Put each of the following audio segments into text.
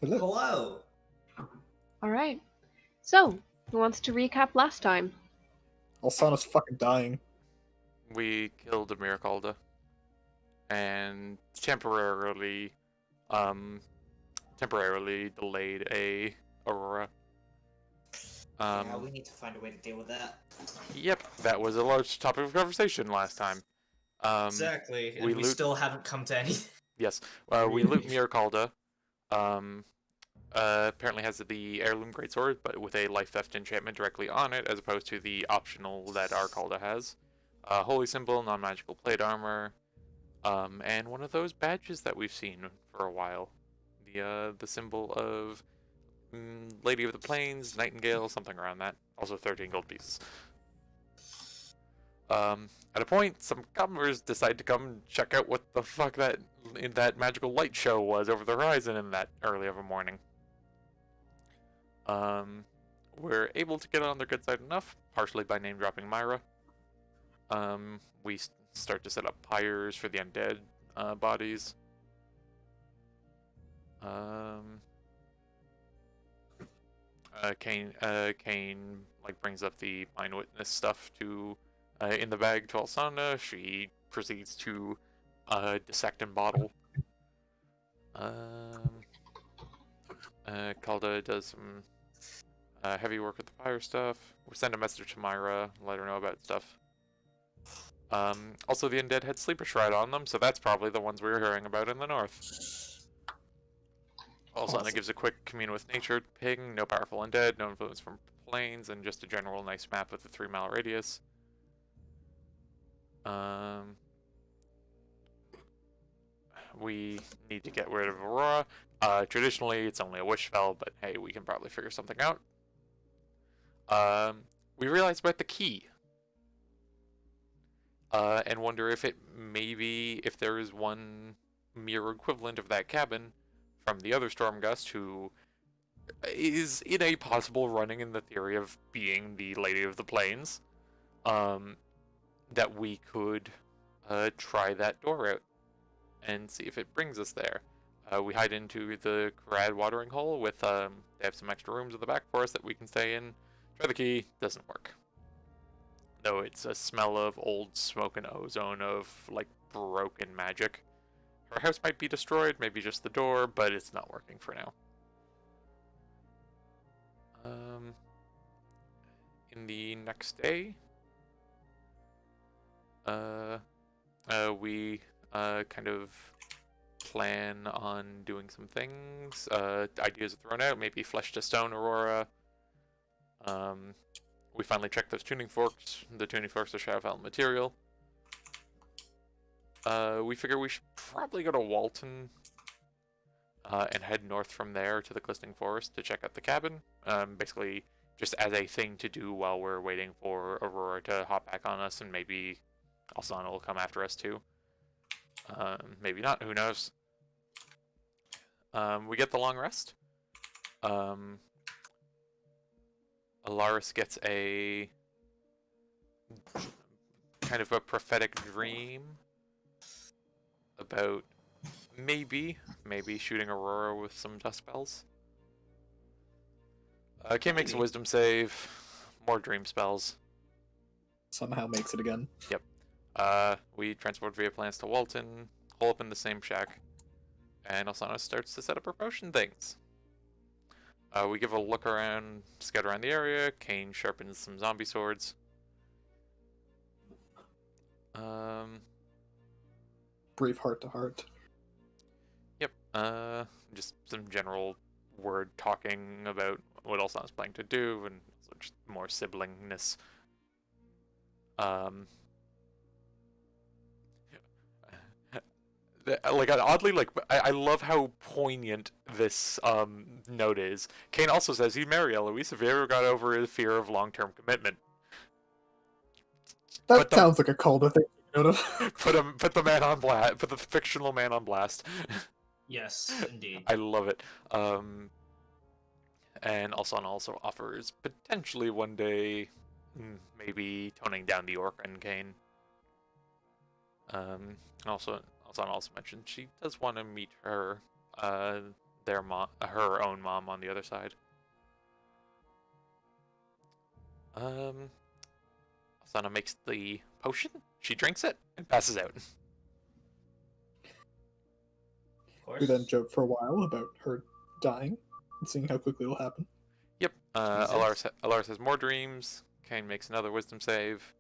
Hello. Hello. Alright. So, who wants to recap last time? Alsana's fucking dying. We killed Amir Kalda and um, temporarily delayed a Aurora. Yeah, we need to find a way to deal with that. Yep, that was a large topic of conversation last time. Exactly, and we we loot- still haven't come to anything. Yes, we loot Mir Kalda. Apparently has the heirloom greatsword, but with a life theft enchantment directly on it, as opposed to the optional that our Kalda has. Holy symbol, non-magical plate armor, and one of those badges that we've seen for a while. The symbol of Lady of the Plains, Nightingale, something around that. Also 13 gold pieces. At a point, some commoners decide to come check out what the fuck that magical light show was over the horizon in that early of a morning. We're able to get on their good side enough, partially by name dropping Myra. We start to set up pyres for the undead bodies. Kane like brings up the mind witness stuff to in the bag to Alsana. She proceeds to dissect and bottle. Kalda does some heavy work with the fire stuff. We send a message to Myra, let her know about stuff. Also, the undead had sleeper shroud on them, so that's probably the ones we were hearing about in the north. Alsana gives a quick commune with nature ping, no powerful undead, no influence from planes, and just a general nice map with a 3-mile radius. We need to get rid of Aurora. Traditionally, it's only a wish spell, but hey, we can probably figure something out. We realize about the key. And wonder if if there is one mirror equivalent of that cabin from the other Stormgust who is in a possible running in the theory of being the Lady of the Plains, that we could try that door out and see if it brings us there. We hide into the Karad watering hole with, they have some extra rooms in the back for us that we can stay in. Try the key, doesn't work. Though it's a smell of old smoke and ozone of, like, broken magic. Her house might be destroyed, maybe just the door, but it's not working for now. In the next day, we kind of plan on doing some things. Ideas are thrown out, maybe flesh to stone Aurora. We finally check those tuning forks. The tuning forks are Shadowfell material. We figure we should probably go to Walton and head north from there to the Glistening Forest to check out the cabin. Basically, just as a thing to do while we're waiting for Aurora to hop back on us, and maybe Alsana will come after us too. Maybe not, who knows. We get the long rest. Alaris gets a kind of a prophetic dream about maybe shooting Aurora with some dust spells. Kane makes a wisdom save. More dream spells. Somehow makes it again. Yep. We transport via plans to Walton, hole up in the same shack, and Alsana starts to set up her potion things. We give a look around, scout around the area. Kane sharpens some zombie swords. Brief heart to heart. Yep. Just some general word talking about what Alsana's planning to do, and just more siblingness. Like, oddly, like, I love how poignant this note is. Kane also says he'd marry Eloise if he ever got over his fear of long-term commitment. That sounds like a Calder thing. Put the man on blast. Put the fictional man on blast. Yes, indeed. I love it. And Alsana also offers potentially one day, maybe toning down the orc and Kane. Alsana also mentioned she does want to meet her, their mom, her own mom on the other side. Asana makes the potion. She drinks it and passes out. Of We then course. joke for a while about her dying and seeing how quickly it'll happen. Yep. Jesus. Alaris has more dreams. Kane makes another wisdom save.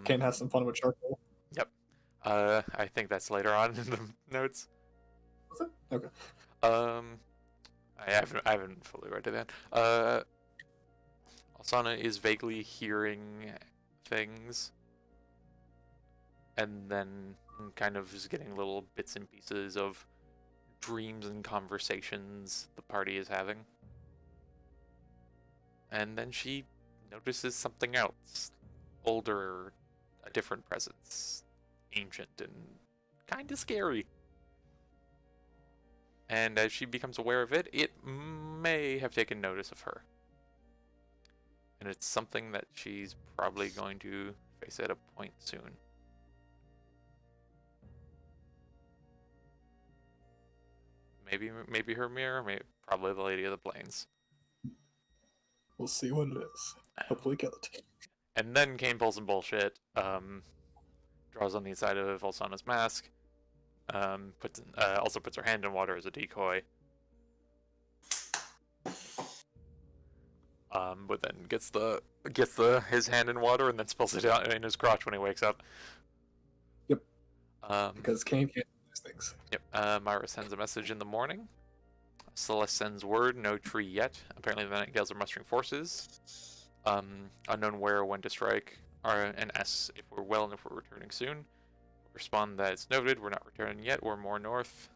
Kane has some fun with charcoal. Yep. I think that's later on in the notes. Was it? Okay. I haven't fully read it then. Alsana is vaguely hearing things, and then kind of is getting little bits and pieces of dreams and conversations the party is having. And then she notices something else. Older, a different presence. Ancient and kind of scary. And as she becomes aware of it, it may have taken notice of her. And it's something that she's probably going to face at a point soon. Maybe her mirror, probably the Lady of the Plains. We'll see what it is. Hopefully kill it. And then Kane pulls some bullshit, draws on the inside of Alsana's mask, also puts her hand in water as a decoy. But then gets his hand in water and then spills it out in his crotch when he wakes up. Yep. Because Kane can't do these things. Yep. Myra sends a message in the morning. Celeste sends word, no tree yet. Apparently the Nightingales are mustering forces. Unknown where or when to strike. And S if we're well and if we're returning soon. Respond that it's noted, we're not returning yet, we're more north.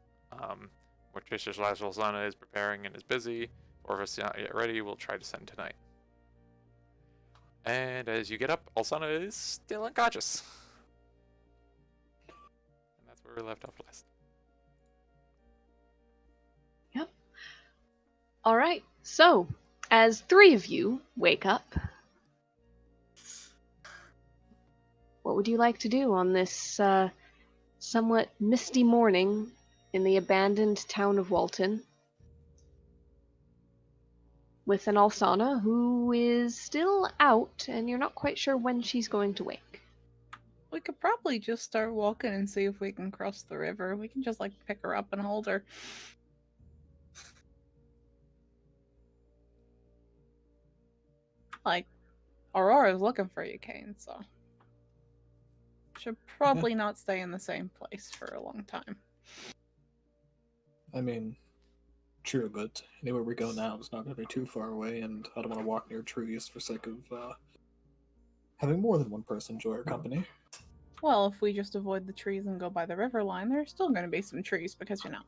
Morticia/Alsana is preparing and is busy. Or if it's not yet ready, we'll try to send tonight. And as you get up, Alsana is still unconscious. And that's where we left off last. Yep. All right. So, as three of you wake up, what would you like to do on this somewhat misty morning in the abandoned town of Walton? With an Alsana who is still out, and you're not quite sure when she's going to wake. We could probably just start walking and see if we can cross the river. We can just, like, pick her up and hold her. Like, Aurora's looking for you, Kane, so... Should probably not stay in the same place for a long time. I mean, true, but anywhere we go now is not going to be too far away, and I don't want to walk near trees for sake of having more than one person enjoy our company. Well, if we just avoid the trees and go by the river line, there's still going to be some trees because, you know,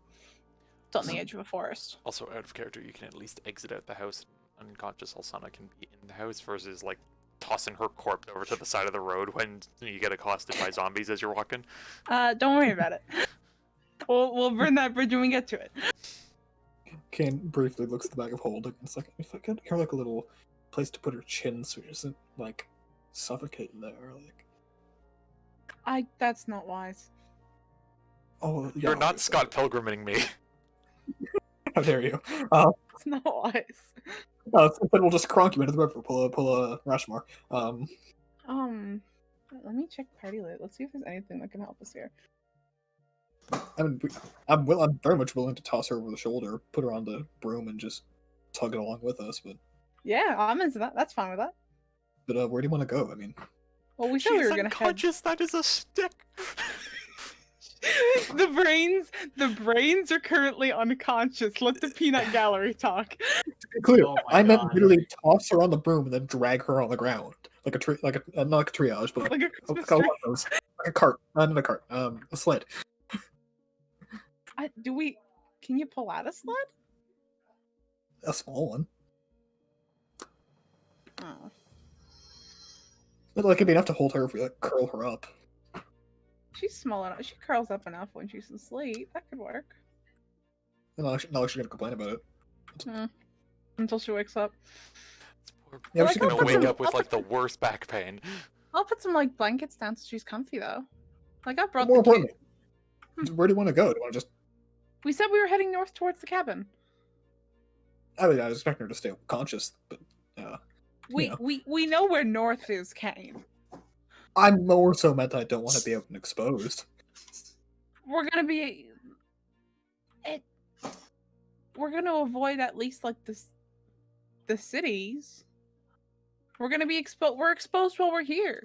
it's on the edge of a forest. Also, out of character, you can at least exit out the house. Unconscious Alsana can be in the house versus, like, tossing her corpse over to the side of the road when you get accosted by zombies as you're walking. Don't worry about it. We'll burn that bridge when we get to it. Kane briefly looks at the bag of holding. It's like, if I could hear like a little place to put her chin so she doesn't like suffocate in there. Like, That's not wise. oh, yeah, You're not obviously. Scott Pilgriming me. How dare you? It's not wise. Then we'll just cronk you into the river. Pull a Rashmore. Let me check party lit. Let's see if there's anything that can help us here. I mean, I'm very much willing to toss her over the shoulder, put her on the broom, and just tug it along with us. But Yeah, I'm into that. That's fine with that. where do you want to go? I mean, Well, we said we She's were gonna head. unconscious. That is a stick. The brains are currently unconscious. Let the peanut gallery talk. to be clear, Oh my I meant God. literally toss her on the broom and then drag her on the ground like a not like a triage, but Like a like Christmas a, tree. like a cart, not a cart, a sled. Can you pull out a sled? A small one. Oh. But like it'd be enough to hold her if we like curl her up. She's small enough. She curls up enough when she's asleep. That could work. And not like she's gonna complain about it. Until she wakes up. Yeah, Well, she's I gonna got wake some- up with like the worst back pain. I'll put some like blankets down so she's comfy though. Like I brought More the kid. importantly, where do you want to go? Do you want to just We said we were heading north towards the cabin. I mean, I was expecting her to stay conscious, but We Yeah. we know where north is, Kane. I'm more so meant I don't want to be out and exposed. We're gonna be. We're gonna avoid at least like the cities. We're gonna be exposed. We're exposed while we're here.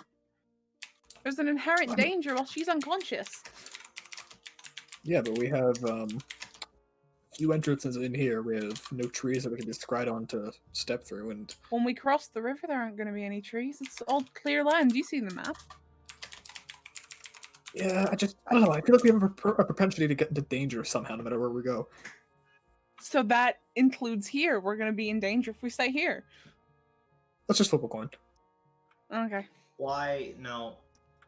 There's an inherent danger while she's unconscious. Yeah, but we have few entrances in here. We have no trees that we can just ride on to step through, and When we cross the river, there aren't gonna be any trees. It's all clear land. You see the map. yeah, I don't know. I feel like we have a propensity to get into danger somehow, no matter where we go. So that includes here. We're gonna be in danger if we stay here. Let's just flip a coin. Okay. Why? No.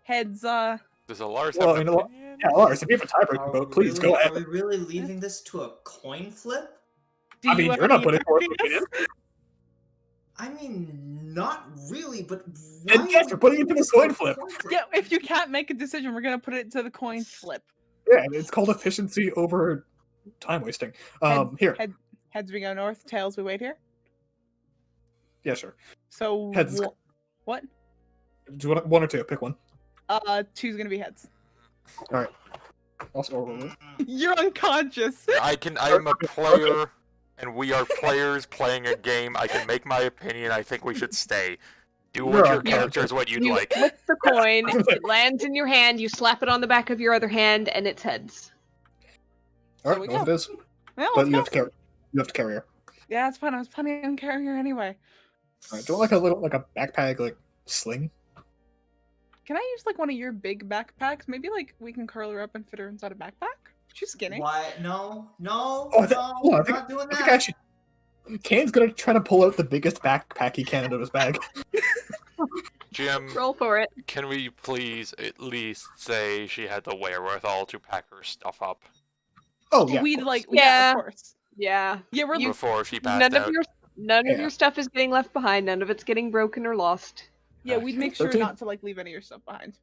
Heads. Does Alaris Well, have an you know what? opinion? Yeah, Lars, if you have a tiebreaker vote, please go Are ahead. we really leaving this to a coin flip? Do I mean, you have you're not any putting forth ideas? opinion. I mean, not really, but And why? yes, you're putting it to the coin flip. Yeah, if you can't make a decision, we're gonna put it to the coin flip. Yeah, it's called efficiency over time wasting. Here. Heads we go north, tails we wait here. Yeah, sure. So Heads. what? Do you want one or two? Pick one. Two's gonna be heads. All right. Also, roll. You're unconscious. I'm a player, and we are players playing a game. I can make my opinion. I think we should stay. Do You're what your unconscious. character is what you'd You like. flip the coin, it lands in your hand, you slap it on the back of your other hand, and it's heads. All There right, we no, go. it is. Well, But let's you go. have to carry. You have to carry her. Yeah, it's fine. I was planning on carrying her anyway. All right. Do you want like a little like a backpack like sling? Can I use like one of your big backpacks? Maybe like we can curl her up and fit her inside a backpack. She's skinny. Why? No, Oh, I we're think- not doing I think that. actually, Kane's gonna try to pull out the biggest backpack he can out of his bag. Jim, Roll for it. can we please at least say she had the wherewithal to pack her stuff up Oh yeah. We'd of like, course. yeah, Yeah. of course. Yeah. Yeah, we're You- before she passed None out? of your Yeah. stuff is getting left behind. None of it's getting broken or lost. yeah, we'd make sure 13. not to like leave any of your stuff behind.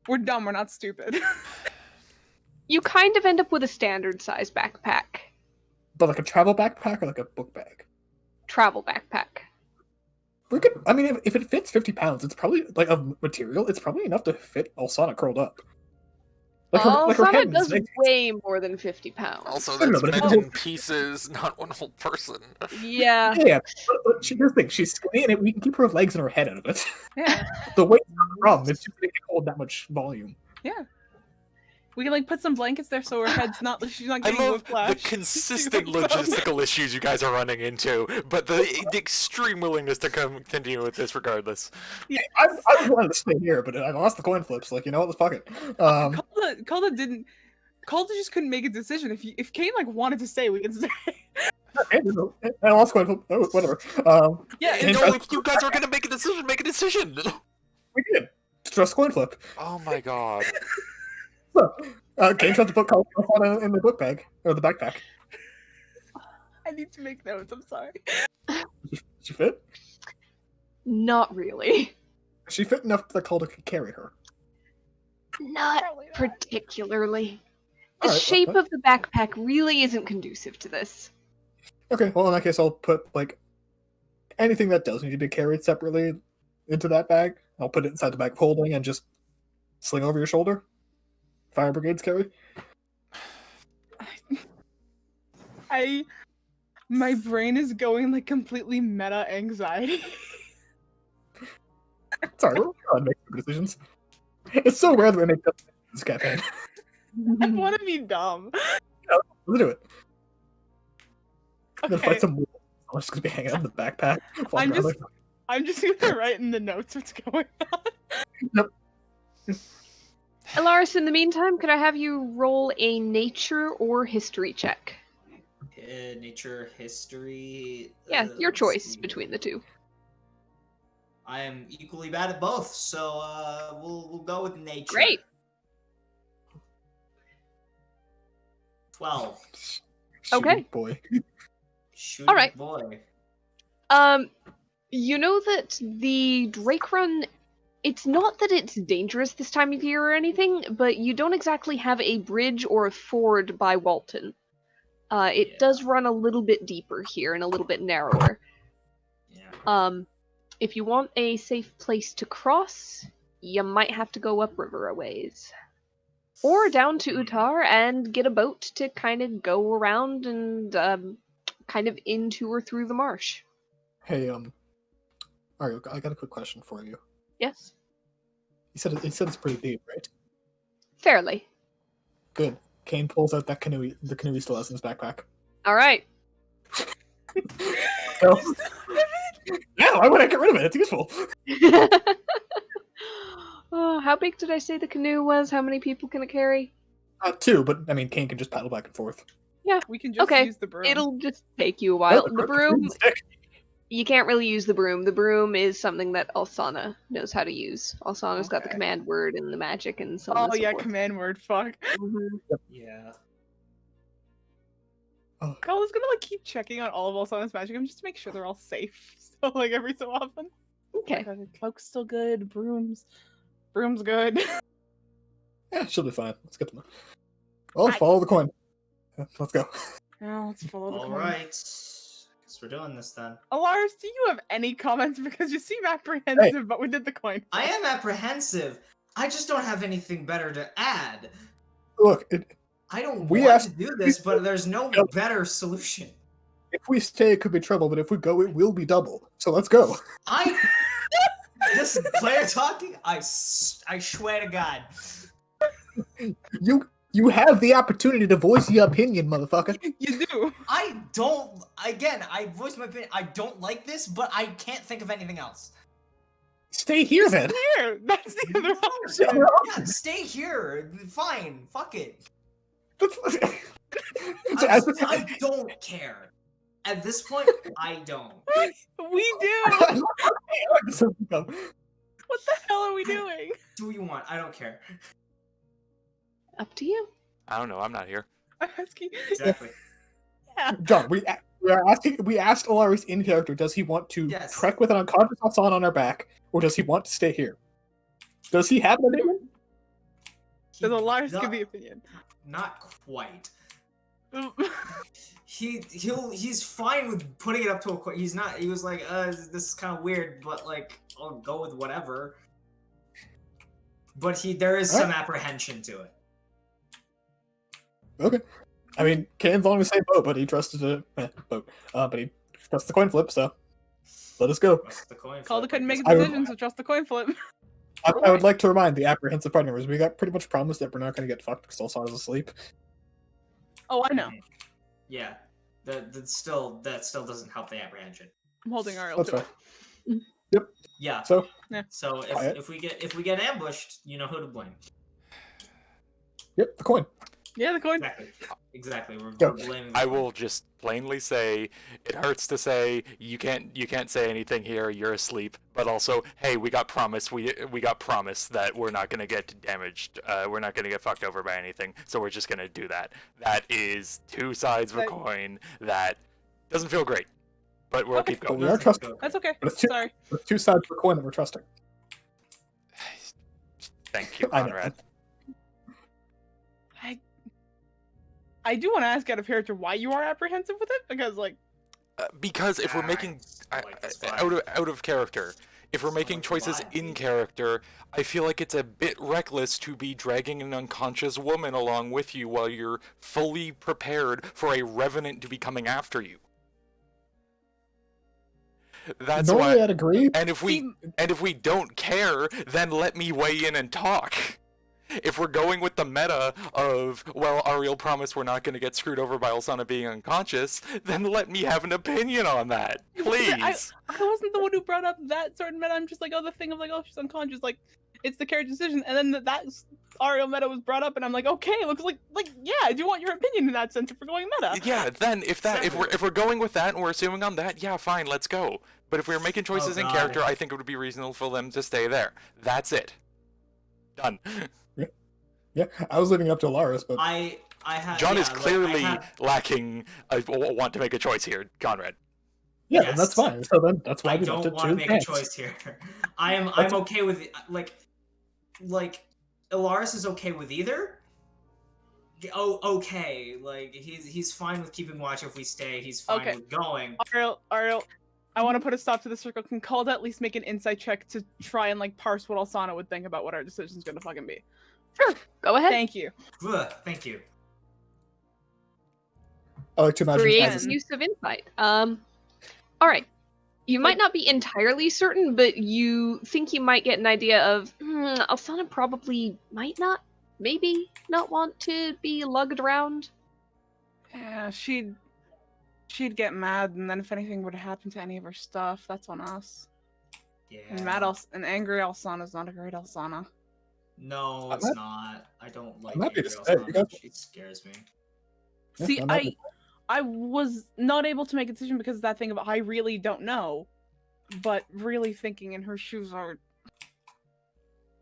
We're dumb. We're not stupid. You kind of end up with a standard size backpack. But like a travel backpack or like a book bag. Travel backpack. We could. I mean, if it fits 50 pounds, it's probably like of material. It's probably enough to fit Alsana curled up. Like her Sana head does is way more than 50 pounds. Also, No, no, that's but if meant you- in pieces, not one whole person. Yeah. Yeah, but here's the thing: she's skinny, and we can keep her legs and her head out of it. yeah, The weight's not the problem; it's just that it can hold that much volume. yeah. We can like put some blankets there so her head's not. She's not I getting love whiplash. the consistent logistical issues you guys are running into, but the extreme willingness to continue with this regardless. I wanted to stay here, but I lost the coin flips. Like, you know what? Let's fuck it. Calda didn't. Calda just couldn't make a decision. If Kane like wanted to stay, we can stay. I lost coin flip. Oh, whatever. Yeah, And- No, if you guys are gonna make a decision, make a decision! We did. Trust coin flip. Oh my god. Kane tried to put Alsana in the book bag or the backpack. I need to make notes. I'm sorry. Did she fit? Not really. She fit enough that Calder could carry her. Not Probably not. particularly. The Alright, shape of the backpack really isn't conducive to this. Okay, well in that case I'll put like anything that does need to be carried separately into that bag. I'll put it inside the bag of holding and just sling over your shoulder. Fire brigades carry. My brain is going like completely meta anxiety. Sorry, we're on making decisions. It's so rare that we make decisions in this campaign. I want to be dumb. Let's do it. Then Okay, fight some wolves. I'm just gonna be hanging out in the backpack. flying around just- I'm just gonna write in the notes what's going on. Alaris, in the meantime, could I have you roll a nature or history check? Nature, history. Yeah, your let's choice see. between the two. I am equally bad at both, so we'll go with nature. Great. 12. Okay. Shooting boy. Shooting Alright. boy. You know that the Drake Run It's not that it's dangerous this time of year or anything, but you don't exactly have a bridge or a ford by Walton. It Yeah. does run a little bit deeper here and a little bit narrower. Yeah. If you want a safe place to cross, you might have to go upriver a ways. Or down to Uttar and get a boat to kind of go around and kind of into or through the marsh. Hey, Mario, I got a quick question for you. Yes? He said it's pretty deep, right? Fairly. Good. Kane pulls out that canoe. The canoe he still has in his backpack. Alright. So, yeah, why would I get rid of it? It's useful. Oh, how big did I say the canoe was? How many people can it carry? Two, but I mean, Kane can just paddle back and forth. We can just Okay, use the broom. It'll just take you a while. Oh, The broom, stick. you can't really use the broom. The broom is something that Alsana knows how to use. Alsana's got the Okay. command word and the magic and so on Oh and so yeah, forth. command word. Fuck. Mhm. Yeah. Oh, Kyle is gonna like keep checking on all of Alsana's magic just to make sure they're all safe. So like every so often. Okay. Okay, cloak's still good. Broom's good. yeah, she'll be fine. Let's get them. Oh, follow the coin. Yeah, let's go. Now let's follow the All coin. right. Guess we're doing this then. Alaris, do you have any comments? Because you seem apprehensive, but we did the coin. I am apprehensive. I just don't have anything better to add. Look, I don't We want asked- to do this, but there's no better solution. if we stay, it could be trouble, but if we go, it will be double. So let's go. This player talking. I swear to God. You have the opportunity to voice your opinion, motherfucker. You do. I don't. Again, I voiced my opinion. I don't like this, but I can't think of anything else. Stay here then. Here, that's the other option. Yeah, stay here. Fine. Fuck it. I don't care. At this point, I don't. We do. What the hell are we doing? Do what you want. I don't care. Up to you. I don't know. I'm not here. I'm asking. Exactly. Yeah. John, we asked Alaris in character, does he want to Yes. trek with an unconscious Hassan on our back, or does he want to stay here? Does he have an opinion? Does Alaris Not- give the opinion? Not quite. He's fine with putting it up to a. He's not. He was like, this is kind of weird, but like, I'll go with whatever. But there is some apprehension to it. Okay. I mean, Kane's on the same boat, but he trusted the boat. But he trusts the coin flip, so let us go. Trust the coin Calder flip, couldn't make I a guess. decision, so trust the coin flip. I would like to remind the apprehensive party members, we got pretty much promised that we're not going to get fucked because Alsana's asleep. Oh, I know. Yeah. That still doesn't help the apprehension. I'm holding Ariel That's to fine. it. Yeah. So, So Quiet. if we get ambushed, you know who to blame. yep, the coin. Yeah, the coin. Exactly. We're Go. blaming. I will just plainly say it hurts to say you can't say anything here. You're asleep. But also, hey, we got promise. We got promise that we're not gonna get damaged. We're not gonna get fucked over by anything. So we're just gonna do that. That is two sides of a Right. coin that doesn't feel great. But we'll Okay. keep But going. we are trusting. That's okay. But it's two, Sorry. it's two sides of a coin that we're trusting. Thank you, I know. Conrad. I do want to ask out of character why you are apprehensive with it, because like Because if we're making out of character, if we're making choices in character, I feel like it's a bit reckless to be dragging an unconscious woman along with you while you're fully prepared for a revenant to be coming after you. That's Normally why. I'd agree. And if we don't care, then let me weigh in and talk. If we're going with the meta of, well, Ariel promised we're not going to get screwed over by Alsana being unconscious, then let me have an opinion on that, please. I wasn't the one who brought up that sort of meta. I'm just like, oh, the thing of like, oh, she's unconscious, like, it's the character decision. And then that Ariel meta was brought up, and I'm like, okay, it looks like, yeah, I do want your opinion in that sense if we're going meta. Yeah, then if we're going with that and we're assuming on that, yeah, fine, let's go. But if we're making choices in God. character, I think it would be reasonable for them to stay there. That's it. Done. Yeah, I was living up to Alaris, but I have. John yeah, is like, clearly I have- lacking a want to make a choice here, Conrad. Yeah, Yes. then that's fine. So then that's why I we left don't it want to to make chance. a choice here. I'm okay with like Ilaris is okay with either. Oh, okay. Like he's fine with keeping watch if we stay. He's fine Okay. with going. Ariel, I want to put a stop to the circle. Can Calda at least make an insight check to try and like parse what Alsana would think about what our decision's gonna fucking be? Sure, go ahead. Thank you. Ugh, thank you. I like to imagine Great as Fine. use of insight. All right. You might not be entirely certain, but you think you might get an idea of Alsana probably might not, maybe not want to be lugged around. Yeah, she'd get mad, and then if anything were to happen to any of her stuff, that's on us. Yeah. And angry Alsana's not a great Alsana. No, I'm it's hap- not. I don't like I'm happy to Gabriel stay. You Sana. guys- She scares me. Yeah, See, I'm happy. I was not able to make a decision because of that thing of I really don't know. But really thinking in her shoes are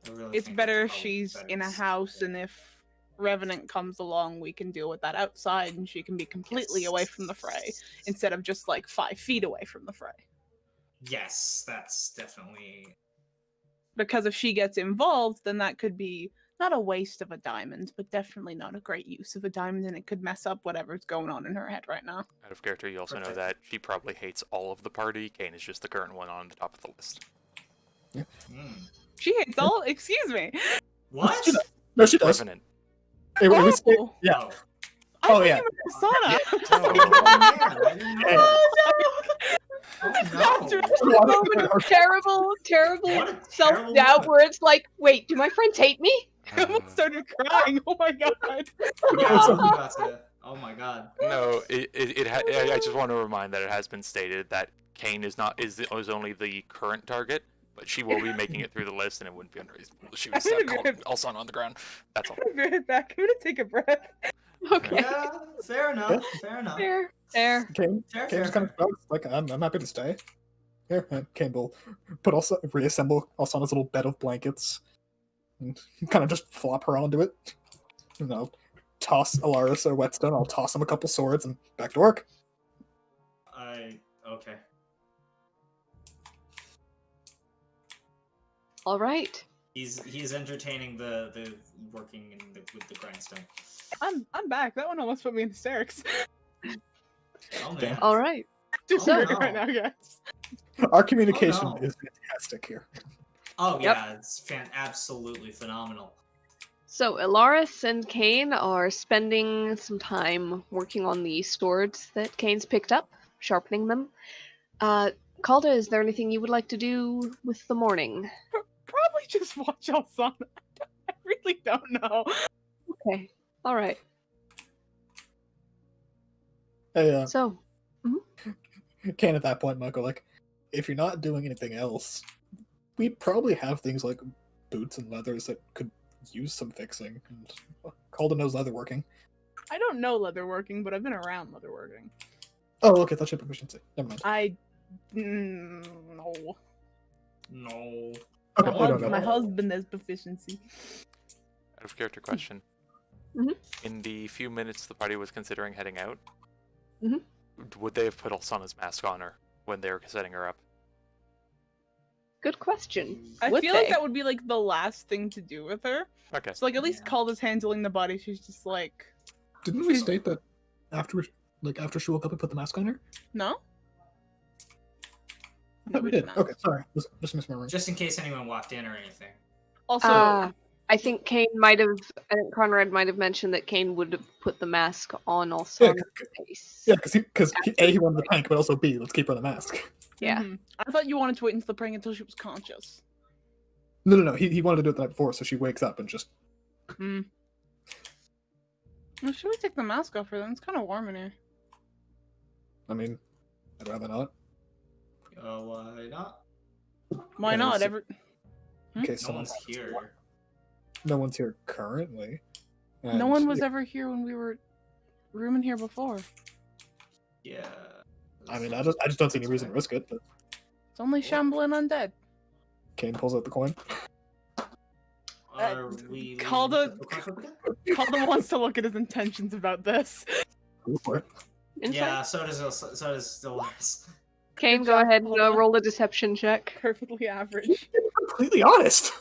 I really it's think better if probably she's better in to a stay. house, and if Revenant comes along, we can deal with that outside, and she can be completely away from the fray instead of just like 5 feet away from the fray. Yes, that's definitely. Because if she gets involved, then that could be not a waste of a diamond, but definitely not a great use of a diamond, and it could mess up whatever's going on in her head right now. Out of character, you also know Perfect. that she probably hates all of the party. Kane is just the current one on the top of the list. She hates all. Excuse me. What? She does. No, she does. Revenant. It was- Oh, yeah. Oh. I Oh, thought yeah. you meant Asana. Oh, man, I didn't know. Yeah. Oh, After- no. Moment of terrible, terrible What a self-doubt terrible where it's like, wait, do my friends hate me? I almost started crying. Oh my god. Yeah, I was about to. Oh my god. No, I just want to remind that it has been stated that Kane is only the current target, but she will be making it through the list, and it wouldn't be unreasonable if she was Alsana on the ground. That's all. I'll be right back. I'm gonna take a breath. Okay, Yeah, fair enough. Fair enough. fair, fair. Kane, Fair, Kane just fair, kind of like I'm happy to stay. Here, and Kane will reassemble Alsana's little bed of blankets and kind of just flop her onto it. You know, toss Alaris a whetstone. I'll toss him a couple swords and back to work. Okay. All right. He's entertaining the working with the grindstone. I'm back. That one almost put me in hysterics. Oh man. All right. Just Oh, right no. now, guys. Our communication no. is fantastic here. Oh Yep. yeah, it's absolutely phenomenal. So Ilaris and Kane are spending some time working on the swords that Kane's picked up, sharpening them. Calda, is there anything you would like to do with the morning? Probably just watch Alsana. I really don't know. Okay. All right. Hey, So, Kane at that point might go like, if you're not doing anything else, we probably have things like boots and leathers that could use some fixing. And Calda knows leatherworking. I don't know leatherworking, but I've been around leatherworking. Oh, okay, that's your proficiency. Never mind. No. No. Okay, we don't know. My husband has proficiency. Out of character question. Mhm. In the few minutes the party was considering heading out, Mhm. would they have put Alsana's mask on her when they were setting her up? good question. I Would feel like they? that would be like the last thing to do with her. Okay. So like at least Yeah. Calda's handling the body. She's just like, Didn't we state that after she woke up, we put the mask on her? no. I thought we did. Okay, sorry. Just misremembering. Just in case anyone walked in or anything. Also, I think Conrad might have mentioned that Kane would have put the mask on Alsana's face. Yeah, because A, he wanted the tank, but also B, let's keep her the mask. Yeah. I thought you wanted to wait until the prank until she was conscious. No. He wanted to do it the night before, so she wakes up and just. Well, should we take the mask off her then? It's kind of warm in here. I mean, I'd rather not. Why not? Why Okay, not? so- Every In case No someone. one's here. No one's here currently. no and- one was ever here when we were rooming here before. Yeah. I mean, I just don't see any reason to risk it. But It's only shambling undead. Kane pulls out the coin. Are we Calda- leaving? Calda wants to look at his intentions about this. Go for it. Insight? Yeah, so does Dolores. Kane, Good go job, ahead and Paula. roll a deception check. Perfectly average. Completely honest.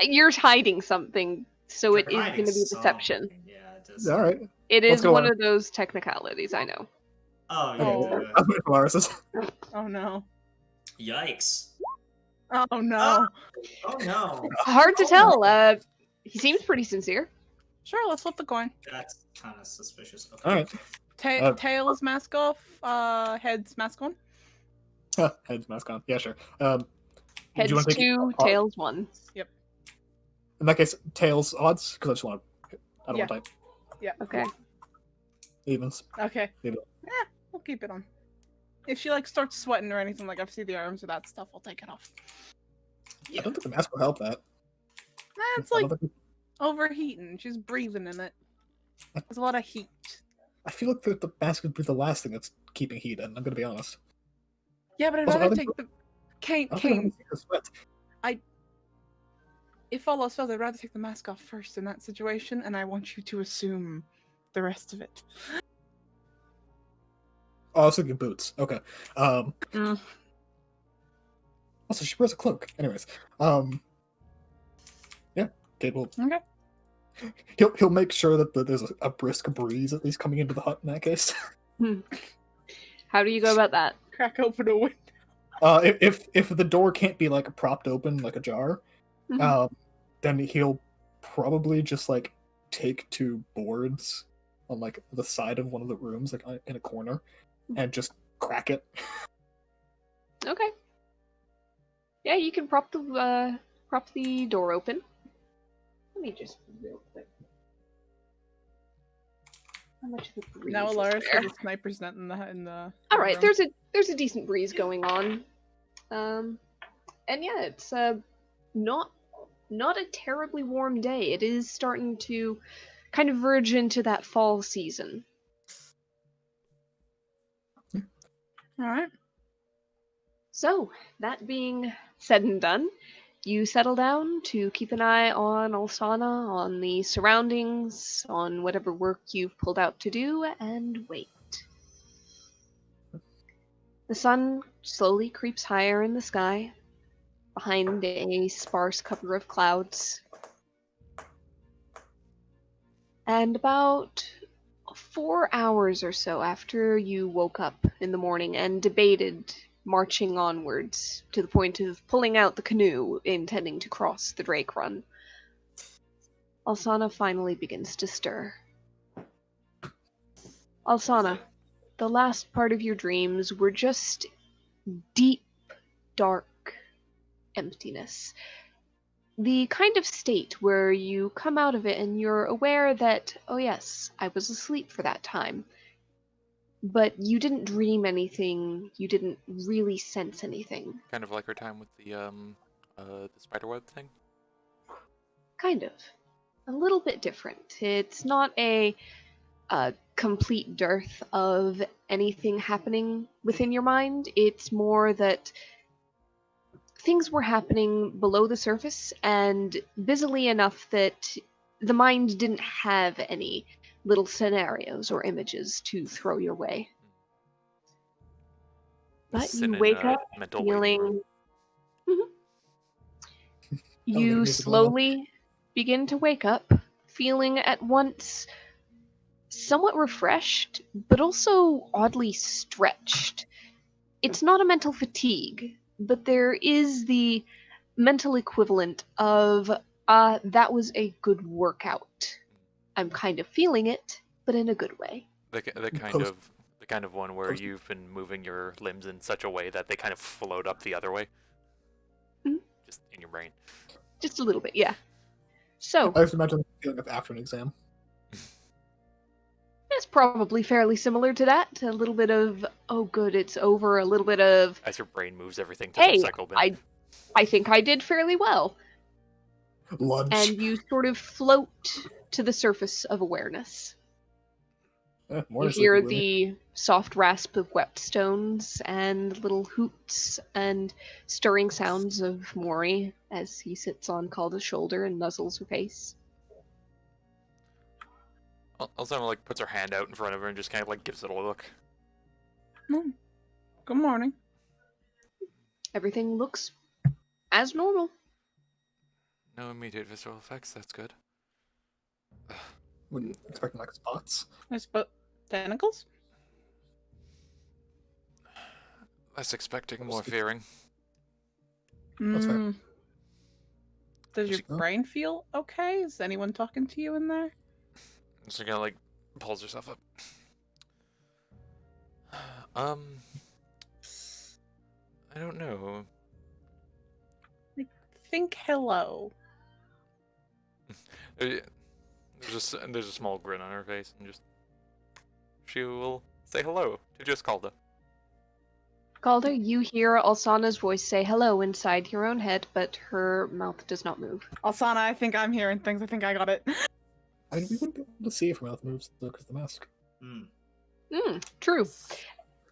You're hiding something, so it You're is hiding going to be deception. something. Yeah, just. All right. It Let's is go one on. of those technicalities, I know. Oh, yeah. Oh. good. I'm waiting for Laris's. Oh no. Yikes. Oh no. Oh no. Hard to Oh, tell. no. He seems pretty sincere. Sure, let's flip the coin. That's kind of suspicious. Okay. All right. Tails mask off. Heads mask on. Heads mask on. Yeah, sure. Do Heads you want to take 2, tails 1. in that case tails odds? Because I just want to. I don't Yeah. want to type Okay. evens. Okay. Leave it. We'll keep it on. If she like starts sweating or anything, like I see the arms or that stuff, I'll take it off. I don't think the mask will help that. It's I like don't think- overheating. She's breathing in it. There's a lot of heat. I feel like the mask would be the last thing that's keeping heat in. I'm gonna be honest. Yeah, but I'd Also, I rather think- take the Kane. I don't think I'm Kane. gonna see her sweat. If all else fails, I'd rather take the mask off first in that situation, and I want you to assume the rest of it. Oh, I was thinking boots. Okay. Mm. Also, she wears a cloak. Anyways. Yeah. Kate will. Okay. He'll make sure that there's a brisk breeze at least coming into the hut in that case. How do you go about that? Crack open a window. If the door can't be like propped open like a jar, Mhm. then he'll probably just like take 2 boards on like the side of one of the rooms, like in a corner, and just crack it. Okay. Yeah, you can prop the door open. Let me just real quick. How much of a breeze Now is Alaris there? has a sniper's net in the. All right, room. there's a decent breeze going on, and yeah, it's not a terribly warm day. It is starting to kind of verge into that fall season. All right. So that being said and done, you settle down to keep an eye on Alsana, on the surroundings, on whatever work you've pulled out to do, and wait. The sun slowly creeps higher in the sky, behind a sparse cover of clouds. And about 4 hours or so after you woke up in the morning and debated marching onwards to the point of pulling out the canoe intending to cross the Drake Run, Alsana finally begins to stir. Alsana, the last part of your dreams were just deep, dark emptiness. The kind of state where you come out of it and you're aware that, oh yes, I was asleep for that time. But you didn't dream anything, you didn't really sense anything. Kind of like her time with the spiderweb thing. Kind of. A little bit different. It's not a complete dearth of anything happening within your mind. It's more that things were happening below the surface and busily enough that the mind didn't have any little scenarios or images to throw your way. But Sit you in wake a up mental waiting room. feeling. get You music going on. slowly begin to wake up, feeling at once somewhat refreshed, but also oddly stretched. It's not a mental fatigue, but there is the mental equivalent of, that was a good workout. I'm kind of feeling it, but in a good way. The Post- kind of one where post- you've been moving your limbs in such a way that they kind of float up the other way. Mhm. Just in your brain. Just a little bit, yeah. So, I just imagine the feeling of after an exam. it's probably fairly similar to that. A little bit of, oh good, it's over. A little bit of, As your brain moves everything to hey, the cycle bin. I think I did fairly well. Lunch. And you sort of float to the surface of awareness. More You sleepy, hear really. the soft rasp of whetstones and little hoots and stirring sounds of Mori as he sits on Calda's shoulder and nuzzles her face. Also, like puts her hand out in front of her and just kind of like gives it a look. Good morning. Everything looks as normal. No immediate visual effects, that's good. Wouldn't expect like spots. I suppose tentacles. Less expecting, more fearing. That's fair. Mm. Does your Huh? brain feel okay? Is anyone talking to you in there? So gonna like pulls herself up. I don't know. Think hello. There's a small grin on her face, and just she will say hello to just Calda. Calder, you hear Alsana's voice say hello inside your own head, but her mouth does not move. Alsana, I think I'm hearing things. I think I got it. I mean, we wouldn't be able to see if her mouth moves though, because the mask. True.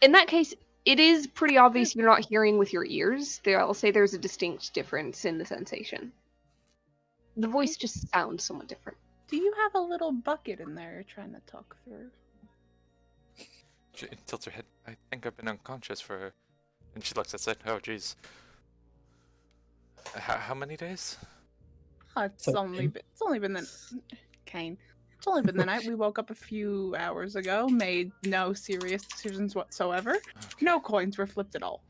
In that case, it is pretty obvious you're not hearing with your ears. I'll say there's a distinct difference in the sensation. The voice just sounds somewhat different. Do you have a little bucket in there you're trying to talk through? She tilts her head. I think I've been unconscious for. And she looks at it. Oh, jeez. How many days? Oh, it's So, only been the Kane. It's only been the night. We woke up a few hours ago, made no serious decisions whatsoever. Okay. No coins were flipped at all.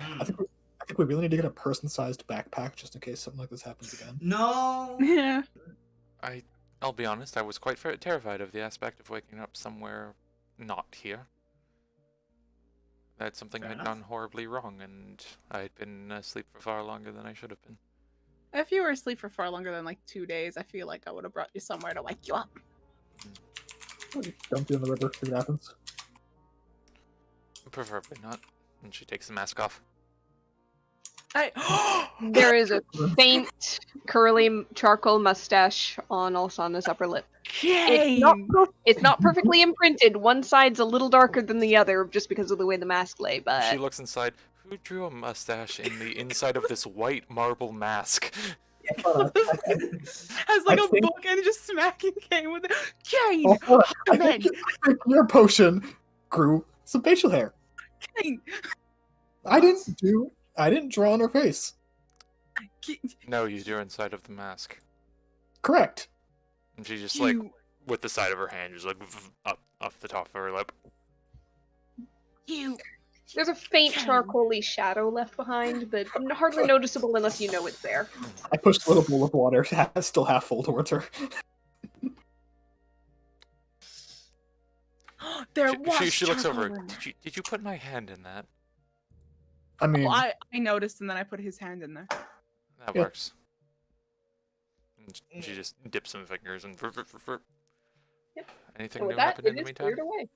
I think we really need to get a person-sized backpack just in case something like this happens again. No. Yeah. I'll be honest. I was quite terrified of the aspect of waking up somewhere not here. That something Fair had enough. gone horribly wrong, and I'd been asleep for far longer than I should have been. If you were asleep for far longer than like 2 days, I feel like I would have brought you somewhere to wake you up. Dump you in the river, see what happens. Preferably not. And she takes the mask off. There is a faint, curly charcoal mustache on Alsana's upper lip. Kane! It's not perfectly imprinted. One side's a little darker than the other just because of the way the mask lay, but She looks inside. Who drew a mustache in the inside of this white marble mask? Has like I a think- book and just smacking Kane with it. Kane! Oh, hold on. I Ahmed! think your potion grew some facial hair. Kane! I didn't draw on her face. No, you drew inside of the mask. Correct. And she just like You, with the side of her hand, just like up the top of her lip. you. there's a faint Ken. charcoaly shadow left behind, but hardly noticeable unless you know it's there. I pushed a little bowl of water, still half full towards her. There She, was she looks over. charcoal in there. Did you put my hand in that? I mean, Oh, I noticed and then I put his hand in there. That Yeah. works. And she just dips some fingers and. Yep. Anything And new with that, happen in it the is meantime? cleared away.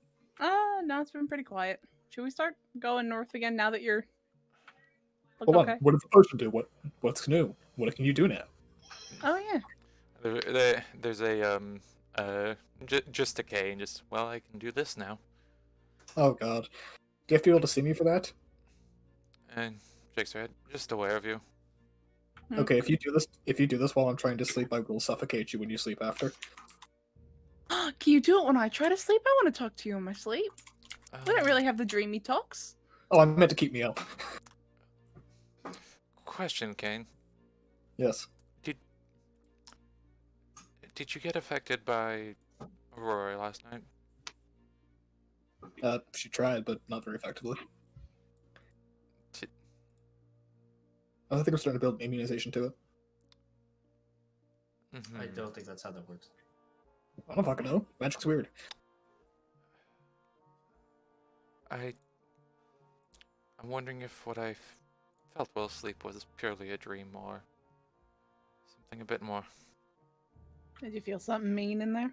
No, it's been pretty quiet. Should we start going north again now that you're look hold okay? on. What did the potion do? What's new? What can you do now? Oh yeah. There's a just a K and just I can do this now. Oh god. Do you have to be able to see me for that? And shakes her head. Just aware of you. Okay, if you do this while I'm trying to sleep, I will suffocate you when you sleep after. Can you do it when I try to sleep? I want to talk to you in my sleep. We don't really have the dreamy talks. Oh, I meant to keep me up. Question, Kane. Yes. Did you get affected by Aurora last night? She tried, but not very effectively. Ti- I think we're starting to build immunization to it. Mhm. I don't think that's how that works. I don't fucking know. Magic's weird. I'm wondering if what I felt while asleep was purely a dream or something a bit more. Did you feel something mean in there?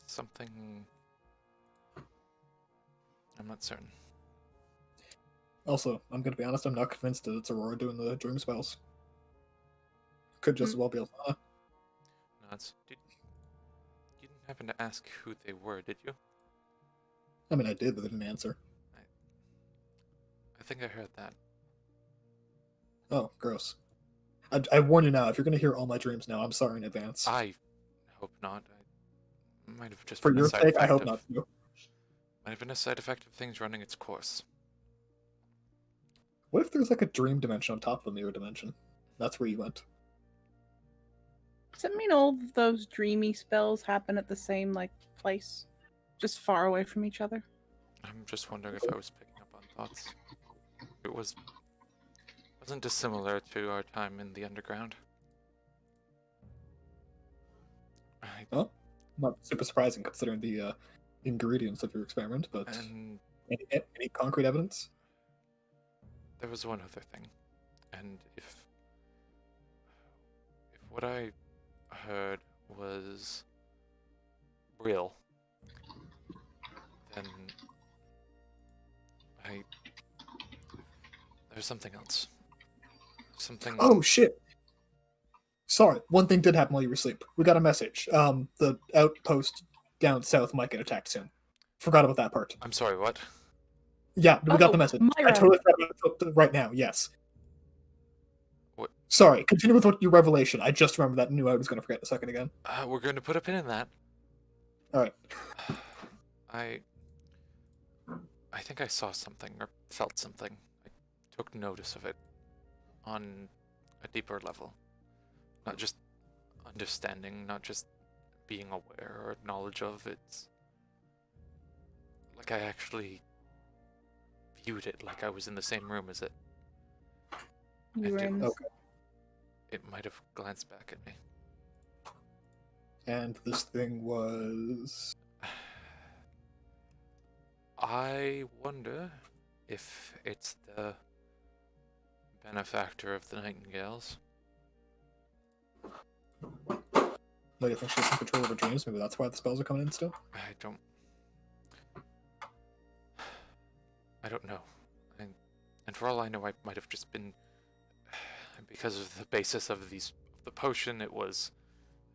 Something. I'm not certain. Also, I'm gonna be honest, I'm not convinced that it's Aurora doing the dream spells. Could just as well be Alsana. No, you didn't happen to ask who they were, did you? I mean, I did, but they didn't answer. I think I heard that. Oh, gross. I warn you now, if you're gonna hear all my dreams now, I'm sorry in advance. I hope not. I might have just For been a your side sake, I effect hope of- not. Might have been a side effect of things running its course. What if there's like a dream dimension on top of a mirror dimension? That's where you went. Does that mean all of those dreamy spells happen at the same place, just far away from each other? I'm just wondering if I was picking up on thoughts. It wasn't dissimilar to our time in the underground. Well, not super surprising considering the ingredients of your experiment, but And any concrete evidence? there was one other thing, and if what I heard was real, then there's something else. Something. Oh shit! Sorry, one thing did happen while you were asleep. We got a message. The outpost down south might get attacked soon. Forgot about that part. I'm sorry, what? Yeah, we got the message. I Myra. totally forgot about it right now. Yes. What? Sorry. Continue with your revelation. I just remembered that and knew I was going to forget in a second again. We're going to put a pin in that. All right. I think I saw something or felt something. I took notice of it on a deeper level. Not just understanding, not just being aware or knowledge of. It's like I actually viewed it, like I was in the same room as it. You were in Okay. It might have glanced back at me. And this thing was... I wonder if it's the benefactor of the Nightingales. Like, I think she has some control over dreams. Maybe that's why the spells are coming in still. I don't know. And for all I know, I might have just been, because of the basis of the potion, it was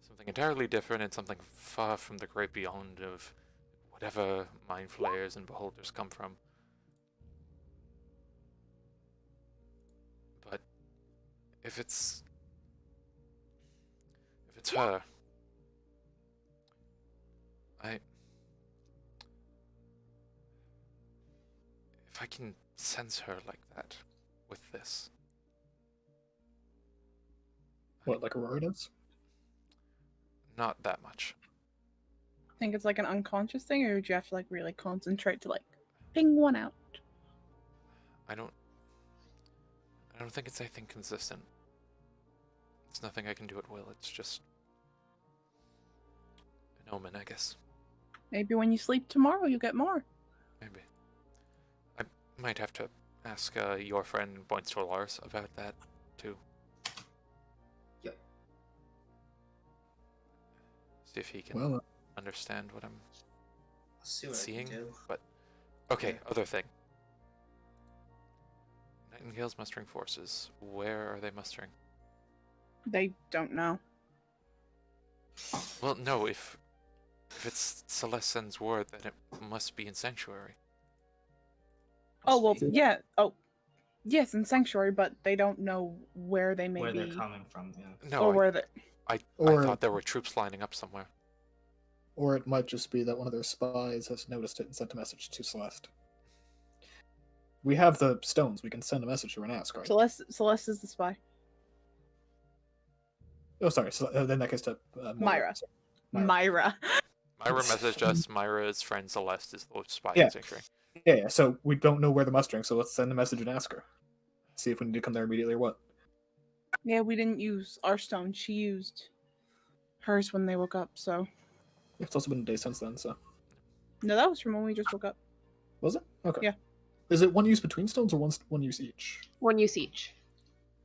something entirely different and something far from the great beyond of whatever mind flayers and beholders come from. But if it's her, if I can sense her like that with this. What, like Aurora does? Not that much. think it's like an unconscious thing, or do you have to really concentrate to ping one out? I don't think it's anything consistent. It's nothing I can do at will. It's just an omen, I guess. Maybe when you sleep tomorrow, you'll get more. Maybe. I might have to ask your friend points to Lars about that too. Yep. See if he can Well, understand what I'm I'll see what seeing. I can do. But okay, Yeah. other thing. Nightingale's mustering forces. Where are they mustering? They don't know. Well, no. If it's Celeste sends word, then it must be in Sanctuary. Oh, well, See yeah. Oh, yes, in Sanctuary, but they don't know where they may where be. they're coming from. Yeah. No, Or where they... I Or- thought there were troops lining up somewhere. Or it might just be that one of their spies has noticed it and sent a message to Celeste. We have the stones. We can send a message to her and ask, right? Celeste is the spy. Oh, sorry. So, then that goes to Myra. Sorry. Myra. Myra messaged us. Myra's friend Celeste is the spy Yeah. in Sanctuary. Yeah, so we don't know where they're mustering, so let's send a message and ask her. See if we need to come there immediately or what. Yeah, we didn't use our stone. She used hers when they woke up, so... It's also been a day since then, so... No, that was from when we just woke up. Was it? Okay. Yeah. Is it one use between stones or one use each? One use each.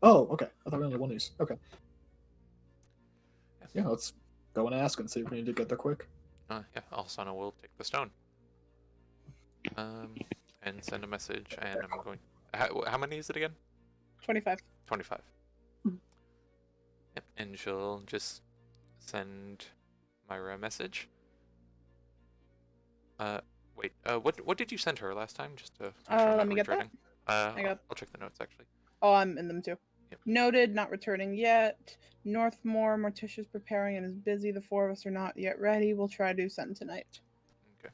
Oh, okay. I thought we only had one use. Okay. Yeah, let's go and ask and see if we need to get there quick. Yeah, Alsana will take the stone. And send a message, and I'm going... How many is it again? 25. 25. Mhm. Yep, and she'll just send Myra a message. Wait, what did you send her last time? Just to make sure I'm Let not me get that. retrieving. got- I'll check the notes, actually. Oh, I'm in them too. Yep. Noted, not returning yet. Northmore, Morticia's preparing and is busy. The four of us are not yet ready. We'll try to do something tonight. Okay.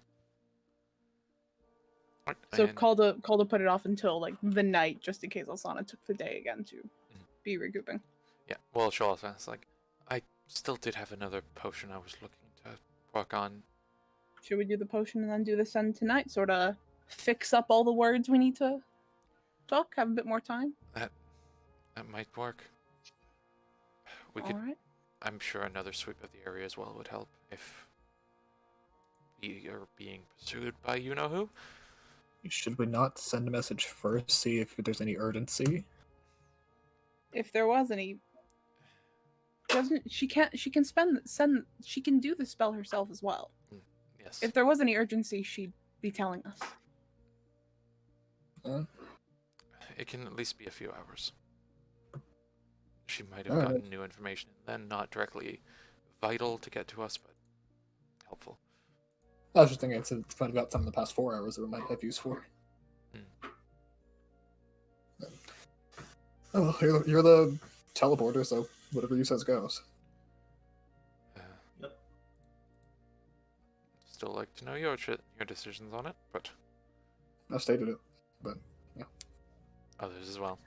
So And- call to put it off until like the night, just in case Alsana took the day again to be recouping. Yeah, well, she'll also ask, like, I still did have another potion I was looking to work on. Should we do the potion and then do the send tonight? Sort of fix up all the words we need to talk. Have a bit more time. That might work. We All could, right. I'm sure another sweep of the area as well would help if we are being pursued by you-know-who. Should we not send a message first, see if there's any urgency? If there was any, she can she can do the spell herself as well. Yes. If there was any urgency, she'd be telling us. It can at least be a few hours. She might have Alright. gotten new information, then not directly vital to get to us, but helpful. I was just thinking to find out some in the past 4 hours that we might have use for. Oh, you're the teleporter, so whatever you says goes. Yep. Still like to know your decisions on it, but I've stated it, but others as well.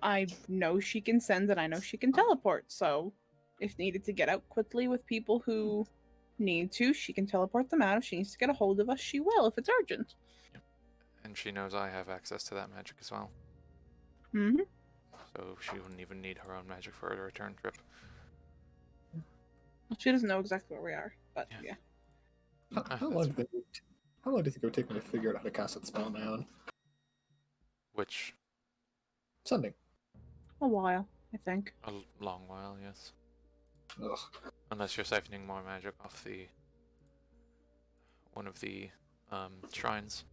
I know she can send and I know she can teleport, so if needed to get out quickly with people who need to, she can teleport them out. If she needs to get a hold of us, she will if it's urgent. And she knows I have access to that magic as well, Mm-hmm. so she wouldn't even need her own magic for her return trip. Well, she doesn't know exactly where we are, but Yeah. yeah. how long do you think it would take me to figure out how to cast that spell on my own? Which, Sending. A while, I think. a long while, yes. Ugh. Unless you're siphoning more magic off the one of the shrines.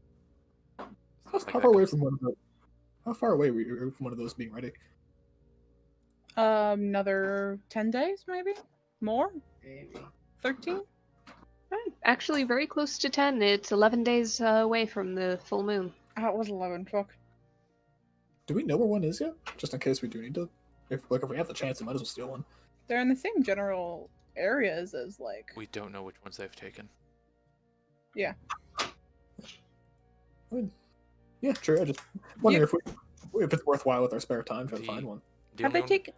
How Like far that away comes- from one of those? How far away were you from one of those being ready? Another 10 days, maybe? More? Maybe. 13? Actually, very close to 10. It's 11 days away from the full moon. Oh, it was 11, fuck. Do we know where one is yet? Just in case we do need to. If we have the chance, we might as well steal one. They're in the same general areas as, like... We don't know which ones they've taken. Yeah. I mean, yeah, true. I just wonder if it's worthwhile with our spare time to find one. The Have they only one- taken...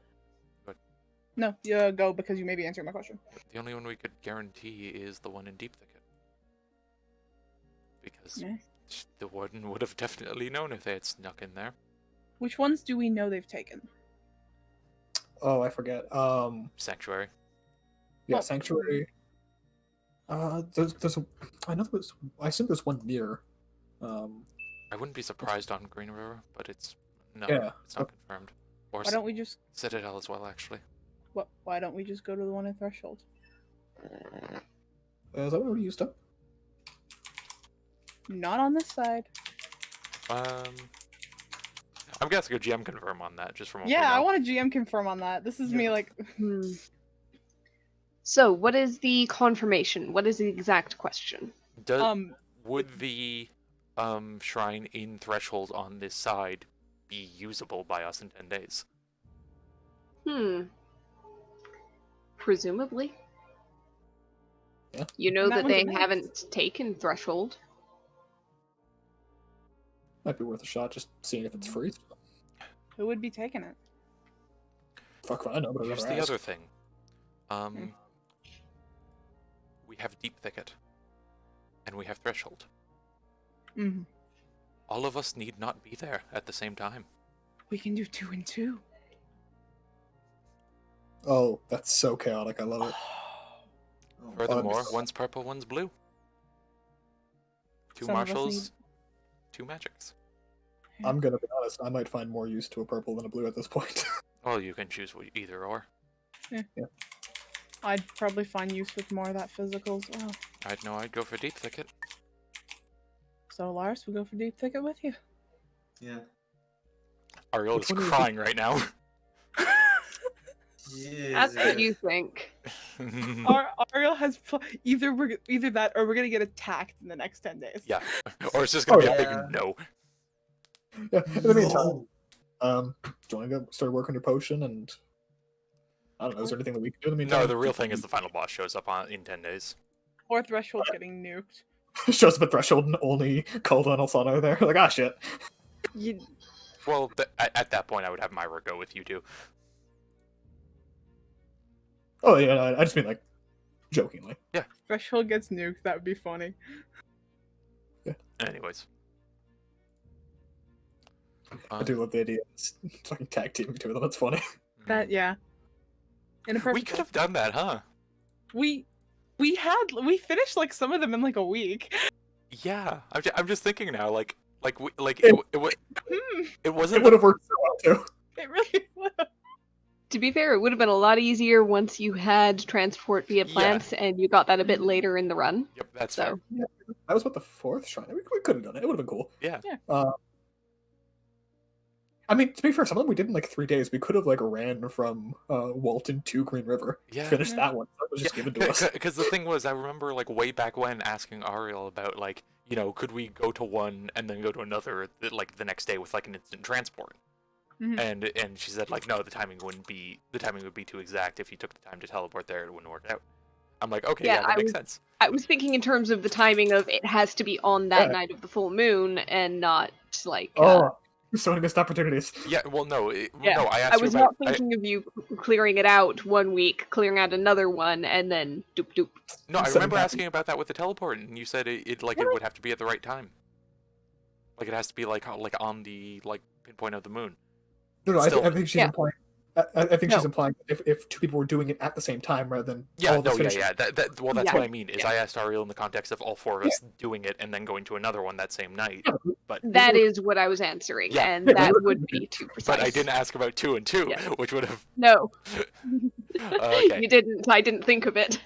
Good. No, you go because you may be answering my question. The only one we could guarantee is the one in Deep Thicket. Because Yeah. the warden would have definitely known if they had snuck in there. Which ones do we know they've taken? Oh, I forget. Sanctuary. Yeah, Oh. Sanctuary. There's I know there's. I assume there's one near. I wouldn't be surprised on Green River, but it's no, Yeah. it's not confirmed. Or Why don't we just... Citadel as well, actually. Why don't we just go to the one at Threshold? Is that one already used up? Not on this side. I'm guessing a GM confirm on that, just from what we Yeah, I know. want a GM confirm on that. This is me like... Hmm. So, what is the confirmation? What is the exact question? Would the shrine in Threshold on this side be usable by us in 10 days? Presumably. Yeah. You know And that that one's they a mess. haven't taken Threshold. Might be worth a shot, just seeing if it's free. Who would be taking it? Fuck if I know, but I'd Here's rather the ask. other thing. We have Deep Thicket. And we have Threshold. Mm-hmm. All of us need not be there at the same time. We can do 2 and 2. Oh, that's so chaotic. I love it. Furthermore, one's purple, one's blue. Two Some of us marshals, 2 magics. I'm gonna be honest. I might find more use to a purple than a blue at this point. Well, you can choose either or. I'd probably find use with more of that physical as well. I'd know I'd go for Deep Thicket. So, Lars, we'll go for Deep Thicket with you. Yeah. Ariel Which is one is crying right now. That's what Jesus. you think. Ariel has either that or we're gonna get attacked in the next 10 days. Yeah. Or it's just gonna be a yeah. big no. Yeah. In the meantime, No. join up, start working your potion, and I don't know. Is there anything that we can do in the meantime? No, the real thing is the final boss shows up in 10 days. Or Threshold getting nuked. Shows up at Threshold and only Calda and Alsana are there. Like, ah, shit. You, Well, at that point, I would have Myra go with you two. Oh, yeah, no, I just mean, like, jokingly. Threshold gets nuked, that would be funny. Anyways. I do love the idea of fucking tag teaming two of them. That's funny. That, yeah. In a perfect We could world. have done that, huh? We finished like some of them in like a week. Yeah, I'm just thinking now, like It- it Hmm, wasn't It would have worked so well, too. it really would. To be fair, it would have been a lot easier once you had transport via Yeah. plants and you got that a bit later in the run. Yep, that's So fair. That was, what, the 4th shrine? We could have done it. It would have been cool. Yeah. I mean, to be fair, some of them we did in, like, 3 days. We could have, like, ran from Walton to Green River. Yeah. Finished Yeah. that one. That was just given to us. Because the thing was, I remember like way back when asking Ariel about like, you know, could we go to one and then go to another like the next day with like an instant transport? Mhm. And she said like, no, the timing would be too exact. If you took the time to teleport there, it wouldn't work out. I'm like, okay, Yeah, yeah, that I makes was- sense. I was thinking in terms of the timing of it has to be on that Yeah. night of the full moon and not like. Oh, so many missed opportunities. Yeah, well, no, Yeah, no, I I asked was you about. not thinking of you clearing it out one week, clearing out another one, and then doop doop. No, I Setting remember up- asking about that with the teleport, and you said it would have to be at the right time. Like it has to be like on the like pinpoint of the moon. No, I Still- think she's Yeah. implying. I think No. she's implying if two people were doing it at the same time rather than Yeah, all of us no, yeah, finishing. yeah. Well, that's Yeah. what I mean. Is Yeah. I asked Ariel in the context of all four of us doing it and then going to another one that same night. But That is what I was answering, Yeah. and Yeah, that we were- would be too precise. I didn't ask about 2 and 2, Yeah. which would have. No, Okay. you didn't. I didn't think of it.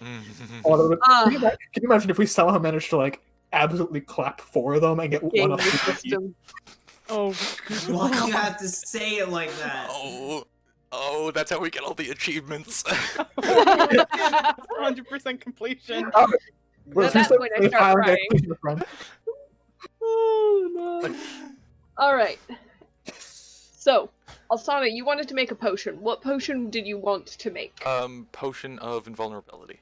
Oh, that would've- Ah. can you imagine if we somehow managed to like absolutely clap 4 of them and get Game one of of the the system. Oh, Why do you have to say it like that? Oh, that's how we get all the achievements. 100% completion. We're At that still point, I start filing crying. that to friend. Oh no! All right. So, Alsana, you wanted to make a potion. What potion did you want to make? Potion of invulnerability.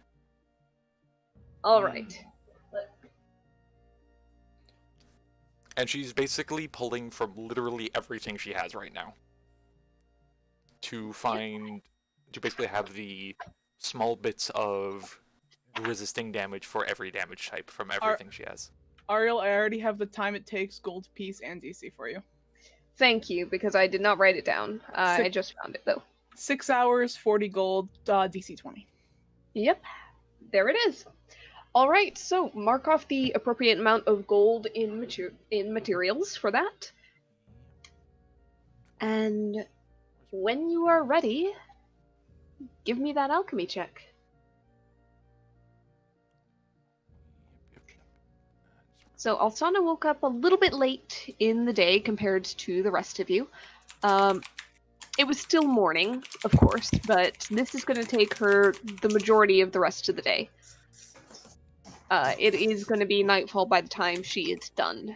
All right. And she's basically pulling from literally everything she has right now. To basically have the small bits of resisting damage for every damage type from everything she has. Ariel, I already have the time it takes, gold piece, and DC for you. Thank you, because I did not write it down. I Sick. just found it though. 6 hours, 40 gold, DC 20. Yep, there it is. All right, so mark off the appropriate amount of gold in materials for that. And when you are ready, give me that alchemy check. So Alsana woke up a little bit late in the day compared to the rest of you. It was still morning, of course, but this is going to take her the majority of the rest of the day. It is going to be nightfall by the time she is done.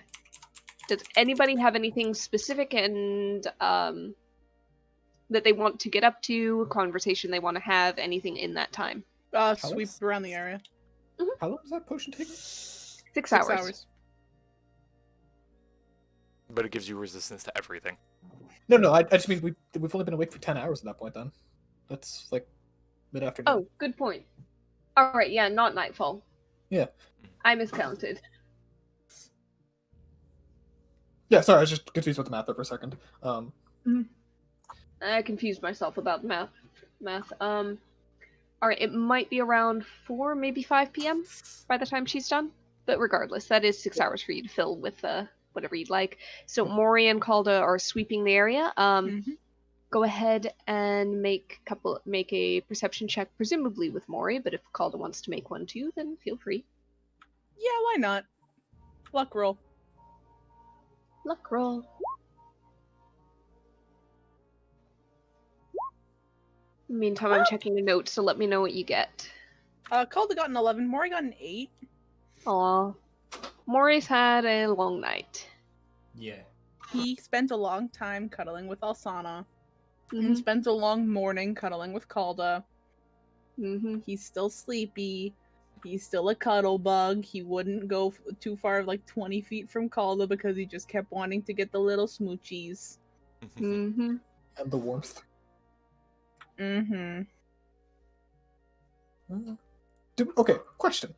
Does anybody have anything specific and that they want to get up to, a conversation they want to have, anything in that time? Sweep around the area. How long does that potion take? 6 hours. But it gives you resistance to everything. No, I just mean we've only been awake for 10 hours at that point. Then that's like mid-afternoon. Oh, good point. All right, yeah, not nightfall. Yeah. I miscounted. Yeah, sorry, I was just confused with the math there for a second. I confused myself about the math. All right, it might be around 4, maybe 5 p.m. by the time she's done. But regardless, that is 6 hours for you to fill with whatever you'd like. So Mori and Calda are sweeping the area. Go ahead and make a perception check, presumably with Mori. But if Calda wants to make one too, then feel free. Yeah, why not? Luck roll. Luck roll. Meantime, I'm checking the notes, so let me know what you get. Calda got an 11, Mori got an 8. Aw. Mori's had a long night. Yeah. He spent a long time cuddling with Alsana. Mm-hmm. And spent a long morning cuddling with Calda. Mm-hmm. He's still sleepy. He's still a cuddle bug. He wouldn't go too far, like 20 feet from Calda, because he just kept wanting to get the little smoochies. Mm-hmm. And the warmth. Mm-hmm. Okay, question.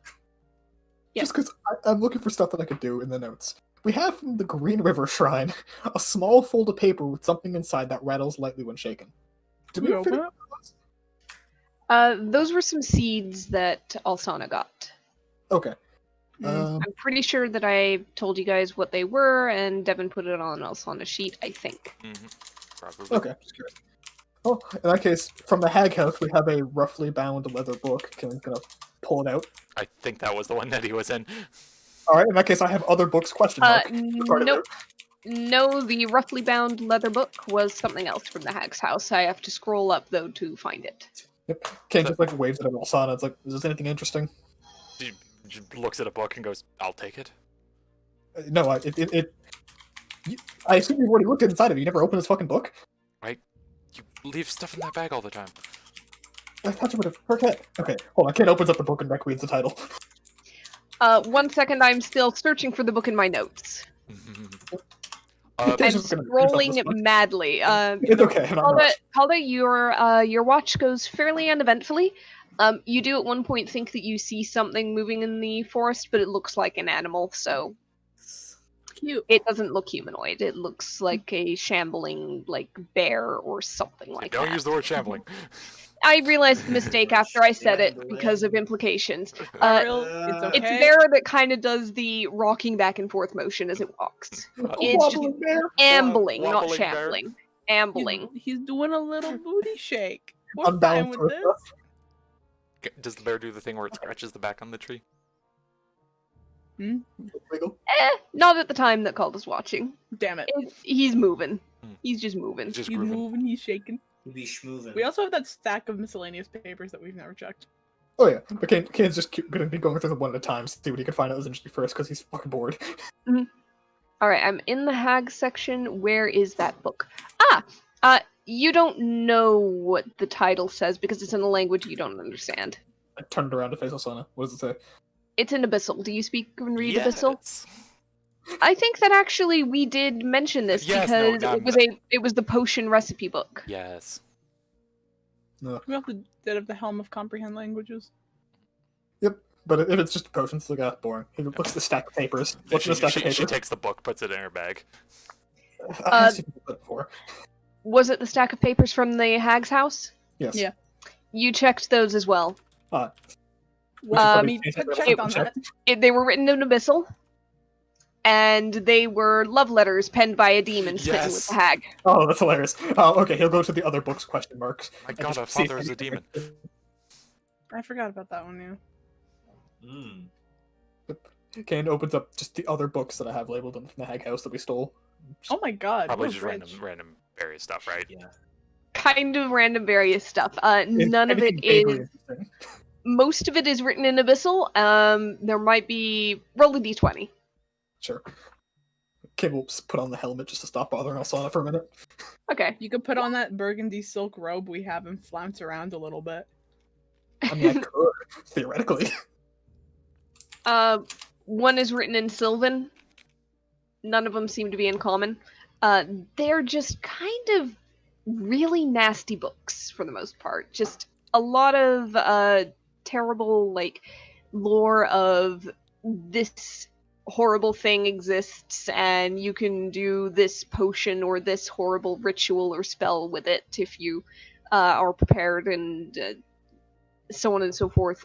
Yeah. Just because I'm looking for stuff that I could do in the notes. We have from the Green River Shrine a small fold of paper with something inside that rattles lightly when shaken. Did we We open figure it? Those were some seeds that Alsana got. Okay. Mm. I'm pretty sure that I told you guys what they were, and Devin put it on Alsana's sheet, I think. Probably. Okay. Just curious. Oh, in that case, from the Hag House, we have a roughly bound leather book. Kalen's gonna pull it out. I think that was the one that he was in. Alright, in that case, I have other books, question mark. Part of Nope. it. No, the roughly bound leather book was something else from the Hag's house. I have to scroll up, though, to find it. Yep. Kane just like waves it at Alsana. It's like, is this anything interesting? She looks at a book and goes, "I'll take it." No, I assume you've already looked inside of it. You never opened this fucking book? You leave stuff in that bag all the time. I thought you would have heard it. Okay, hold on. Kane opens up the book and Beck reads the title. 1 second, I'm still searching for the book in my notes. Kane's I'm just gonna read off this scrolling book. madly. It's okay. I'm not rushed. Calda, your watch goes fairly uneventfully. You do at one point think that you see something moving in the forest, but it looks like an animal, so Cute. it doesn't look humanoid. It looks like a shambling, like, bear or something like Don't that. use the word shambling. I realized the mistake after I said it because of implications. Ariel, it's okay. It's a bear that kind of does the rocking back and forth motion as it walks. It's just Wobbling bear. ambling, not Wobbling bear. shambling. Ambling. He's doing a little booty shake. We're I'm fine balanced with with this. Does the bear do the thing where it scratches the back on the tree? Wiggle. Not at the time that Calda's watching. Damn it. He's moving. Hmm. He's just moving. Just He's grooving. moving, he's shaking. He'd be schmoovin'. We also have that stack of miscellaneous papers that we've never checked. Oh yeah, but Kane's just gonna be going through them one at a time, see what he can find out as interesting first, because he's fucking bored. Alright, I'm in the hag section. Where is that book? You don't know what the title says because it's in a language you don't understand. I turned around to face Osana. What does it say? It's in Abyssal. Do you speak and read Abyssal? Yes. I think that actually we did mention this Yes, no, because it was the potion recipe book. Yes. We have the Helm of Comprehend Languages. Yep, but if it's just potions, look at boring. He looks at the stack of papers. What's in the stack of papers? She takes the book, puts it in her bag. I asked you that before. Was it the stack of papers from the hag's house? Yes. Yeah. You checked those as well. Well, probably I mean, change that checked to on check. that. They were written in Abyssal, and they were love letters penned by a demon sitting with Yes. the hag. Oh, that's hilarious. Okay, he'll go to the other books, question marks. My and god, just our see if father is a anything- demon. I forgot about that one, yeah. Kane opens up just the other books that I have labeled them from the Hag House that we stole. Oh my god. Probably we're just rich. random various stuff, right? Yeah. Kind of random various stuff. None of it Anything vaguely is. interesting. Most of it is written in Abyssal. There might be. Roll a d20. Sure. Kane will just put on the helmet just to stop bothering Alsana for a minute. Okay. You could put on that burgundy silk robe we have and flounce around a little bit. I mean, I could, theoretically. One is written in Sylvan. None of them seem to be in common. They're just kind of really nasty books for the most part. Just a lot of terrible, like, lore of this horrible thing exists and you can do this potion or this horrible ritual or spell with it if you are prepared, and so on and so forth.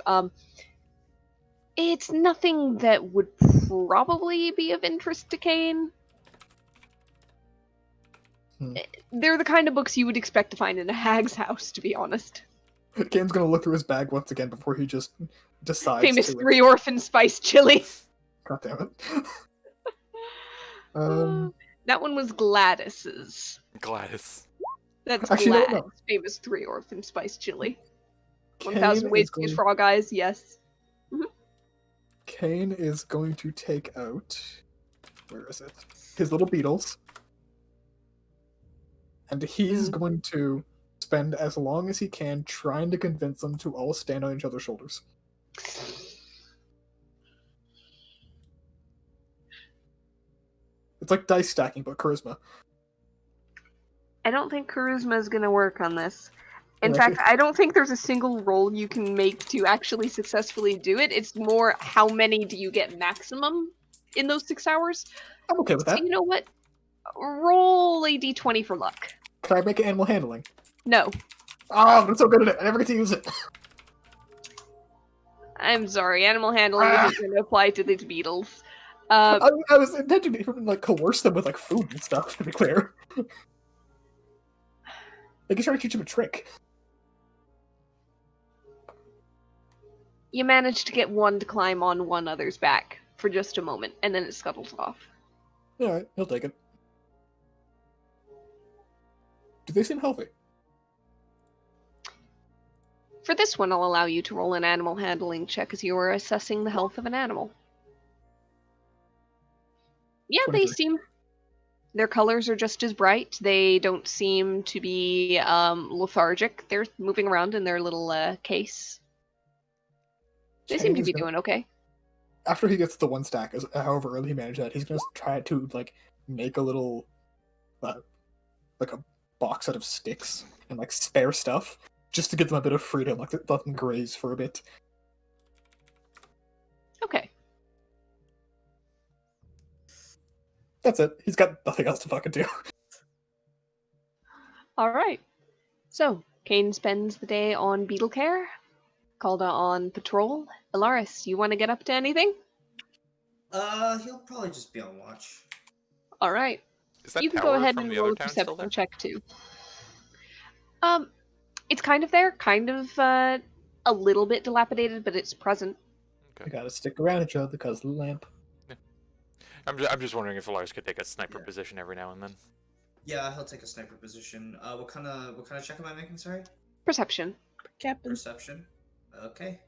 It's nothing that would probably be of interest to Kane. They're the kind of books you would expect to find in a hag's house, to be honest. Kane's gonna look through his bag once again before he just decides Famous to... 3 orphan spice chili. God damn it. That one was Gladys's. Gladys. That's Actually, no, Glad's no. famous 3 orphan spice chili. Kane 1,000 ways is to use going- frog eyes, yes. Kane is going to take out... Where is it? His little beetles. And he's going to spend as long as he can trying to convince them to all stand on each other's shoulders. It's like dice stacking, but charisma. I don't think charisma is going to work on this. In Yeah, fact, I don't think there's a single roll you can make to actually successfully do it. It's more how many do you get maximum in those 6 hours. I'm okay with So that. you know what? Roll a d20 for luck. Can I make it animal handling? No. Oh, I'm so good at it. I never get to use it. I'm sorry, animal handling isn't going to apply to these beetles. I was intending to even like coerce them with like food and stuff. To be clear, like he's trying to teach him a trick. You manage to get one to climb on one other's back for just a moment, and then it scuttles off. All right, he'll take it. Do they seem healthy? For this one, I'll allow you to roll an animal handling check as you are assessing the health of an animal. Yeah, they 23. seem... Their colors are just as bright. They don't seem to be lethargic. They're moving around in their little case. They seem to be doing okay. After he gets the one stack, however early he managed that, he's gonna try to like make a little, like a box out of sticks and like spare stuff, just to give them a bit of freedom, like let them graze for a bit. Okay. That's it. He's got nothing else to fucking do. Alright. So, Kane spends the day on beetle care. Calda on patrol. Ilaris, you want to get up to anything? He'll probably just be on watch. Alright. Is that You can tower go ahead from and the roll other a town still perception there? check too. It's kind of there, kind of a little bit dilapidated, but it's present. I gotta stick around each other because of the lamp. I'm just wondering if Lars could take a sniper Yeah. position every now and then. Yeah, he'll take a sniper position. What kind of check am I making? Sorry. Perception. Captain. Perception. Okay.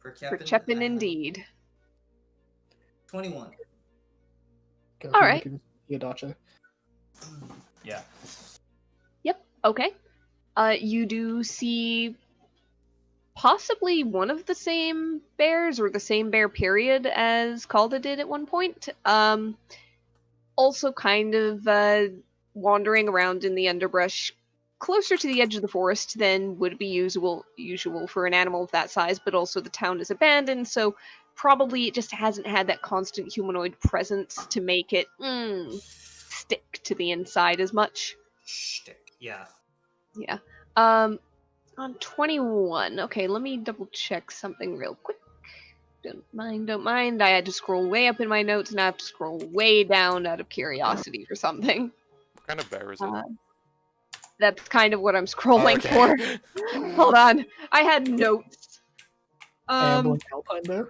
Perception indeed. 21. Gotta Alright. give you a dacha. Yeah. Okay. You do see possibly one of the same bears, or the same bear period as Calda did at one point. Also kind of wandering around in the underbrush, closer to the edge of the forest than would be usual for an animal of that size, but also the town is abandoned, so probably it just hasn't had that constant humanoid presence to make it stick to the inside as much. Shtick. Yeah. Yeah. On 21. Okay, let me double check something real quick. Don't mind. I had to scroll way up in my notes, and I have to scroll way down out of curiosity for something. What kind of bear is it? That's kind of what I'm scrolling Oh, okay. for. Hold on. I had notes. Ambling alpine bear.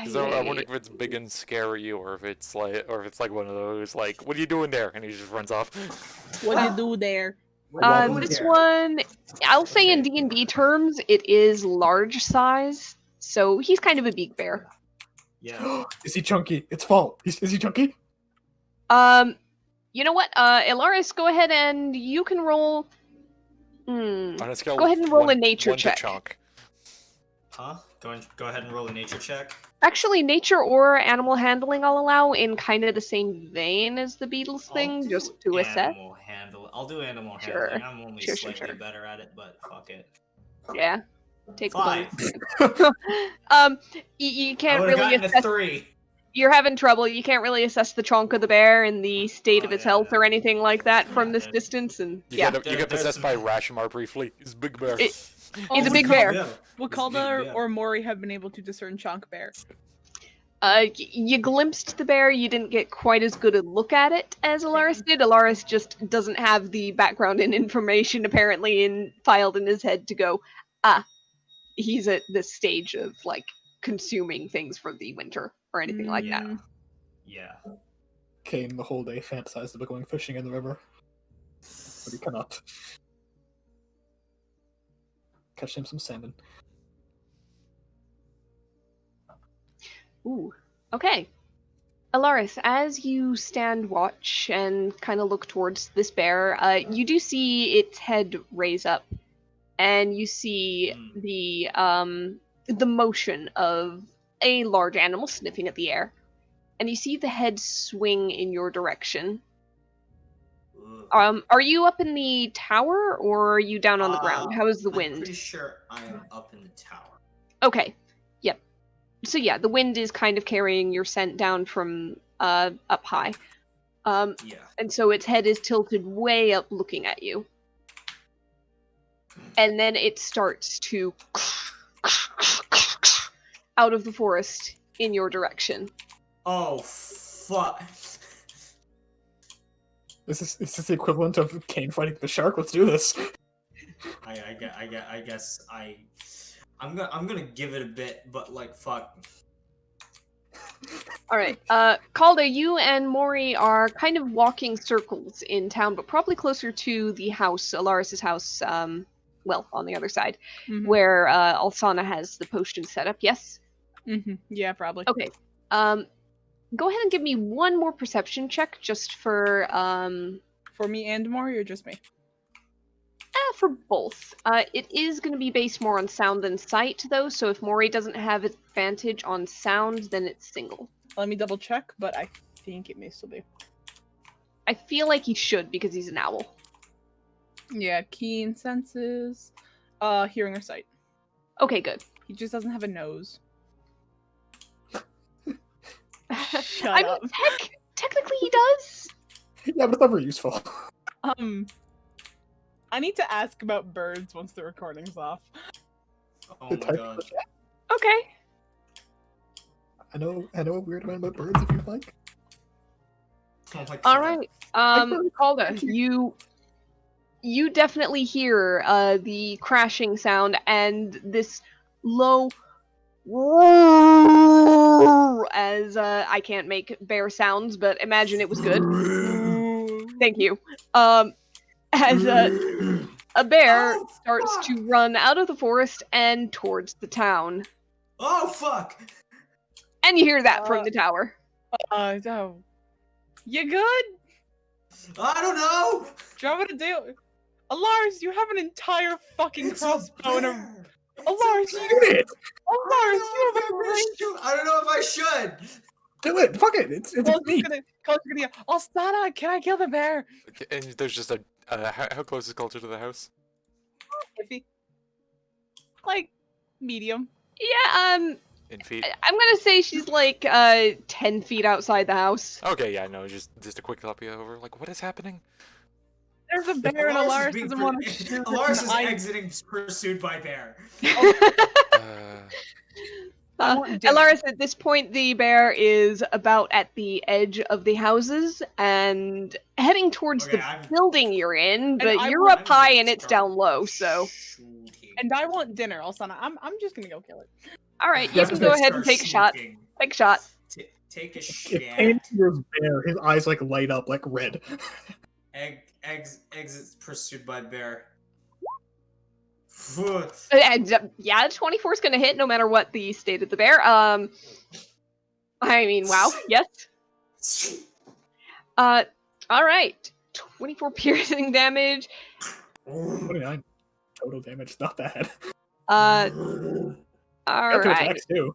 So I wonder if it's big and scary, or if it's like one of those like, "What are you doing there?" and he just runs off. What do you do there? This one, I'll say in D&D terms, it is large size, so he's kind of a big bear. Yeah. Is he chunky? It's fall. Is he chunky? You know what? Ilaris, go ahead and you can roll. On a scale Go ahead and roll one, a nature one to check. chunk. Huh? Go ahead and roll a nature check. Actually, nature or animal handling I'll allow in kind of the same vein as the beetles thing, just to assess. I'll do animal Sure. handling. I'm only Sure. slightly better at it, but fuck it. Yeah. Take 5. You I can't would have really gotten assess. a 3. You're having trouble. You can't really assess the chonk of the bear and the state of its health or anything like that from this distance. And You yeah, get possessed by Rashomar briefly. He's a big bear. He's a big bear. Would Calda or Mori have been able to discern Chonk Bear? You glimpsed the bear. You didn't get quite as good a look at it as Alaris did. Alaris just doesn't have the background and information apparently filed in his head to go, he's at this stage of like consuming things for the winter or anything like that. Yeah. Kane the whole day fantasized about going fishing in the river, but he cannot. Catch him some salmon. Ooh. Okay. Alaris, as you stand watch and kind of look towards this bear, you do see its head raise up, and you see the motion of a large animal sniffing at the air. and you see the head swing in your direction. Ugh. Are you up in the tower or are you down on the ground? How is the I'm wind? pretty sure I am up in the tower. Okay. Yep. So yeah, the wind is kind of carrying your scent down from up high. Yeah. And so its head is tilted way up looking at you. And then it starts to out of the forest in your direction. Oh fuck! Is this the equivalent of Kane fighting the shark? Let's do this. I guess I'm gonna give it a bit, but like fuck. Alright, Calda, you and Mori are kind of walking circles in town, but probably closer to the house, Alaris' house, well, on the other side, where Alsana has the potion set up, yes? Yeah, probably. Okay. Go ahead and give me one more perception check, just for me and Mori, or just me? for both. It is going to be based more on sound than sight, though, so if Mori doesn't have advantage on sound, then it's single. Let me double check, but I think it may still be. I feel like he should, because he's an owl. Yeah, keen senses, hearing or sight. Okay, good. He just doesn't have a nose. Shut I mean, up. technically he does. Yeah, but it's never useful. I need to ask about birds once the recording's off. Oh The my type god. of- Okay. I know a weird amount about birds if you'd like. Oh my god. All right. Calda, you definitely hear the crashing sound and this low as I can't make bear sounds, but imagine it was good. Thank you. As a bear Oh, starts fuck. to run out of the forest and towards the town. Oh fuck! And you hear that from the tower. So, you good? I don't know. Do you want me to do? Alaris, you have an entire fucking It's a crossbow and a. bear. Alaris, It's a you. bear. Alaris, you have a I don't know if I should. Do it! Fuck it! It's me! Alsana, can I kill the bear? Okay, and there's just a. How close is Culture to the house? Iffy. Like, medium. Yeah, In feet? I'm gonna say she's like 10 feet outside the house. Okay, yeah, no, just a quick copy over. Like, what is happening? There's a bear and Alaris doesn't want to shoot. Alaris is I- exiting pursued by bear. I want dinner. Alaris, at this point, the bear is about at the edge of the houses and heading towards Okay, the building you're in, but I you're want- up high and it's down low, so. Shooting. And I want dinner, Alsana. I'm just gonna go kill it. Alright, you Yes, can I'm go ahead and take a shot. Shooting. Take a shot. Take a If shot. Kane hears bear, his eyes like light up like red. Exits pursued by bear. Yeah, 24 is gonna hit no matter what the state of the bear. I mean, wow, yes. Alright. 24 piercing damage. 29 total damage, not bad. Alright. Attacks too.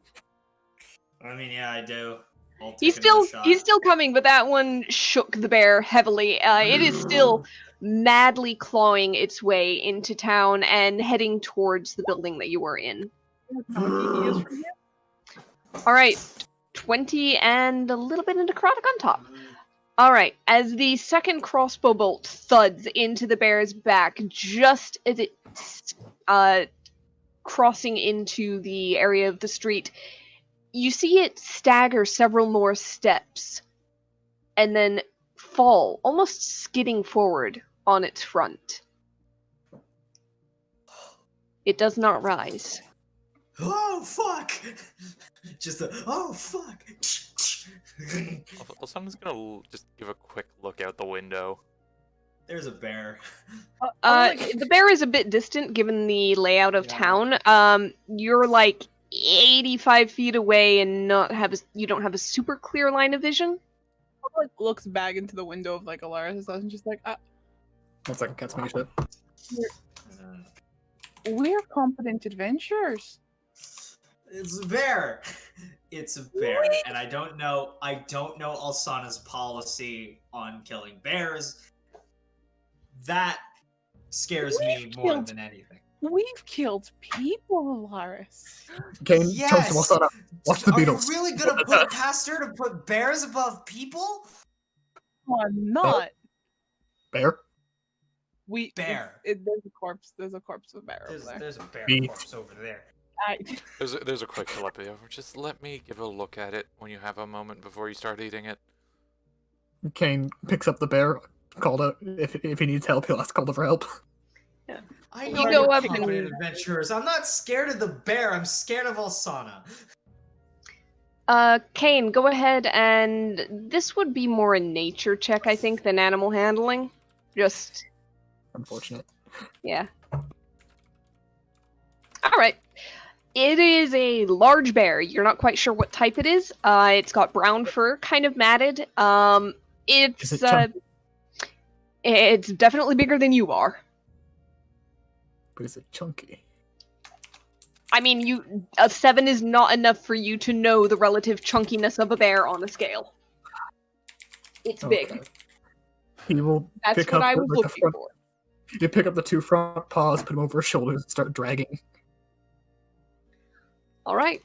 I mean, yeah, I do. I'll He's take another still shot. coming, but that one shook the bear heavily. It is still madly clawing its way into town and heading towards the building that you were in. How much he is from here? Alright, 20 and a little bit of necrotic on top. Alright, as the second crossbow bolt thuds into the bear's back, just as it's crossing into the area of the street, you see it stagger several more steps and then fall, almost skidding forward on its front. It does not rise. Oh fuck! Just a oh fuck! Also, I'm just gonna just give a quick look out the window. There's a bear. The bear is a bit distant given the layout of Yeah. town. You're like 85 feet away and you don't have a super clear line of vision. Like looks back into the window of like Alaris and just like, 1 second, cat's me shit. we're competent adventurers. It's a bear. it's a bear, and I don't know Alsana's policy on killing bears. That scares me more killed- than anything. We've killed people, Alaris. Kane turns to Yes! Wasana. Watch the Are you beetles. really gonna put it past her to put bears above people? I'm not. Bear? Bear. There's a corpse. There's a corpse of a bear over there. There's a bear Me. corpse over there. There's a quick telepathy over. Just let me give a look at it when you have a moment before you start eating it. Kane picks up the bear, called out. If he needs help, he'll ask Calder for help. I You know go you're up competent and- adventurers. I'm not scared of the bear. I'm scared of Alsana. Kane, go ahead and this would be more a nature check, I think, than animal handling. Just, Unfortunate. yeah. Alright. It is a large bear. You're not quite sure what type it is. It's got brown fur, kind of matted. Is it chunky? It's definitely bigger than you are. But is it chunky? I mean, a 7 is not enough for you to know the relative chunkiness of a bear on a scale. It's big. Okay. He will That's pick what up I the, was like, the looking front. for. You pick up the 2 front paws, put them over his shoulders, and start dragging. All right.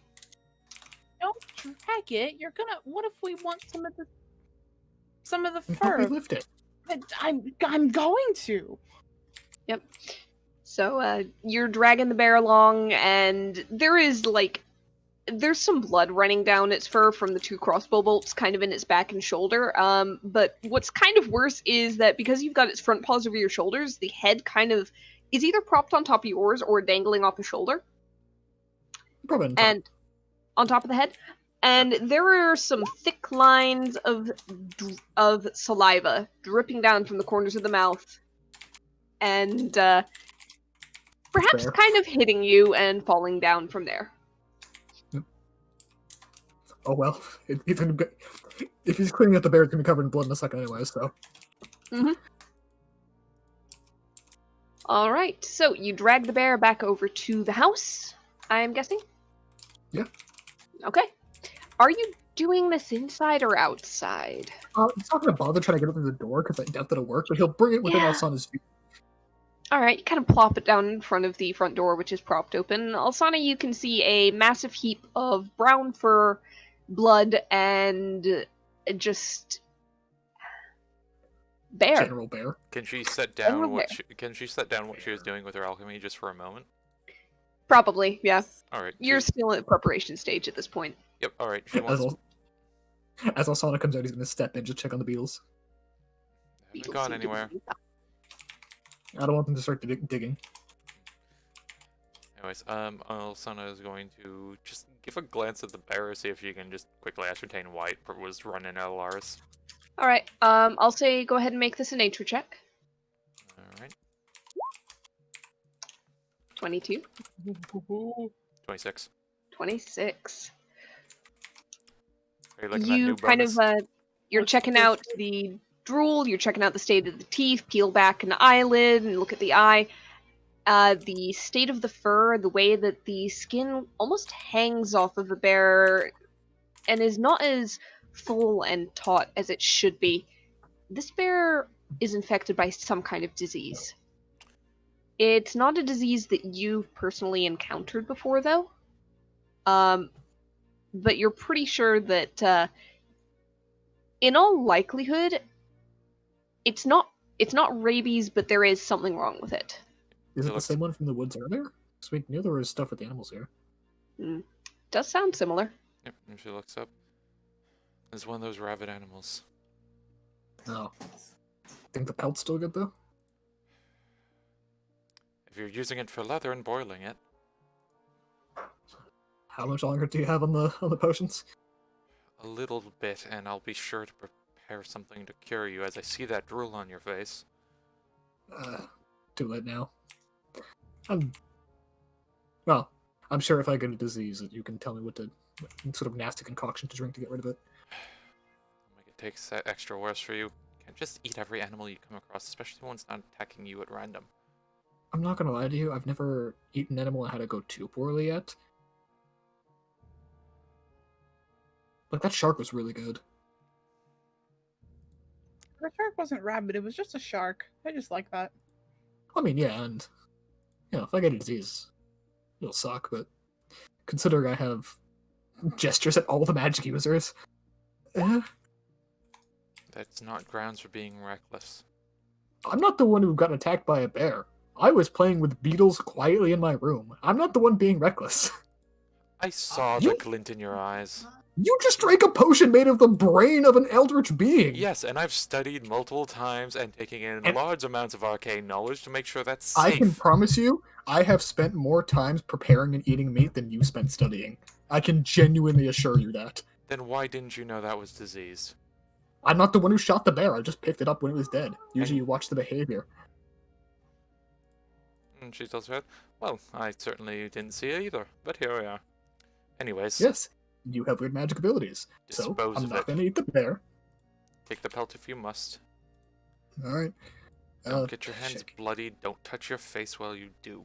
Don't drag it. You're gonna. What if we want some of the And help me fur? lift it. I'm going to. So you're dragging the bear along, and there's some blood running down its fur from the 2 crossbow bolts kind of in its back and shoulder. But what's kind of worse is that because you've got its front paws over your shoulders, the head kind of is either propped on top of yours or dangling off a shoulder. Probably on top. And on top of the head. And there are some thick lines of saliva dripping down from the corners of the mouth. And perhaps Fair. kind of hitting you and falling down from there. Oh well. If he's cleaning up the bear, it's gonna be covered in blood in a second anyway, so. Alright, so you drag the bear back over to the house, I'm guessing? Yeah. Okay. Are you doing this inside or outside? He's not gonna bother trying to get up to the door, because I doubt that'll work, but he'll bring it within Yeah. Alsana's feet. Alright, you kind of plop it down in front of the front door, which is propped open. Alsana, you can see a massive heap of brown fur, blood, and just bear. General bear. Can she set General down what bear. can she set down what she was doing with her alchemy just for a moment? Probably, yeah. All right. You're still at preparation stage at this point. Yep. All right. She As, wants. As Alsana comes out, he's gonna step in, just check on the beetles. Haven't Beetles gone seem to be anywhere. I don't want them to start digging. Anyways, Alsana is going to just give a glance at the bear, see if she can just quickly ascertain why it was running at Alaris. Alright, I'll say go ahead and make this a nature check. All right. 22. 26. 26. Are you liking that You new kind of, bonus? you're checking out the drool, you're checking out the state of the teeth, peel back an eyelid and look at the eye. The state of the fur, the way that the skin almost hangs off of the bear and is not as full and taut as it should be. This bear is infected by some kind of disease. It's not a disease that you've personally encountered before, though. But you're pretty sure that, in all likelihood, it's not rabies, but there is something wrong with it. Is It it the looks- same one from the woods earlier? Because we knew there was stuff with the animals here. Does sound similar. Yep. And she looks up. It's one of those rabid animals. Oh. Think the pelt's still good, though? If you're using it for leather and boiling it, How much longer do you have on the potions? a little bit, and I'll be sure to prepare something to cure you. As I see that drool on your face. Too late now. I'm sure if I get a disease, that you can tell me what sort of nasty concoction to drink to get rid of it. Make it take extra worse for you. Can't just eat every animal you come across, especially one's not attacking you at random. I'm not gonna lie to you, I've never eaten an animal and had it go too poorly yet. Like, that shark was really good. The shark wasn't rabid, it was just a shark. I just like that. I mean, yeah, and, if I get a disease, it'll suck, but considering I have gestures at all the magic users, That's not grounds for being reckless. I'm not the one who got attacked by a bear. I was playing with beetles quietly in my room. I'm not the one being reckless. I saw You- the glint in your eyes. You just drank a potion made of the brain of an eldritch being! Yes, and I've studied multiple times and taken in And- large amounts of arcane knowledge to make sure that's I safe. can promise you, I have spent more times preparing and eating meat than you spent studying. I can genuinely assure you that. Then why didn't you know that was disease? I'm not the one who shot the bear, I just picked it up when it was dead. Usually And- you watch the behavior. And she tells her, well, I certainly didn't see it either, but here we are. Anyways, Yes, you have weird magic abilities. So, Dispose I'm of not it. gonna eat the bear. take the pelt if you must. Alright. Don't get your hands shit. bloody. Don't touch your face while you do.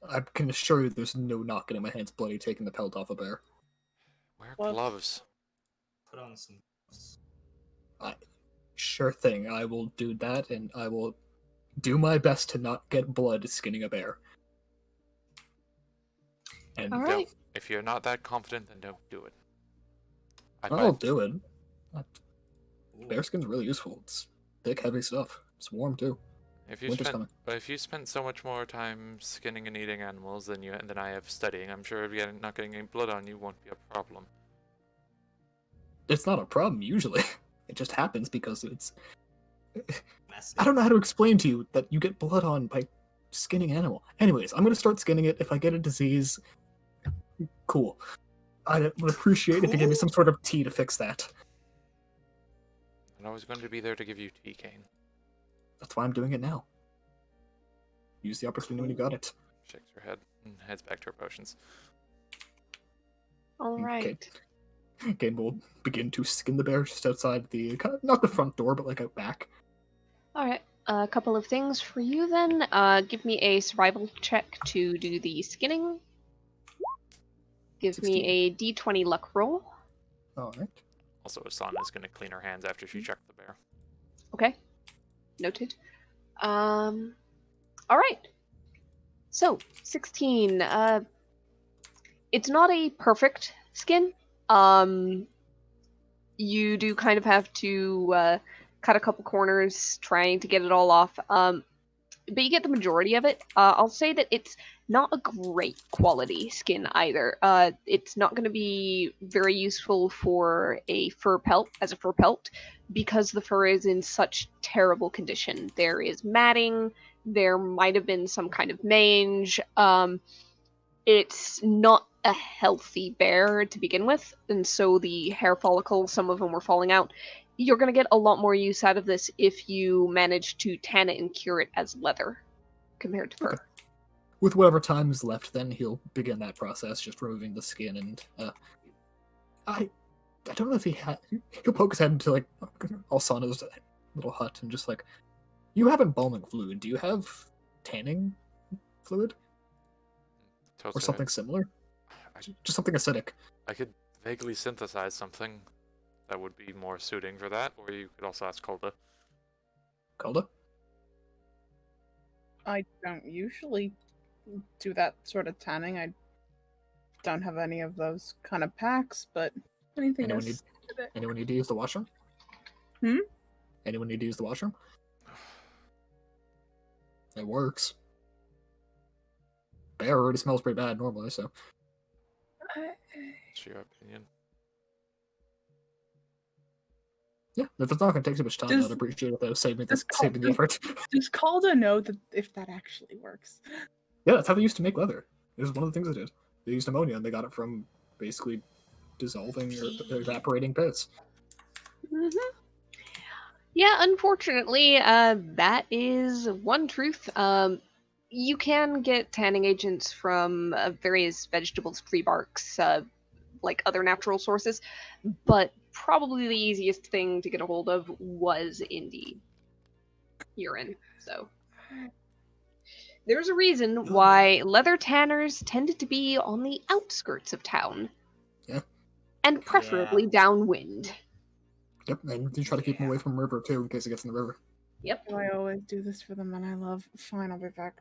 I can assure you there's no not getting my hands bloody taking the pelt off a bear. Wear Well- gloves. Put on some. Sure thing, I will do that, and I will do my best to not get blood skinning a bear. And All Don't. right. If you're not that confident, then don't do it. I'll do it. Ooh. Bearskin's really useful. It's thick, heavy stuff. It's warm too. If you Winter's spent, coming. but if you spent so much more time skinning and eating animals than I have studying, I'm sure not getting any blood on you won't be a problem. It's not a problem usually. It just happens because it's. Messy. I don't know how to explain to you that you get blood on by skinning animal. Anyways, I'm gonna start skinning it. If I get a disease, cool. I would appreciate if you give me some sort of tea to fix that. And I was going to be there to give you tea, Kane. That's why I'm doing it now. Use the opportunity when you got it. Shakes her head and heads back to her potions. All right. Gain will begin to skin the bear just outside the, not the front door, but like out back. All right. A couple of things for you then. Give me a survival check to do the skinning. Give me a d20 luck roll. Alright. Also, Asana's going to clean her hands after she checked the bear. Okay. Noted. All right. So, 16. It's not a perfect skin. You do kind of have to cut a couple corners trying to get it all off. But you get the majority of it. I'll say that it's not a great quality skin either. It's not going to be very useful for a fur pelt, because the fur is in such terrible condition. There is matting, there might have been some kind of mange. It's not a healthy bear to begin with, and so the hair follicles, some of them were falling out. You're going to get a lot more use out of this if you manage to tan it and cure it as leather compared to fur. Okay. With whatever time is left, then he'll begin that process, just removing the skin, and I don't know if he'll poke his head into like Alsana's little hut and just like, you have embalming fluid. Do you have tanning fluid Toast or her something head. similar? I- Just something acidic. I could vaguely synthesize something that would be more suiting for that, or you could also ask Kolda. Calda? I don't usually do that sort of tanning. I don't have any of those kind of packs, but anything Anyone is. Anyone need to use the washroom? Hmm? Anyone need to use the washroom? It works. Bear already smells pretty bad normally, so. What's your opinion? Yeah, if it's not going to take too much time, Does- I'd appreciate it though, saving does the effort. Does Calda know that if that actually works? Yeah, that's how they used to make leather. It was one of the things they did. They used ammonia, and they got it from basically dissolving or evaporating piss. Mhm. Yeah, unfortunately, that is one truth. You can get tanning agents from various vegetables, tree barks, like other natural sources, but probably the easiest thing to get a hold of was indeed urine. So there's a reason why leather tanners tended to be on the outskirts of town. Yeah. and preferably downwind. Yep, and you try to keep him away from river too, in case he gets in the river. Yep. I always do this for the men I love. Fine, I'll be back.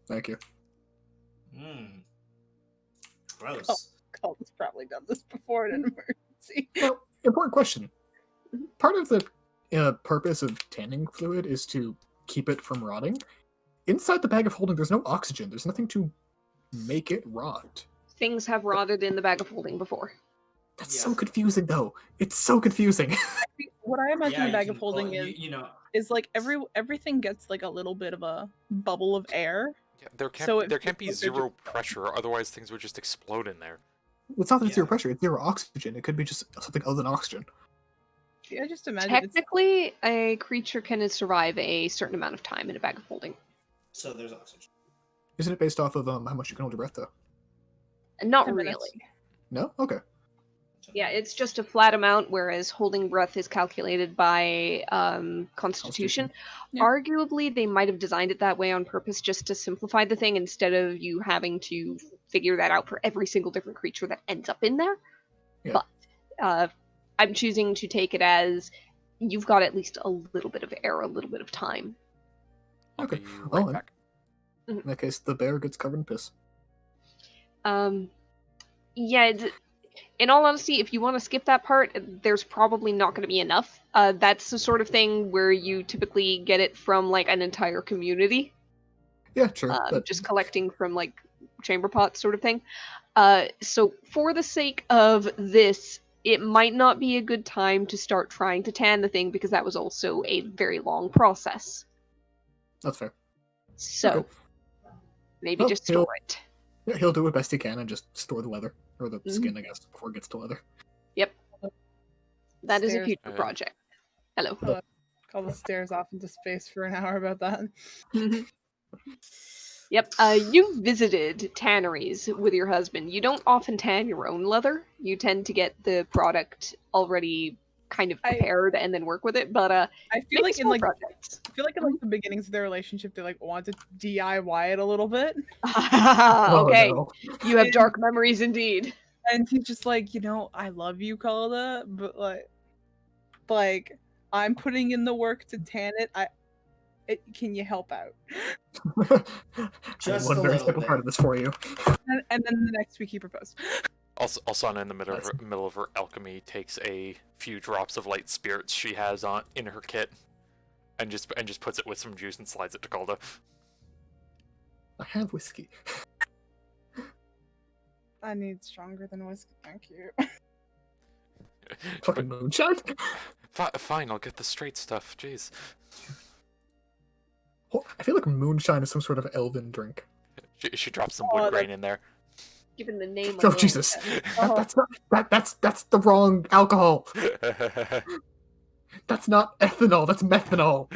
Thank you. Gross. Calder's probably done this before in an emergency. Well, important question. Part of the purpose of tanning fluid is to keep it from rotting. Inside the bag of holding, there's no oxygen. There's nothing to make it rot. Things have rotted in the bag of holding before. That's so confusing, though. It's so confusing. What I imagine Yeah, the you bag can of holding pull- is you know, is like everything gets like a little bit of a bubble of air. Yeah, there can't So there can't be if they're zero pressure, otherwise things would just explode in there. It's not that it's zero Yeah. pressure, it's zero oxygen. It could be just something other than oxygen. I just imagine it's Technically, a creature can survive a certain amount of time in a bag of holding. so there's oxygen. Isn't it based off of how much you can hold your breath, though? Not 10 really. minutes. No? Okay. Yeah, it's just a flat amount, whereas holding breath is calculated by constitution. Yeah. Arguably, they might have designed it that way on purpose just to simplify the thing instead of you having to figure that out for every single different creature that ends up in there. Yeah. But I'm choosing to take it as you've got at least a little bit of air, a little bit of time. I'll Okay. be Oh, right and- back. In that case, the bear gets covered in piss. Yeah, in all honesty, if you want to skip that part, there's probably not going to be enough. That's the sort of thing where you typically get it from like an entire community, Yeah, sure. But just collecting from like chamber pots sort of thing. So for the sake of this, it might not be a good time to start trying to tan the thing because that was also a very long process. that's fair. So Okay. maybe Well, just he'll- store it. Yeah, he'll do it best he can and just store the leather. Or the Mhm. skin, I guess, before it gets to leather. That is a Stairs. future project. Hello. Call the stairs off into space for an hour about that. Yep. You visited tanneries with your husband. You don't often tan your own leather. You tend to get the product already kind of prepared and then work with it. But I feel maybe like in small like projects. I feel like in like the beginnings of their relationship, they like want to DIY it a little bit, Okay, Oh, no. you have dark memories indeed. and he's just like, I love you, Calda, but like I'm putting in the work to tan it. Can you help out? Just one a very little simple bit. part of this for you. And then the next week he proposed. Also, Alsana, in the middle Nice. middle of her alchemy, takes a few drops of light spirits she has on in her kit, and just puts it with some juice and slides it to Calda. I have whiskey. I need stronger than whiskey, thank you. Fucking moonshine. Fine, I'll get the straight stuff. Jeez. I feel like moonshine is some sort of elven drink. She drops some Oh, wood grain in there. Given the name. Oh alone, Jesus! Oh. That's not that's the wrong alcohol. That's not ethanol. That's methanol.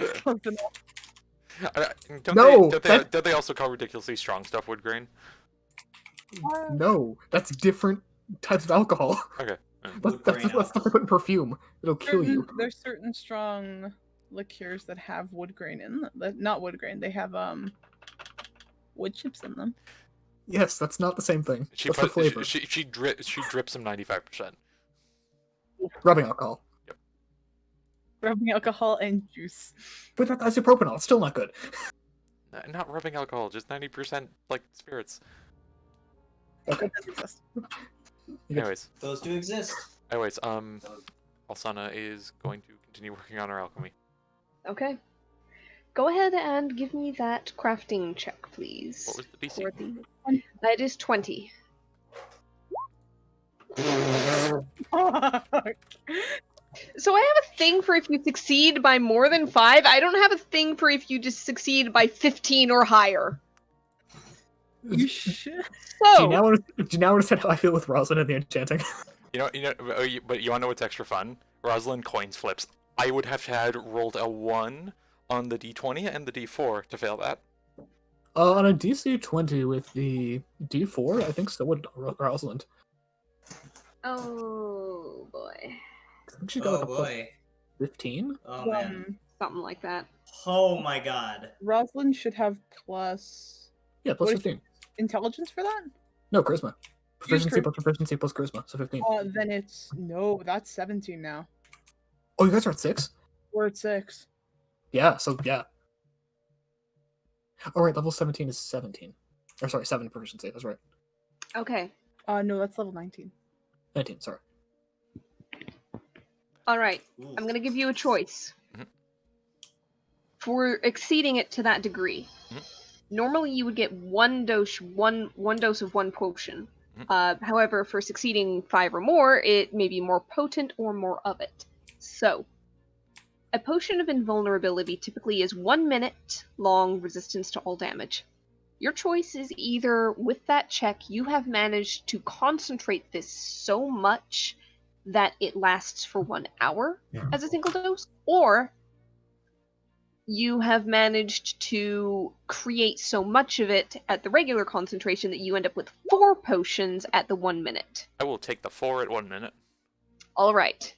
Don't they also call ridiculously strong stuff wood grain? No, that's different types of alcohol. Okay. That's the stuff they put in perfume. It'll kill you. There's certain strong liqueurs that have wood grain in them. Not wood grain. They have wood chips in them. Yes, that's not the same thing. She That's the put flavor. she drips some 95%. Rubbing alcohol. Rubbing alcohol and juice. But that's isopropanol. It's still not good. Not rubbing alcohol, just 90% like spirits. Okay. That does exist. Anyways, Those do exist. Alsana is going to continue working on her alchemy. Okay. Go ahead and give me that crafting check, please. What was the DC? For the... That is 20. So I have a thing for if you succeed by more than 5. I don't have a thing for if you just succeed by 15 or higher. You should. Do So, you now understand how I feel with Rosalind and the enchanting? But you want to know what's extra fun? Rosalind coins flips. I would have had rolled a 1 on the D20 and the D4 to fail that. On a DC 20 with the D4, I think so would Rosalind. oh boy. I think she got Oh like a plus boy. 15. Oh man. Something like that. Oh my god. Rosalind should have plus Yeah, plus What is- 15. intelligence for that. No, charisma. Proficiency plus proficiency plus charisma, so 15. Then it's no. That's 17 now. Oh, you guys are at 6? We're at 6. Yeah, so yeah. Oh, right, level 17 is 17. Or sorry, 7 proficiency, that's right. Okay. No, that's level 19. 19, sorry. All right. Ooh. I'm gonna give you a choice. Mhm. For exceeding it to that degree, Mhm. normally you would get one dose of one potion. Mhm. However, for succeeding 5 or more, it may be more potent or more of it. So, a potion of invulnerability typically is 1 minute long resistance to all damage. Your choice is either, with that check, you have managed to concentrate this so much that it lasts for 1 hour as a single dose, or you have managed to create so much of it at the regular concentration that you end up with 4 potions at the 1 minute. I will take the 4 at 1 minute. Alright.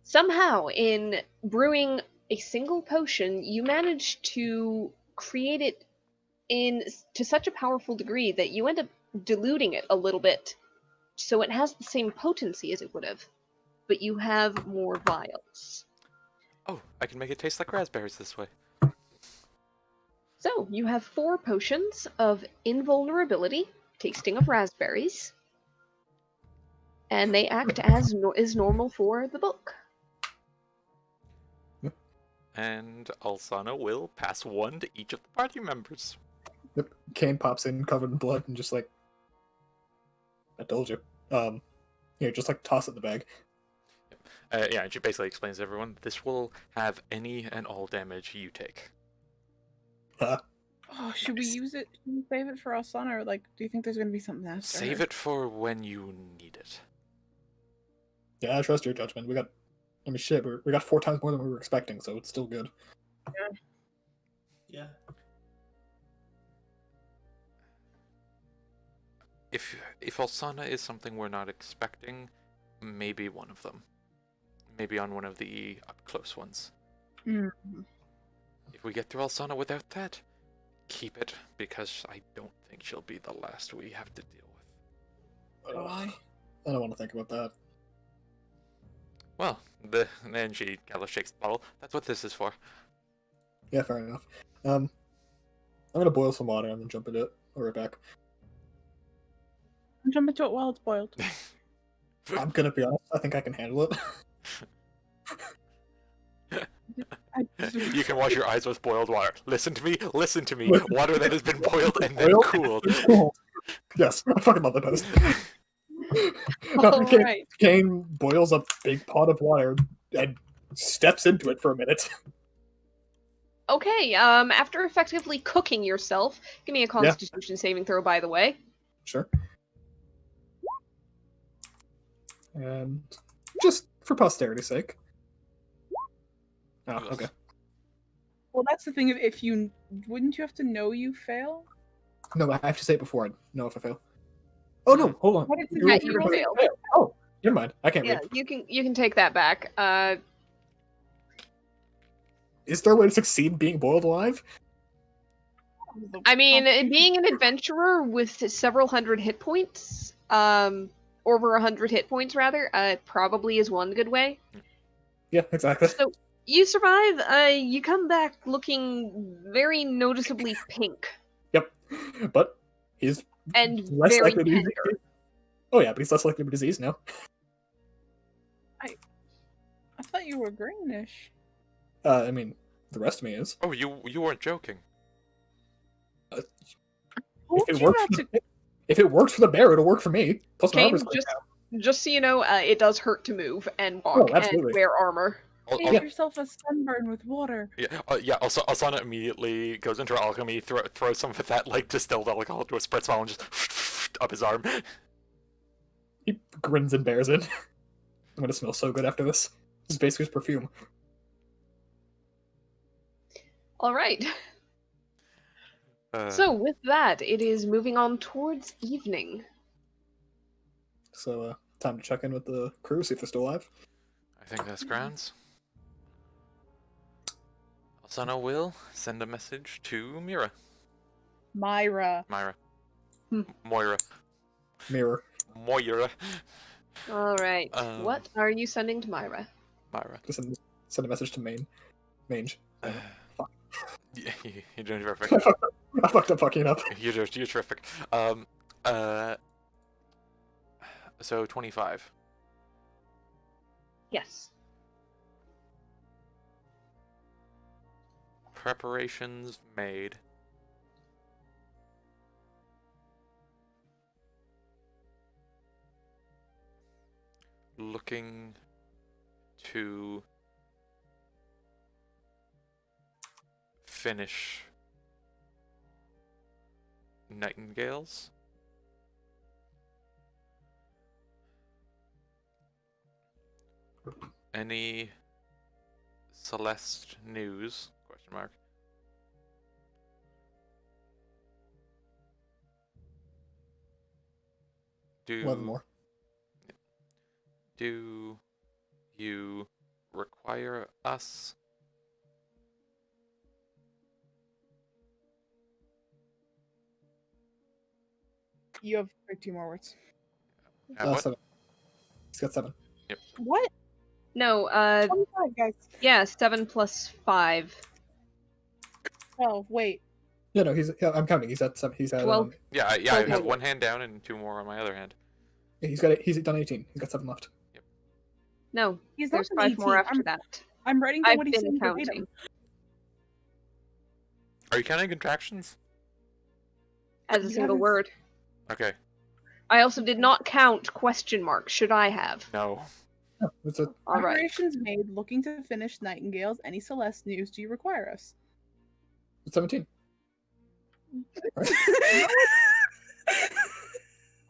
Somehow, in brewing a single potion, you manage to create it to such a powerful degree that you end up diluting it a little bit, so it has the same potency as it would have, but you have more vials. Oh, I can make it taste like raspberries this way. So, you have 4 potions of invulnerability, tasting of raspberries, and they act as is normal for the book. And Alsana will pass 1 to each of the party members. Yep. Kane pops in covered in blood and just like, I told you. Here, just like toss it in the bag. Yeah, and she basically explains to everyone, this will have any and all damage you take. Huh? Oh, should we use it? Should we save it for Alsana, or like, do you think there's gonna be something after? Save it for when you need it. Yeah, I trust your judgment. Shit, we got 4 times more than we were expecting, so it's still good. Yeah. If Alsana is something we're not expecting, maybe one of them. Maybe on one of the up-close ones. Mm-hmm. If we get through Alsana without that, keep it, because I don't think she'll be the last we have to deal with. I don't want to think about that. Well, then she kind of shakes the bottle. That's what this is for. Yeah, fair enough. I'm gonna boil some water and then jump into it. I'll be right back. Jump into it while it's boiled. I'm gonna be honest, I think I can handle it. You can wash your eyes with boiled water. Listen to me. Water that has been boiled and then Boiled? cooled. Cool. Yes, I fucking love that post. Alright. Kane boils a big pot of water and steps into it for a minute. Okay, after effectively cooking yourself, give me a Constitution saving throw, by the way. Sure. And just for posterity's sake. Oh, okay. Well, that's the thing. If you wouldn't you have to know you fail? No, I have to say it before I know if I fail. Oh no, hold on. What if you fail? Oh, never mind. I can't Yeah, read. you can take that back. Is there a way to succeed being boiled alive? I mean, being an adventurer with several hundred hit points, over 100 hit points rather, probably is one good way. Yeah, exactly. So you survive. You come back looking very noticeably pink Yep. But he's and less very likely to be tender. diseased. Oh yeah, but he's less likely to be diseased now. I thought you were greenish. I mean, the rest of me is. Oh, you weren't joking. If it works for the bear, it'll work for me. Plus my Kane, armor's clean now. just so you know, it does hurt to move and walk Oh, and absolutely. wear armor. Give yourself a sunburn with water. Yeah. Also, Asana immediately goes into her alchemy, throws some of that like distilled alcohol into a spritz vial and just up his arm. He grins and bears it. I'm gonna smell so good after this. This is basically his perfume. All right. So with that, it is moving on towards evening. So, time to check in with the crew, see if they're still alive. I think that's grounds. Asana will send a message to Myra. Myra. Moira. Mirror. Moira. All right. Um, What are you sending to Myra? Myra. Just send a message to Mange. Fuck. Yeah, you're doing terrific. I fucked up fucking up. You're terrific. So 25. Yes. Preparations made. Looking to finish Nightingales. Any Celeste news? Question mark. One more. Do you require us? You have 2 more words. Have what? 7. He's got 7. What? No, 25, guys. yeah, 7 plus 5. Oh, wait. Yeah, no, I'm counting. He's at 7. He's at 12. Yeah, I Okay. have one hand down and 2 more on my other hand. He's done 18. He's got 7 left. No, He's not there's an 5 more 18. after that. I'm writing down I've what he's been saying counting. verbatim. Are you counting contractions? As a single Yes. word. Okay. I also did not count question mark. Should I have? No. Yeah, that's it. All right. Preparations made, looking to finish Nightingales. Any Celeste news do you require us? It's 17. Right?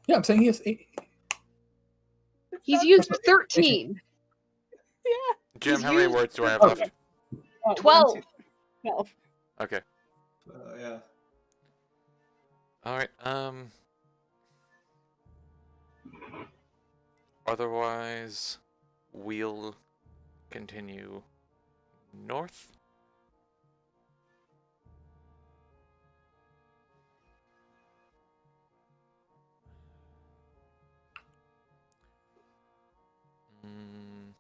Yeah, I'm saying he has 8. He's not- used 13. Yeah. Jim, He's how many used- words do I have Oh, left? Oh, 12. 1, 2, 12. Okay. Yeah. Alright, otherwise, we'll continue north. Mm,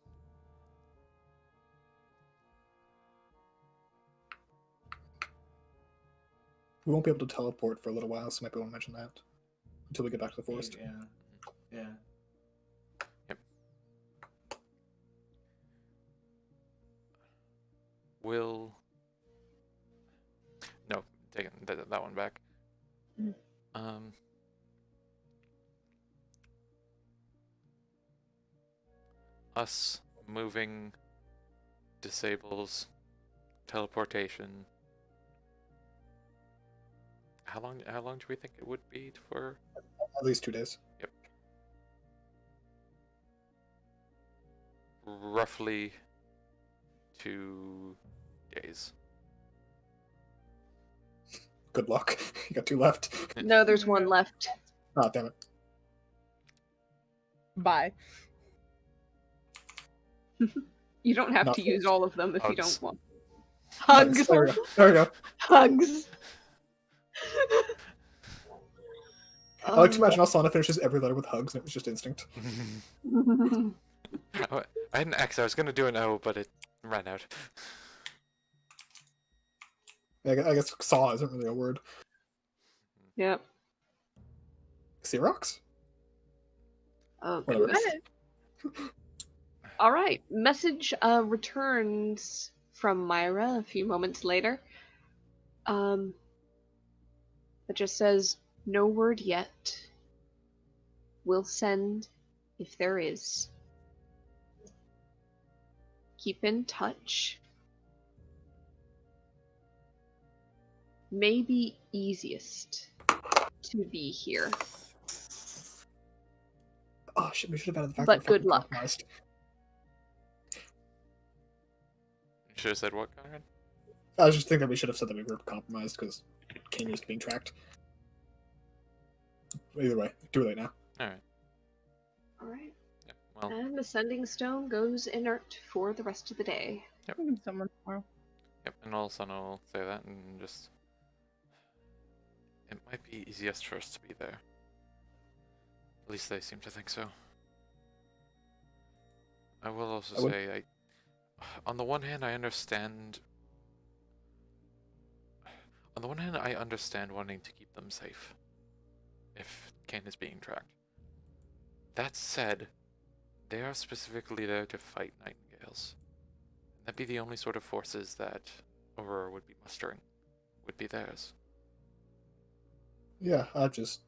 We won't be able to teleport for a little while, so might be able to mention that until we get back to the forest. Yeah. Yeah. we'll... No, taking that one back. Mm. Us moving disables teleportation. How long do we think it would be for? At least 2 days. Roughly 2 days. Good luck. You got 2 left. No, there's 1 left. Oh, damn it. Bye. You don't have Not to use close. all of them if you Hugs. don't want. Hugs. Hugs. There we go. There we go. Hugs. I like to imagine Alsana finishes every letter with hugs, and it was just instinct. I had an X. I was gonna do an O, but it ran out. I guess saw isn't really a word. Yep. Xerox? Oh, Whatever. goodness. All right. Message returns from Myra a few moments later. It just says, "No word yet. We'll send if there is. Keep in touch. Maybe easiest to be here. Oh shit, we should have added the fact But that we're good fucking luck." compromised. You should have said what, Conrad? I was just thinking that we should have said that we were compromised because Kane is being tracked. Either way, too late now. Alright. All right. Yeah, well, And the sending stone goes inert for the rest of the day. Someone tomorrow. yep, and also I'll say that and just... It might be easiest for us to be there. At least they seem to think so. I will also I would- say, on the one hand, I understand. On the one hand, I understand wanting to keep them safe, if Kane is being tracked. That said, they are specifically there to fight Nightingales. That'd be the only sort of forces that Aurora would be mustering, would be theirs. Yeah,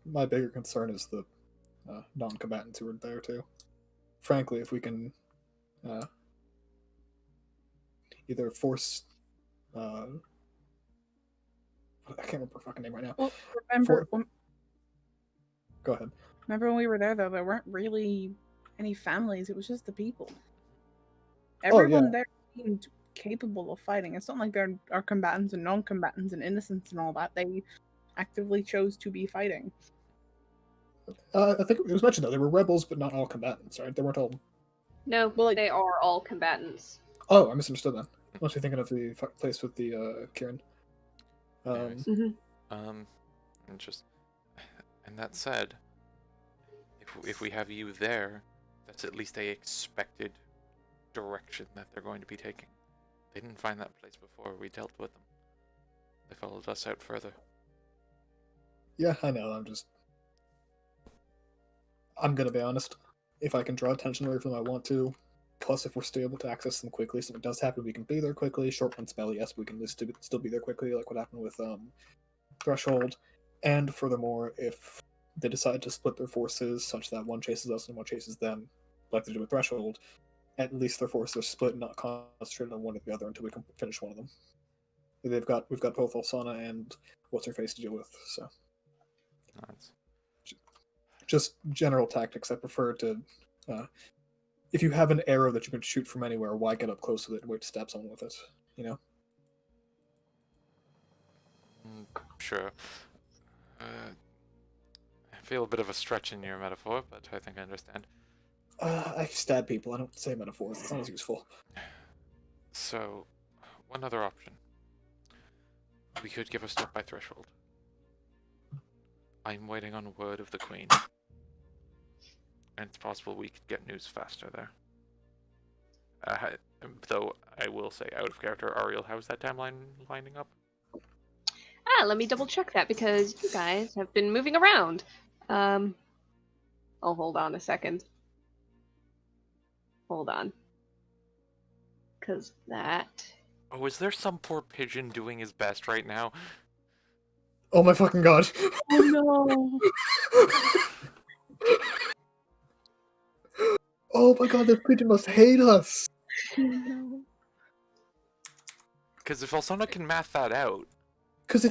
my bigger concern is the non-combatants who are there too. Frankly, if we can either force, I can't remember her fucking name right now. Well, remember, Go ahead. remember when we were there, though, there weren't really any families. It was just the people. Everyone there seemed capable of fighting. It's not like there are combatants and non-combatants and innocents and all that. They actively chose to be fighting. I think it was mentioned though, they were rebels, but not all combatants, right? They weren't all. No, Well, like- they are all combatants. Oh, I misunderstood then. I must be thinking of the place with the Kieran. Anyways. Mhm. And just, and that said, if we have you there, that's at least a expected direction that they're going to be taking. They didn't find that place before we dealt with them. They followed us out further. Yeah, I know. I'm gonna be honest. If I can draw attention away from them, I want to. Plus, if we're still able to access them quickly, something does happen, we can be there quickly. Short run spell, yes, we can still be there quickly, like what happened with Threshold. And furthermore, if they decide to split their forces such that one chases us and one chases them, like they do with Threshold, at least their forces are split and not concentrated on one or the other until we can finish one of them. We've got both Olsana and what's her face to deal with, so Nice. just general tactics. I prefer to, if you have an arrow that you can shoot from anywhere, why get up close with it and wait to stab someone with it? You know. Sure. I feel a bit of a stretch in your metaphor, but I think I understand. I stab people. I don't say metaphors. It's not as useful. So, one other option. We could give a step by Threshold. I'm waiting on word of the Queen. And it's possible we could get news faster there. Though, I will say, out of character, Ariel, how's that timeline lining up? Let me double check that because you guys have been moving around. Oh, hold on a second. Hold on. Because that... Oh, is there some poor pigeon doing his best right now? Oh my fucking god! Oh no! Oh my god, this pigeon must hate us! Because if Alsona can math that out... Because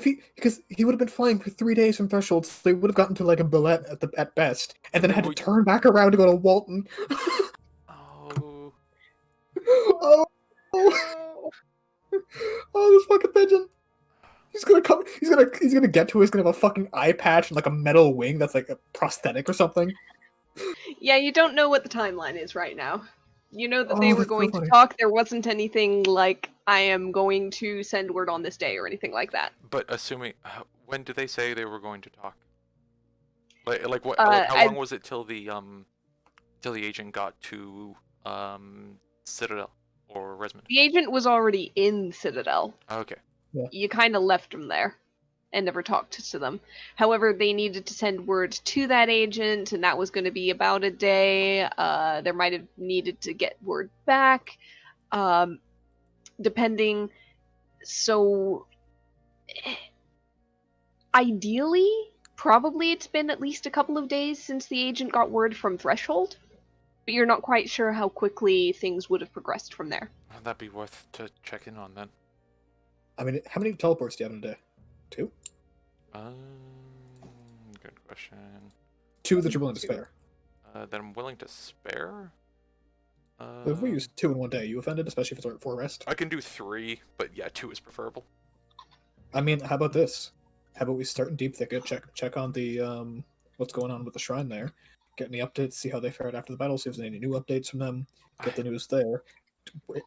he would have been flying for 3 days from Threshold, so he would have gotten to like a billet at best, and then had to turn back around to go to Walton. Oh... Oh, oh, this fucking pigeon! He's gonna come. He's gonna get to it. He's gonna have a fucking eye patch and like a metal wing that's like a prosthetic or something. Yeah, you don't know what the timeline is right now. You know that they Oh, were that's so going to funny. talk. There wasn't anything like, I am going to send word on this day or anything like that. But assuming... when did they say they were going to talk? Like what? Uh, How long was it till the agent got to Citadel or Resmond? The agent was already in Citadel. Okay. You kind of left them there and never talked to them. However, they needed to send word to that agent, and that was going to be about a day. There might have needed to get word back, depending. So, ideally, probably it's been at least a couple of days since the agent got word from Threshold, but you're not quite sure how quickly things would have progressed from there. Well, that'd be worth to check in on then. I mean, how many teleports do you have in a day? 2? Good question. 2 that you're willing to spare. That I'm willing to spare? If we use 2 in one day, you offended, especially if it's for rest? I can do 3, but yeah, 2 is preferable. I mean, how about this? How about we start in Deep Thicket, check on the what's going on with the shrine there, get any updates, see how they fared after the battle, see if there's any new updates from them, get the news there,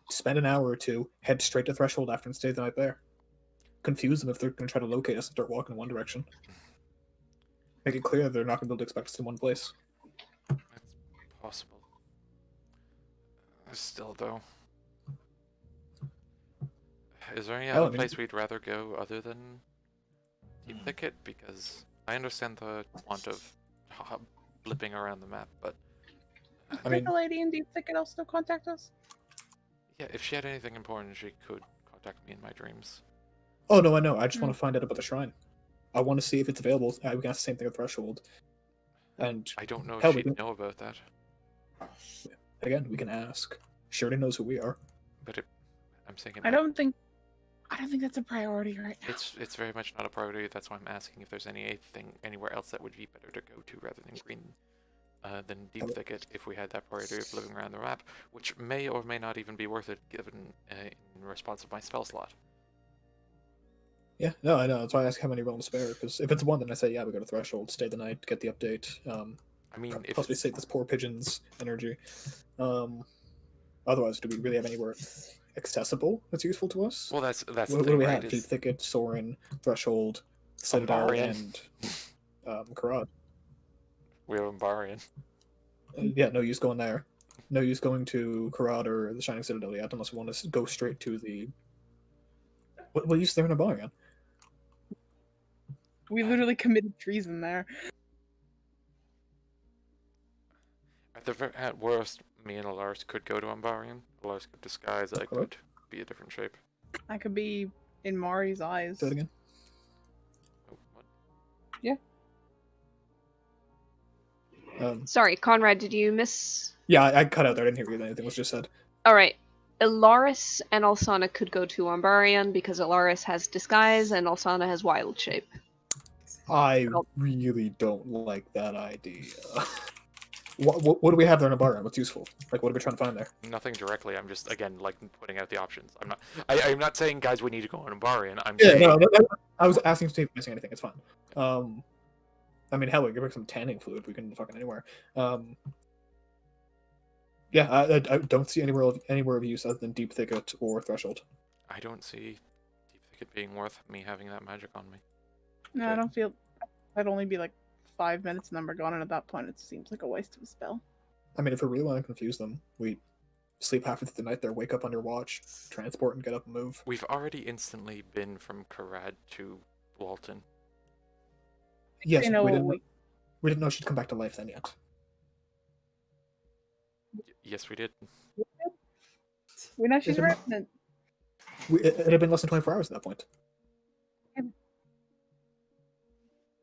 spend an hour or 2, head straight to Threshold after and stay the night there. Confuse them if they're going to try to locate us and start walking in one direction. Make it clear they're not going to be able to expect us in one place. Still, though. Is there any Hell, other place we'd rather go other than Deep Thicket? Because I understand the want of blipping around the map, but I mean, Did the lady in Deep Thicket also contact us? yeah, if she had anything important, she could contact me in my dreams. oh no, I know. I just want to find out about the shrine. I want to see if it's available. We can ask the same thing at Threshold. And I don't know if hell, we she'd can, know about that, again, we can ask. She already knows who we are. but I'm saying it I might- don't think that's a priority right now. It's very much not a priority. That's why I'm asking if there's anything anywhere else that would be better to go to rather than than Deep Thicket if we had that priority of living around the map, which may or may not even be worth it given in response of my spell slot. Yeah, no, I know. That's why I ask how many we're willing to spare. Because if it's one, then I say, yeah, we go to Threshold, stay the night, get the update. I mean, if Possibly it's, save this poor pigeon's energy. Otherwise, do we really have anywhere accessible that's useful to us? well, that's the What thing, do we right? have? Deep Thicket, Sorin, Threshold, Citadel, Umbarian. and Karad. We have Umbarian. Yeah, no use going there. No use going to Karad or the Shining Citadel yet, unless we want to go straight to the. What use is there in Umbarian? We literally committed treason there. At worst, me and Alaris could go to Umbarian. Alaris could disguise. I could be a different shape. I could be in Mari's eyes. Say it again. Oh, what? Sorry, Conrad, did you miss? Yeah, I cut out there. I didn't hear anything was just said. All right. Ilaris and Alsana could go to Umbarian because Ilaris has disguise and Alsana has wild shape. I really don't like that idea. What do we have there in Umbarian? What's useful? Like, what are we trying to find there? Nothing directly. I'm just again like putting out the options. I'm not saying guys we need to go on Umbarian. I'm Yeah, saying no, I was asking Steve if he's missing anything. It's fine. I mean, hell, we can bring some tanning fluid. We can fucking anywhere. Yeah, I don't see anywhere of use other than Deep Thicket or Threshold. I don't see Deep Thicket being worth me having that magic on me. No, I don't feel. I'd only be like 5 minutes and then we're gone, and at that point it seems like a waste of a spell. I mean, if we really want to confuse them, we sleep half of the night there, wake up on your watch, transport, and get up and move. We've already instantly been from Karad to Walton. Yes, You know, we didn't know she'd come back to life then yet. Yes, we did. we know she's Isn't- resident. It had been less than 24 hours at that point. Yeah.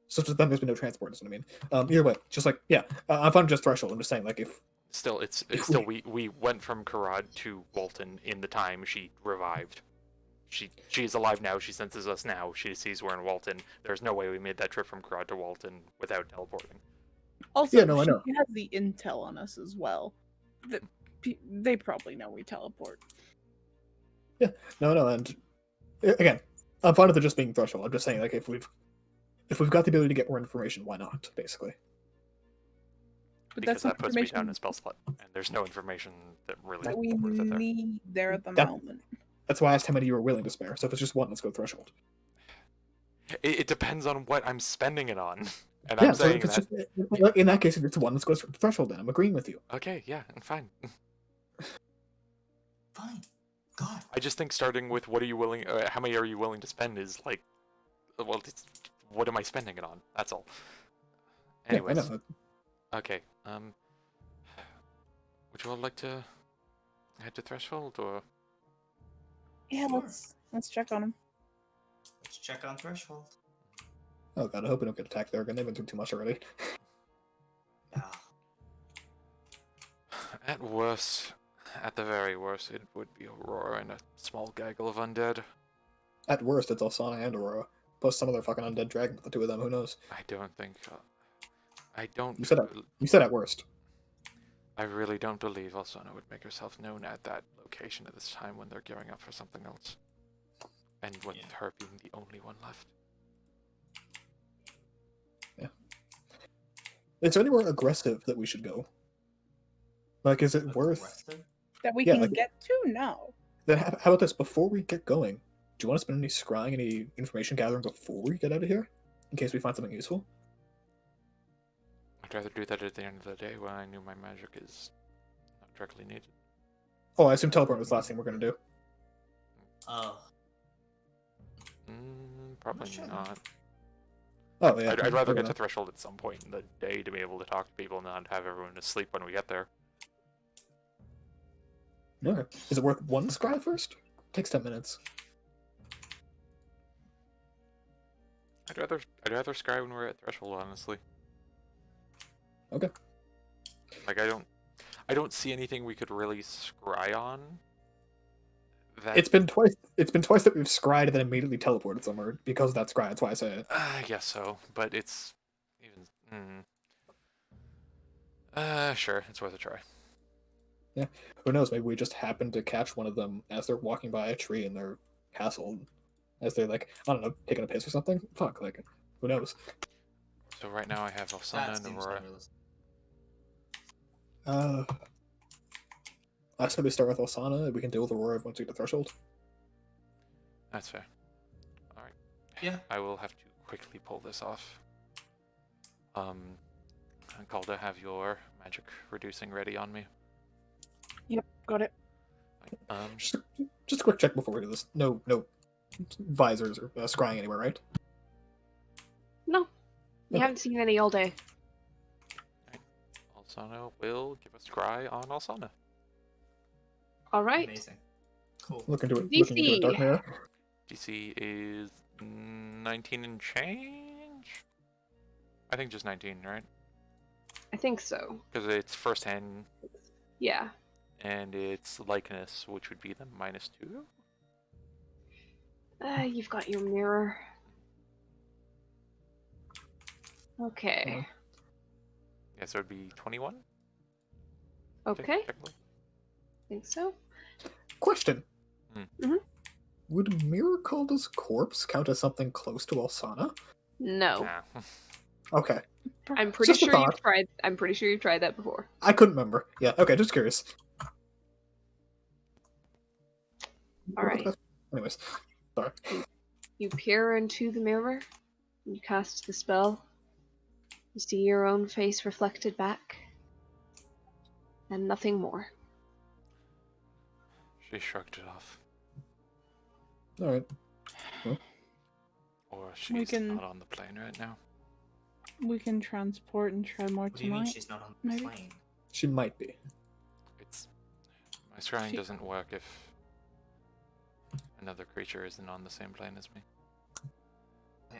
So to them, there's been no transport. Is what I mean. Either way, just like yeah, I'm fine with just Threshold. I'm just saying, like if Still, it's still we went from Karad to Walton in the time she revived. She is alive now. She senses us now. She sees we're in Walton. There's no way we made that trip from Karad to Walton without teleporting. Also, Yeah, no, I know. she has the intel on us as well. They probably know we teleport. no, and again, I'm fine with it just being Threshold. I'm just saying, like if we've got the ability to get more information, why not? Basically. But Because that's that puts me information down in spell slot, and there's no information that really that we worth it there. need there at the That- moment. That's why I asked how many you were willing to spare. So if it's just one, let's go Threshold. It depends on what I'm spending it on, and Yeah, I'm so saying if it's that. just like, in that case, if it's one, let's go Threshold. Then I'm agreeing with you. Okay, yeah, I'm fine. Fine. God. I just think starting with what are you willing, how many are you willing to spend is like, well, what am I spending it on? That's all. Anyways, Yeah, I know. okay. Would you all like to head to Threshold or? Yeah, Sure. let's check on him. Let's check on Threshold. Oh god, I hope we don't get attacked there again. They've been through too much already. Yeah. At worst, at the very worst, it would be Aurora and a small gaggle of undead. At worst, it's Alsana and Aurora. Plus some other fucking undead dragon with the two of them. Who knows? I don't think. I don't. You said that. You said at worst. I really don't believe Alsana would make herself known at that location at this time when they're gearing up for something else. And with Yeah. her being the only one left. Is there anywhere aggressive that we should go? Like, is it worth? Aggressive? That we Yeah, can like- get to now. Then how about this? Before we get going, do you want to spend any scrying, any information gathering before we get out of here, in case we find something useful? I'd rather do that at the end of the day when I knew my magic is not directly needed. Oh, I assume teleport was the last thing we're gonna do. Oh. Probably sure. not. Oh yeah. I'd rather fair get to enough. Threshold at some point in the day to be able to talk to people and not have everyone asleep when we get there. Okay. Is it worth one scry first? Takes 10 minutes. I'd rather scry when we're at Threshold, honestly. Okay. Like I don't see anything we could really scry on. That It's been twice. It's been twice that we've scried and then immediately teleported somewhere because of that scry. That's why I say it. I guess so, but it's even. Sure, it's worth a try. Yeah. Who knows? Maybe we just happen to catch one of them as they're walking by a tree in their castle, as they're like, I don't know, taking a piss or something. Fuck, like, who knows? So right now I have Alsana That and seems Aurora. unrealistic. I say we start with Osana. We can deal with Aurora once we get to Threshold. That's fair. All right. Yeah. I will have to quickly pull this off. Calder, have your magic reducing ready on me. Yep, got it. Just a quick check before we do this. No visors or scrying anywhere, right? No, you Okay. haven't seen any all day. Alsana will give a scry on Alsana. All right. Amazing. Cool. Looking into it. DC. Looking into a dark mirror. DC is 19 and change? I think just 19, right? I think so. Because it's first hand Yeah. and it's likeness, which would be the -2. You've got your mirror. Okay. Yeah, so it'd be 21. Okay. Technically. Think so. Question. Mhm. Would Mirror Calder's corpse count as something close to Alsana? No. Nah. Okay. I'm pretty Just a sure you've thought. tried. I'm pretty sure you've tried that before. I couldn't remember. Yeah, okay, just curious. All right. Anyways, sorry. You peer into the mirror. You cast the spell. You see your own face reflected back, and nothing more. She shrugged it off. Alright. Or she's can- not on the plane right now. We can transport and try more What do you mean tonight. she's not on the maybe? plane? She might be. It's my scrying She- doesn't work if another creature isn't on the same plane as me.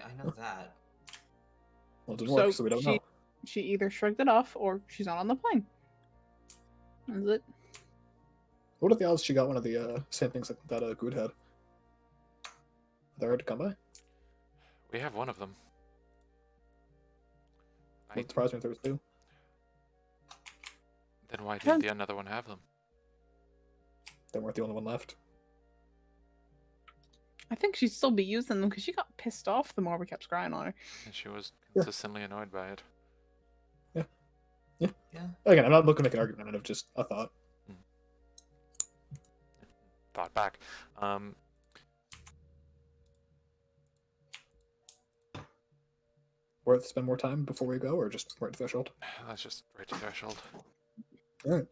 I know that. Well, it didn't work, so we don't know. She either shrugged it off or she's not on the plane. Is it? What are the odds she got one of the same things like that Good had? Are they hard to come by? We have one of them. Wouldn't surprise me if there was two. Then why Depends. did the another one have them? They weren't the only one left. I think she'd still be using them because she got pissed off the more we kept scrying on her. And she was Yeah. consistently annoyed by it. Yeah. Again, I'm not looking to make an argument out of just a thought. Thought back. Worth spend more time before we go, or just right to Threshold? That's just right to Threshold. Alright.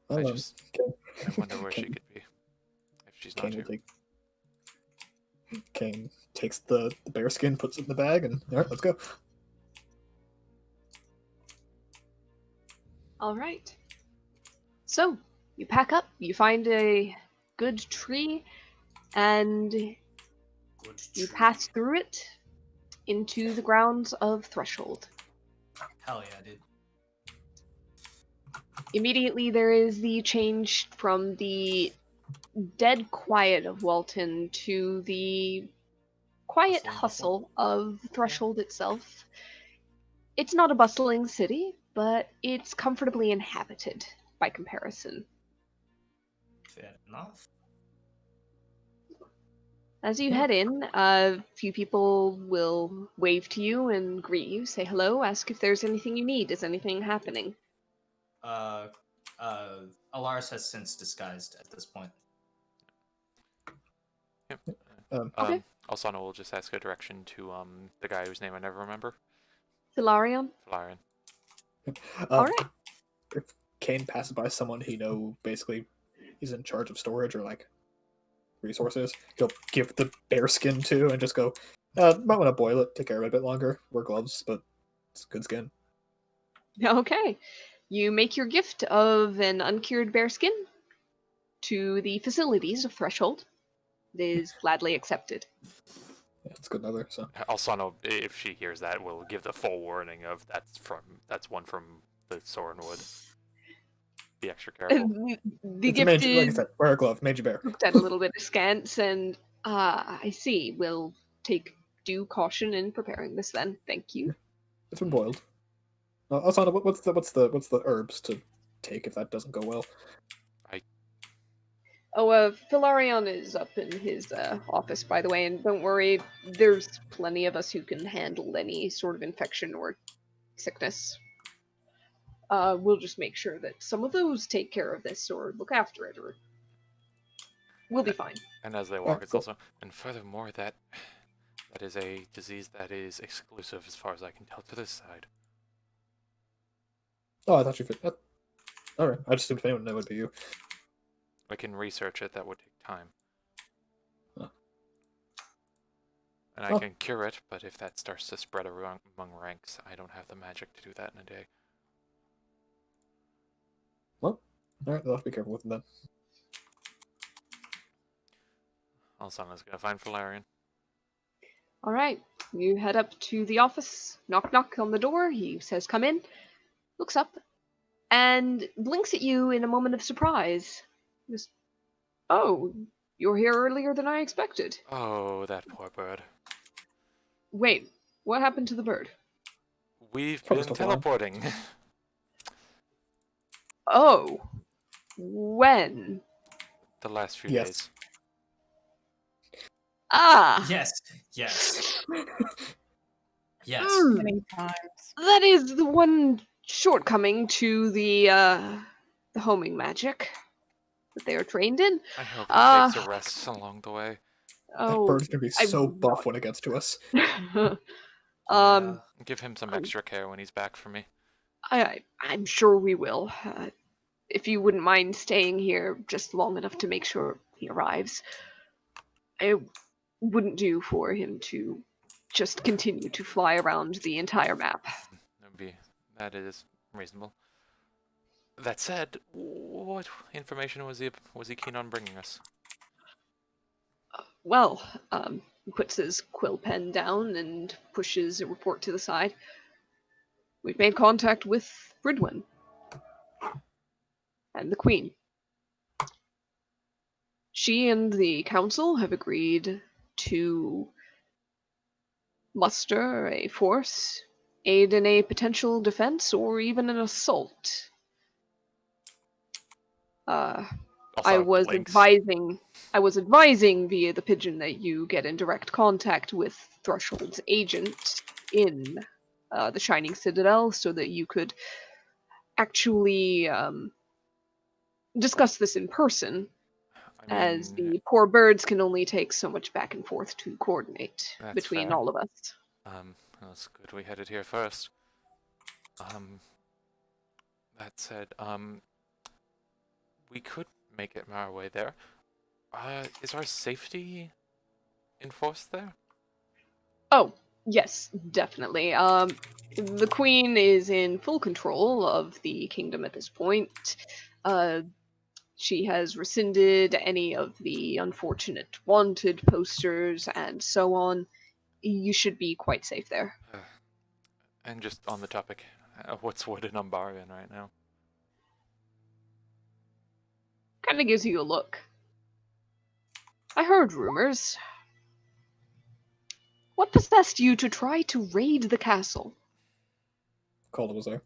I just I wonder where she Kane- could be if she's not here. Kane takes the bear skin, puts it in the bag, and alright, let's go. All right. So you pack up. You find a good tree, and Good you tree. pass through it into the grounds of Threshold. Hell yeah, dude. Immediately, there is the change from the dead quiet of Walton to the quiet Hustle and hustle of Threshold itself. It's not a bustling city, but it's comfortably inhabited by comparison. Fair enough. As you Yeah. head in, a few people will wave to you and greet you, say hello, ask if there's anything you need. Is anything happening? Alaris has since disguised at this point. Okay. Alsana will just ask a direction to the guy whose name I never remember. Hilarion? Flarian. All right. Kane passes by someone he know basically he's in charge of storage or like resources, he'll give the bear skin to and just go, might want to boil it, take care of it a bit longer, wear gloves, but it's good skin. Okay. You make your gift of an uncured bearskin to the facilities of Threshold. It is gladly accepted. Yeah, it's good leather, so. Alsana, if she hears that, will give the full warning of that's one from the Sorenwood. Be extra careful. The It's a gift mangy, like I is said, wear a glove, mangy bear. looked at a little bit askance, and I see. We'll take due caution in preparing this then. Thank you. It's been boiled. Asana, what's the herbs to take if that doesn't go well? Philarion is up in his office, by the way, and don't worry, there's plenty of us who can handle any sort of infection or sickness. We'll just make sure that some of those take care of this or look after it, or we'll be fine. And as they walk, it's also, and furthermore, that is a disease that is exclusive, as far as I can tell, to this side. Oh, I thought you fit that. Alright, I just assumed if anyone knew, it would be you. I can research it, that would take time. Huh. And I can cure it, but if that starts to spread among ranks, I don't have the magic to do that in a day. Well, alright, they'll have to be careful with them then. Alsana's gonna find Valerian. Alright, you head up to the office, knock knock on the door, he says come in, looks up, and blinks at you in a moment of surprise. Just, oh, you're here earlier than I expected. Oh, that poor bird. Wait, what happened to the bird? We've Probably been still alive. teleporting. Oh, when? The last few Yes. days. Ah, Yes. Yes. Yes. Many times. that is the one shortcoming to the homing magic that they are trained in. I hope he takes a rest along the way. That Oh, bird's gonna be I'm so buff when it gets to us. Yeah. Give him some extra care when he's back for me. I'm sure we will. If you wouldn't mind staying here just long enough to make sure he arrives. It wouldn't do for him to just continue to fly around the entire map. That is reasonable. That said, what information was he keen on bringing us? Well, he puts his quill pen down and pushes a report to the side. We've made contact with Bridwin and the Queen. She and the council have agreed to muster a force, aid in a potential defense, or even an assault. I was advising via the pigeon that you get in direct contact with Threshold's agent in the Shining Citadel so that you could actually discuss this in person, as the poor birds can only take so much back and forth to coordinate between fair. all of us. That's good we headed here first. That said, we could make it our way there. Is our safety enforced there? Oh, yes, definitely. The Queen is in full control of the kingdom at this point. She has rescinded any of the unfortunate wanted posters and so on. You should be quite safe there. And just on the topic, what's Wood and Umbarian right now? Kind of gives you a look. I heard rumors. What possessed you to try to raid the castle? Calder was there.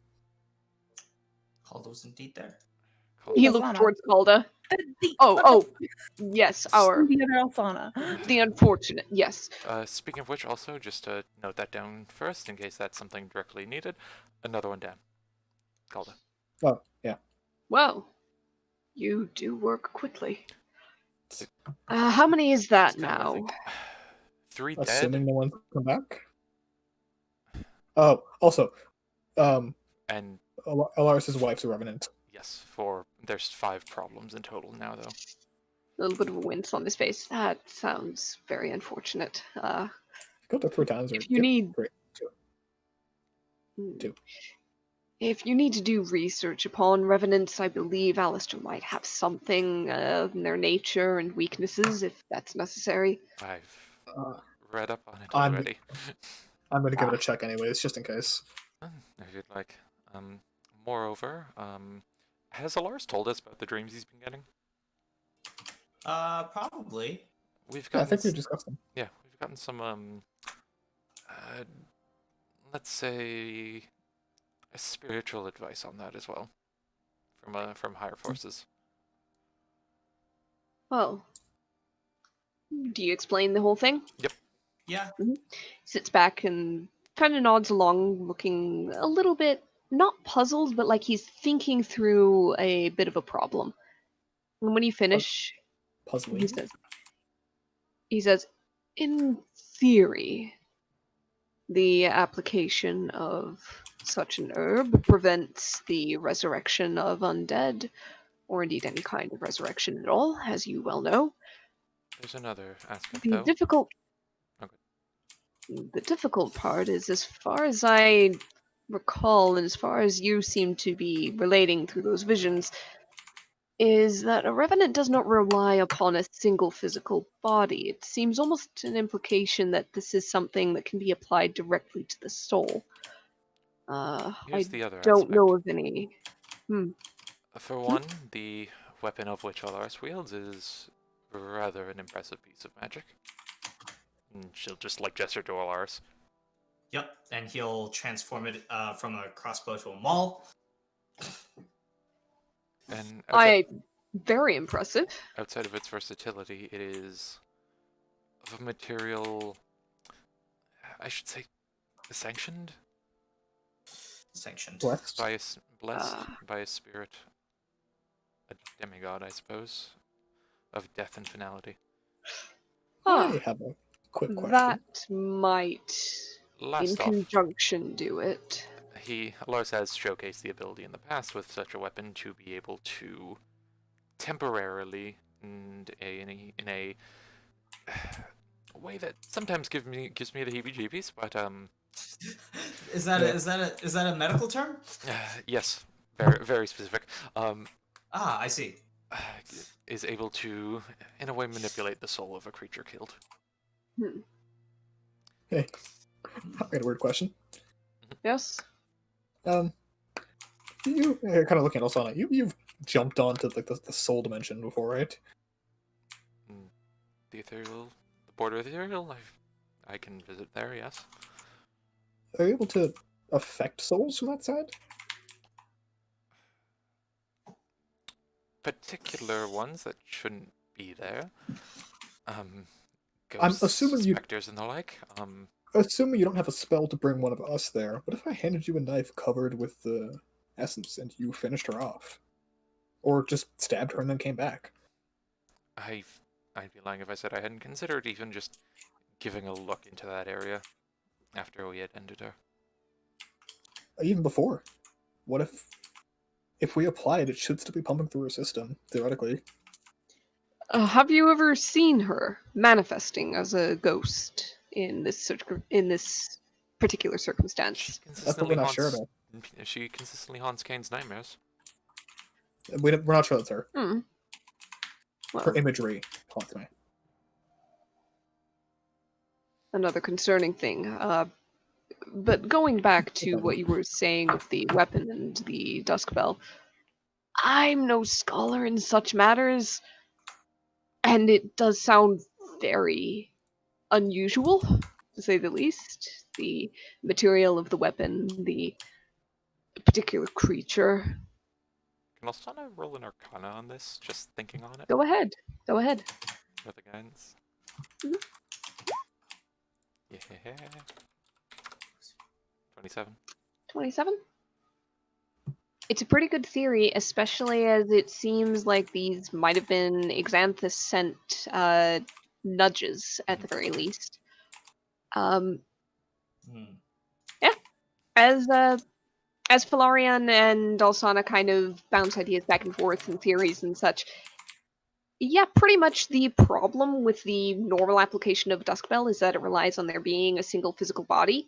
Calder was indeed there. He Alsana. looked towards Calda. Yes, The other Alsana. the unfortunate, yes. Speaking of which, also, just to note that down first, in case that's something directly needed, another one down. Calda. Oh, yeah. Well, you do work quickly. How many is that It's kinda now? like 3 dead. Assuming no one's come back. Oh, also, And Alaris' wife's a revenant. Yes, there's 5 problems in total now, though. A little bit of a wince on his face. That sounds very unfortunate. Go to 3 times or If you need- great. Hmm. 2. If you need to do research upon revenants, I believe Alistair might have something in their nature and weaknesses, if that's necessary. I've Uh, read up on it I'm- already. I'm going to give it a check anyways, just in case. If you'd like. Moreover, has Alaris told us about the dreams he's been getting? Probably. We've Yeah, I gotten think we've discussed them. Yeah, we've gotten some let's say a spiritual advice on that as well from higher forces. Well, do you explain the whole thing? Yeah. Sits back and kind of nods along, looking a little bit not puzzled, but like he's thinking through a bit of a problem. And when you finish, Puzzling. he says, in theory, the application of such an herb prevents the resurrection of undead, or indeed any kind of resurrection at all, as you well know. There's another aspect, The though. difficult part is, as far as I recall, and as far as you seem to be relating through those visions, is that a revenant does not rely upon a single physical body. It seems almost an implication that this is something that can be applied directly to the soul. Here's I the other don't aspect. know of any. For one, the weapon of which Alaris wields is rather an impressive piece of magic. And she'll just gesture to Alaris. Yep. And he'll transform it from a crossbow to a maul. And Very impressive. outside of its versatility, it is of a material, I should say, sanctioned? Sanctioned. Blessed. Blessed by a spirit, a demigod, I suppose, of death and finality. I have a quick question. That might, Last in off, conjunction, do it. Lars has showcased the ability in the past with such a weapon to be able to temporarily, and in a way that sometimes gives me the heebie-jeebies, but Is that a medical term? yes, very very specific. I see. Is able to, in a way, manipulate the soul of a creature killed. Hey, I got a weird question. Yes? You kind of looking at Osana. You've jumped onto the soul dimension before, right? The ethereal, the border of the ethereal. I can visit there. Yes. Are you able to affect souls from that side? Particular ones that shouldn't be there. I'm Ghosts, assuming you. specters, and the like. Assuming you don't have a spell to bring one of us there, what if I handed you a knife covered with the essence and you finished her off? Or just stabbed her and then came back? I'd be lying if I said I hadn't considered even just giving a look into that area after we had ended her. Even before. What if we apply it, it should still be pumping through her system, theoretically. Have you ever seen her manifesting as a ghost in this particular circumstance? That's what we're not sure about. She consistently haunts Kane's nightmares. We're not sure that's her. Well, Her imagery haunts me. another concerning thing. But going back to what you were saying with the weapon and the dusk bell, I'm no scholar in such matters, and it does sound very unusual, to say the least. The material of the weapon, the particular creature. Can Alstana roll an Arcana on this? Just thinking on it. Go ahead. Go ahead. For the guidance. Mhm. Yeah. 27. 27? It's a pretty good theory, especially as it seems like these might have been Xanthus sent nudges at the very least. Yeah. As as Felarian and Alsana kind of bounce ideas back and forth and theories and such, yeah, pretty much the problem with the normal application of Duskbell is that it relies on there being a single physical body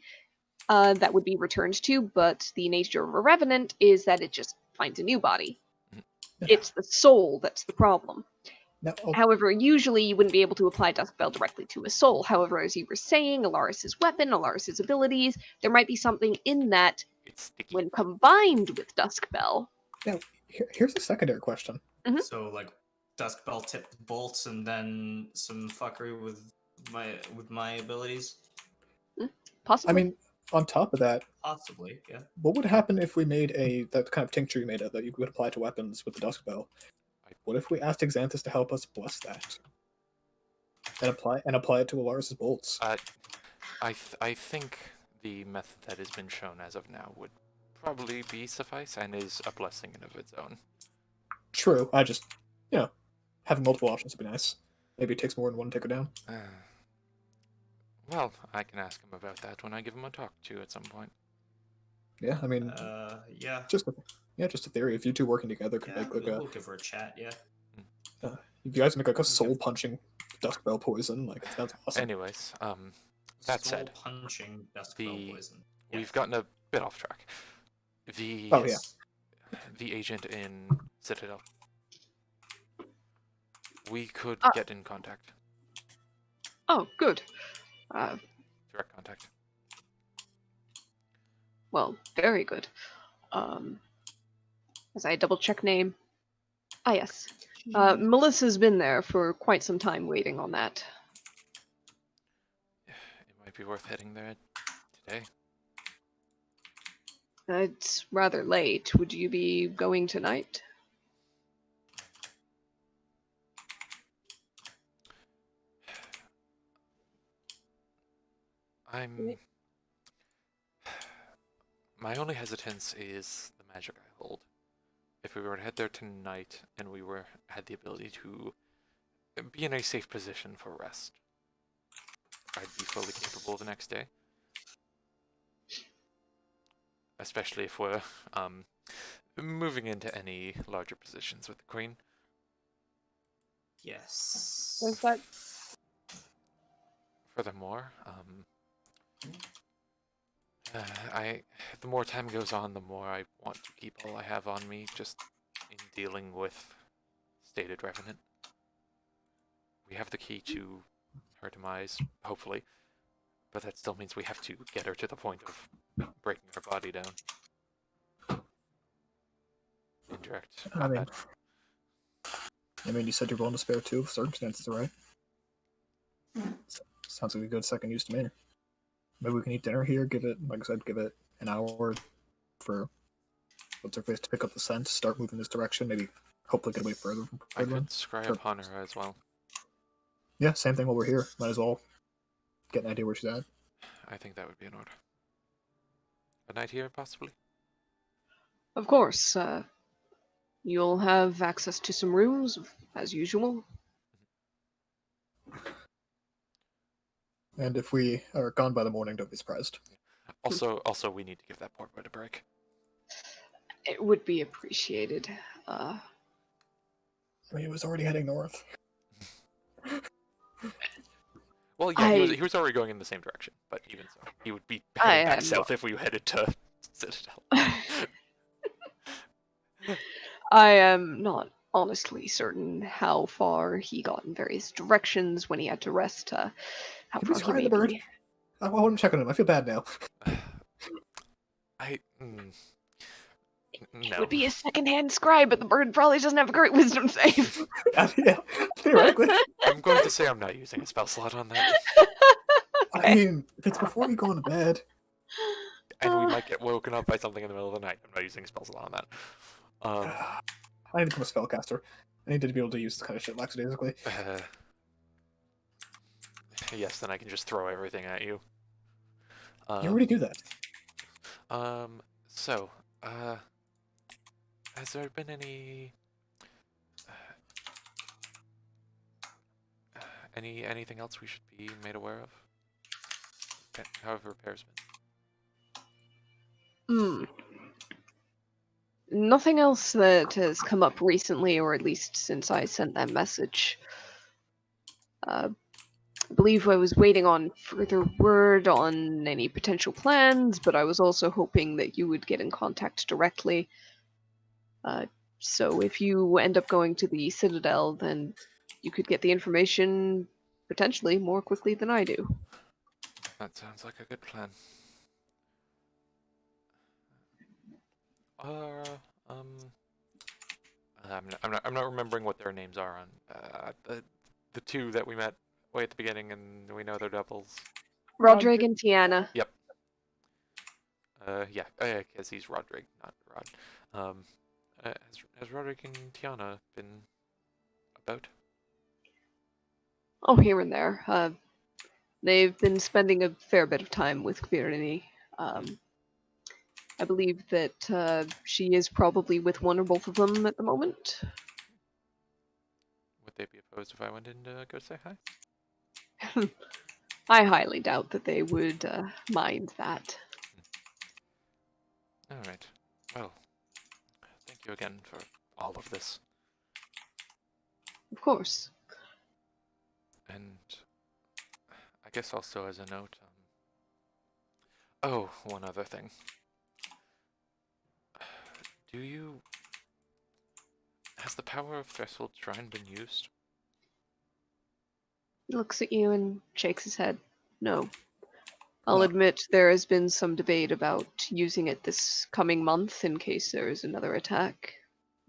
that would be returned to, but the nature of a Revenant is that it just finds a new body. Yeah. It's the soul that's the problem. Now, However, usually you wouldn't be able to apply Duskbell directly to a soul. However, as you were saying, Alaris's weapon, Alaris's abilities, there might be something in that It's sticky. when combined with Duskbell. now here's a secondary question. So like Duskbell tipped bolts and then some fuckery with my abilities. Possibly. I mean, on top of that, Possibly, yeah. what would happen if we made that kind of tincture you made that you could apply to weapons with the Duskbell? What if we asked Xanthus to help us bless that and apply it to Alaris's bolts? I think the method that has been shown as of now would probably be suffice and is a blessing in of its own. True. I just, having multiple options would be nice. Maybe it takes more than one to take her down. Well, I can ask him about that when I give him a talk to at some point. Yeah, I mean, Yeah. just a theory. If you two working together could Yeah, make like we'll give her a chat, yeah. if you guys make like a soul punching Duskbell poison, like that's awesome. Anyways, that Soul said, punching Duskbell poison. we've gotten a bit off track. The agent in Citadel. We could get in contact. Oh, good. Direct contact. Well, very good. As I double check name. Ah, yes. Melissa's been there for quite some time waiting on that. It might be worth heading there today. It's rather late. Would you be going tonight? My only hesitance is the magic I hold. If we were to head there tonight and we had the ability to be in a safe position for rest, I'd be fully capable the next day. Especially if we're moving into any larger positions with the Queen. Yes. Is that Furthermore, the more time goes on, the more I want to keep all I have on me, just in dealing with stated Revenant. We have the key to her demise, hopefully, but that still means we have to get her to the point of breaking her body down. Indirect combat. I mean, you said you're willing to spare two if circumstances are right. Sounds like a good second use to me. Maybe we can eat dinner here, give it an hour for what's her face to pick up the scent, start moving this direction, maybe hopefully get away further from I could scry upon her as well. Yeah, same thing while we're here. Might as well get an idea where she's at. I think that would be in order. A night here, possibly? Of course. You'll have access to some rooms, as usual. And if we are gone by the morning, don't be surprised. Also, we need to give that poor boy a break. It would be appreciated. I mean, he was already heading north. Well, yeah, he was already going in the same direction, but even so, he would be heading back south if we headed to Citadel. I am not honestly certain how far he got in various directions when he had to rest. How Did we far scry he the may bird? be. I want to check on him. I feel bad now. It No. would be a second-hand scribe, but the bird probably doesn't have a great wisdom save. Yeah, theoretically. I'm going to say I'm not using a spell slot on that. I mean, if it's before you go to bed. And we might get woken up by something in the middle of the night. I'm not using a spell slot on that. I need to become a spellcaster. I need to be able to use this kind of shit lackadaisically. Yes, then I can just throw everything at you. You already do that. So, has there been anything else we should be made aware of? How have repairs been? Nothing else that has come up recently, or at least since I sent that message. I believe I was waiting on further word on any potential plans, but I was also hoping that you would get in contact directly. So if you end up going to the Citadel, then you could get the information potentially more quickly than I do. That sounds like a good plan. I'm not remembering what their names are on the two that we met way at the beginning, and we know they're doubles. Roderick and Tiana. Yep. Yeah, because he's Roderick, not Rod. Has Roderick and Tiana been about? Oh, here and there. They've been spending a fair bit of time with Kvirni. I believe that she is probably with one or both of them at the moment. Would they be opposed if I went in to go say hi? I highly doubt that they would mind that. All right. Well, thank you again for all of this. Of course. And I guess also as a note, oh, one other thing. Has the power of Threshold Shrine been used? He looks at you and shakes his head. No. I'll No. admit there has been some debate about using it this coming month in case there is another attack,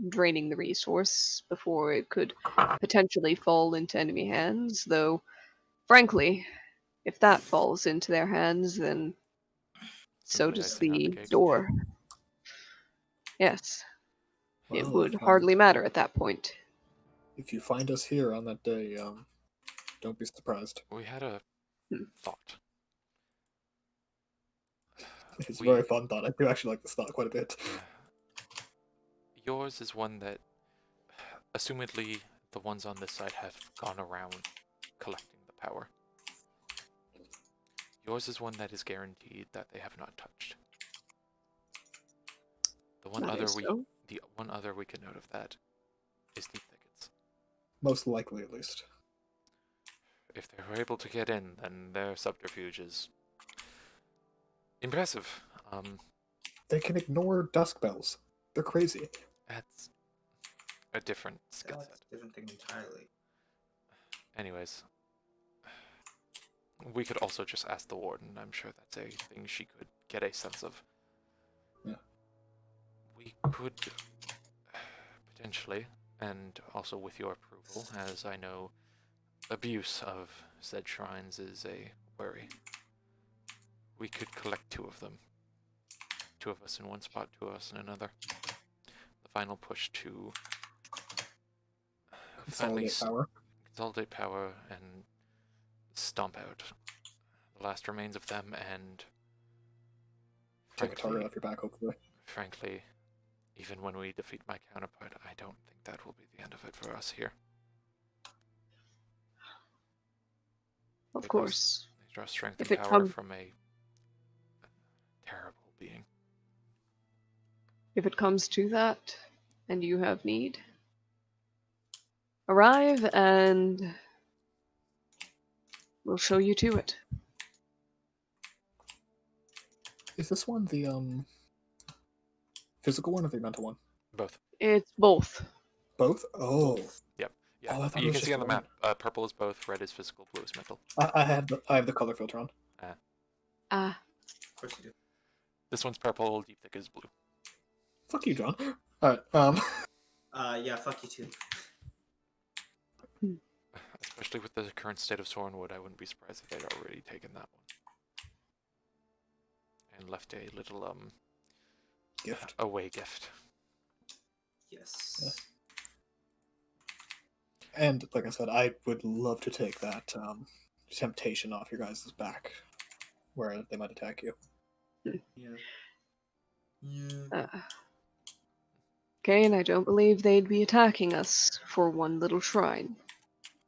draining the resource before it could potentially fall into enemy hands, though, frankly, if that falls into their hands, then so Simply does icing on the the cake. door. Yes. It Well, would hardly matter at that point. if you find us here on that day, don't be surprised. We had a Hmm. thought. It's a very fun thought. I do actually like this thought quite a bit. Yours is one that, assumedly, the ones on this side have gone around collecting the power. Yours is one that is guaranteed that they have not touched. The one other we can note of that is Deep Thickets. Most likely, at least. If they were able to get in, then their subterfuge is impressive. They can ignore dusk bells. They're crazy. That's a different skill That's set. a different thing entirely. Anyways, we could also just ask the warden. I'm sure that's a thing she could get a sense of. Yeah. We could potentially, and also with your approval, as I know abuse of said shrines is a worry, we could collect 2 of them. 2 of us in one spot, 2 of us in another. The final push to consolidate power and stomp out the last remains of them, and Take a target off your back, hopefully. frankly, even when we defeat my counterpart, I don't think that will be the end of it for us here. Of course. They draw strength If and it power come- from a terrible being. If it comes to that, and you have need, arrive and we'll show you to it. Is this one the physical one or the mental one? Both. It's both. Both? Oh. Yep. Yeah. Oh, I thought it you was can see just on the one. map. Purple is both. Red is physical. Blue is mental. I have the color filter on. Ah. Of course you do. This one's purple. Deep Thick is blue. Fuck you, John. Alright, Yeah, fuck you too. Especially with the current state of Sorenwood, I wouldn't be surprised if they'd already taken that one. And left a little, gift. away gift. Yes. And like I said, I would love to take that temptation off your guys' back, where they might attack you. Yeah. Yeah. Okay, and I don't believe they'd be attacking us for one little shrine.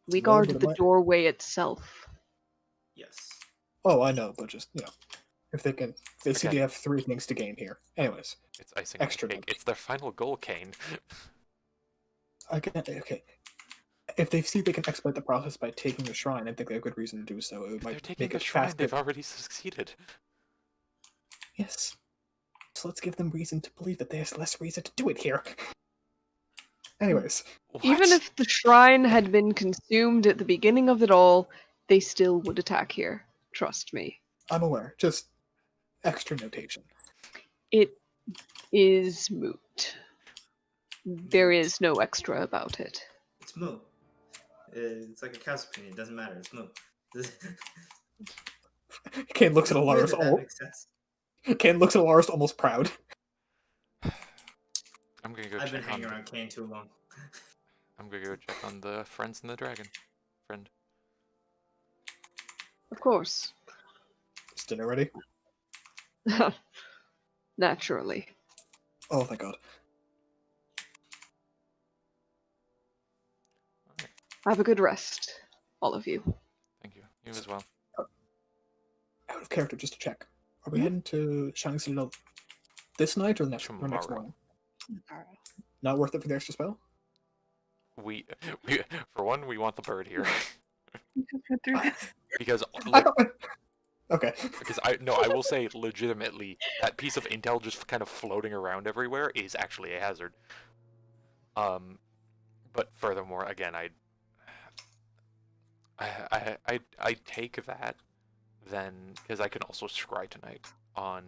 We No, guard but it the might- doorway itself. Yes. Oh, I know, but just, If they can, they see Okay. they have 3 things to gain here. Anyways, It's icing on the Extra cake. note. It's their final goal, Kane. okay. If they see they can expedite the process by taking the shrine, I think they have good reason to do so. It If they're might taking make the it shrine, faster. they've already succeeded. Yes. So let's give them reason to believe that there's less reason to do it here. Anyways, What? Even if the shrine had been consumed at the beginning of it all, they still would attack here. Trust me. I'm aware. Just extra notation. It is moot. There is no extra about it. It's moot. It's like a cow's opinion. It doesn't matter. It's moot. Kane looks at Weird Alaris. that makes sense. Kane looks at Alaris almost proud. I'm gonna go I've been check on hanging around Kane too long. I'm gonna go check on the friends and the dragon. Friend. Of course. Is dinner ready? Naturally. Oh, thank God. Alright, Have a good rest, all of you. thank you. You as well. Out of character, just to check. Are we Hmm? heading to Shining Citadel this night or next Tomorrow. morning? Alright. Not worth it for the extra spell? We for one, we want the bird here. We have to go through this. because I like, thought- Okay. because I will say legitimately that piece of intel just kind of floating around everywhere is actually a hazard. But furthermore, again, I take that then because I can also scry tonight on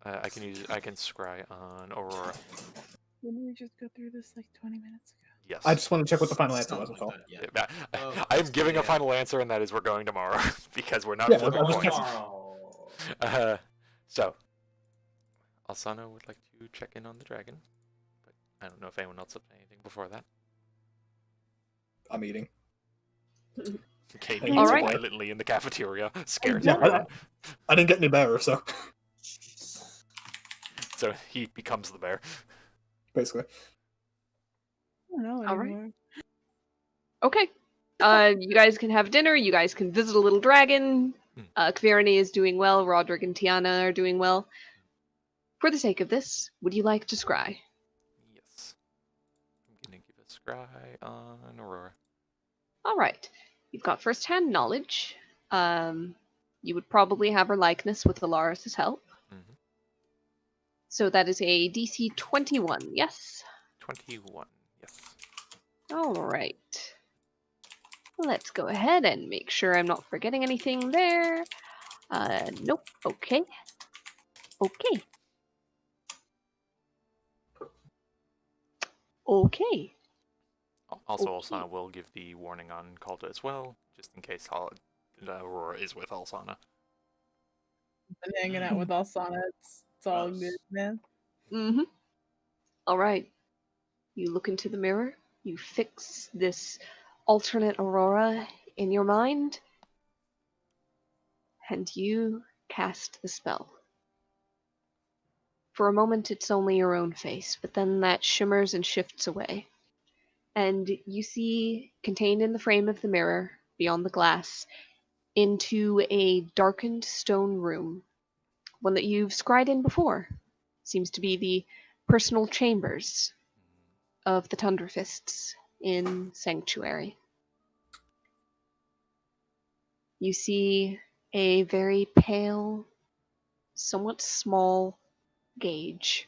I can scry on Aurora. Didn't we just go through this like 20 minutes ago? Yes. I just want to check what the final answer was. Something That's all. like that, yeah. Yeah, Oh, I am that's giving good, a yeah. final answer, and that is we're going tomorrow because we're not Yeah, flipping I'm a just coin. Tomorrow. So, Alsana would like to check in on the dragon, but I don't know if anyone else has anything before that. I'm eating. Kane All eats right. violently in the cafeteria, scares Yeah, everyone. I didn't get any better, so Jeez. So he becomes the bear. basically. I don't know All right. anymore. Okay. You guys can have dinner. You guys can visit a little dragon. Kvirani is doing well. Roderick and Tiana are doing well. For the sake of this, would you like to scry? Yes. I'm gonna give a scry on Aurora. All right. You've got first-hand knowledge. You would probably have her likeness with Alaris' help. Mhm. So that is a DC 21, yes? 21. Yes. All right. Let's go ahead and make sure I'm not forgetting anything there. Nope. Okay. Okay. Okay. Also, Okay. Alsana will give the warning on Calda as well, just in case Aurora is with Alsana. Been hanging out with Alsana. It's all Gross. good, man. Mm-hmm. All right. You look into the mirror. You fix this alternate Aurora in your mind. And you cast the spell. For a moment, it's only your own face, but then that shimmers and shifts away. And you see, contained in the frame of the mirror, beyond the glass, into a darkened stone room. One that you've scried in before. Seems to be the personal chambers of the Tundrafists in Sanctuary. You see a very pale, somewhat small Gage,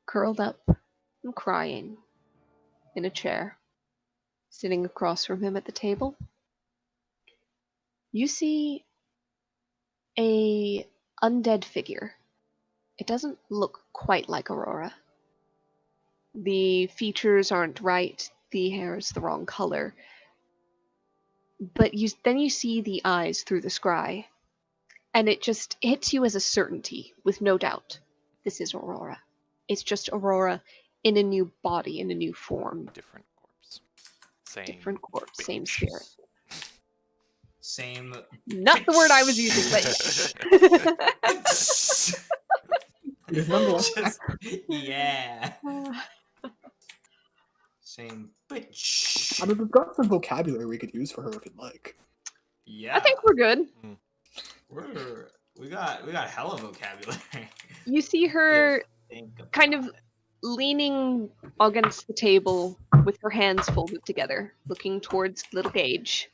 curled up and crying in a chair, sitting across from him at the table. You see a undead figure. It doesn't look quite like Aurora. The features aren't right, the hair is the wrong color. But then you see the eyes through the scry, and it just hits you as a certainty, with no doubt. This is Aurora. It's just Aurora in a new body, in a new form. Different corpse. Same. Different corpse, same bitch. spirit. Same. Not the word I was using, but It is nonetheless. Just, yeah. Same bitch. I mean, we've got some vocabulary we could use for her if you'd like. Yeah. I think we're good. We got hella vocabulary. You see her kind of leaning against the table with her hands folded together, looking towards little Gage,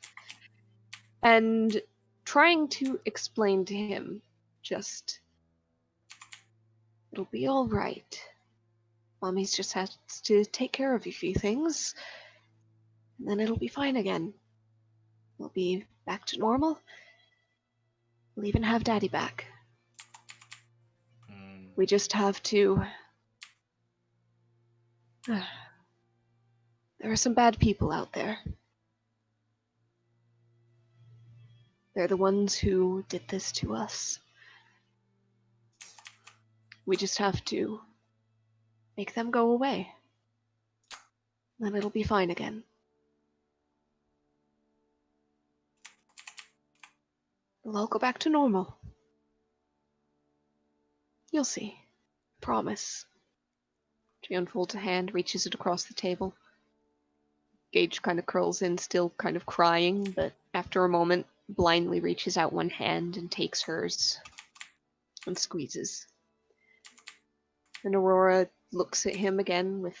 and trying to explain to him just, it'll be all right. Mommy's just has to take care of a few things, and then it'll be fine again. We'll be back to normal. We'll even have Daddy back. We just have to... There are some bad people out there. They're the ones who did this to us. We just have to make them go away. Then it'll be fine again. We'll all go back to normal. You'll see. Promise. She unfolds a hand, reaches it across the table. Gage kind of curls in, still kind of crying, but after a moment, blindly reaches out one hand and takes hers and squeezes. And Aurora looks at him again with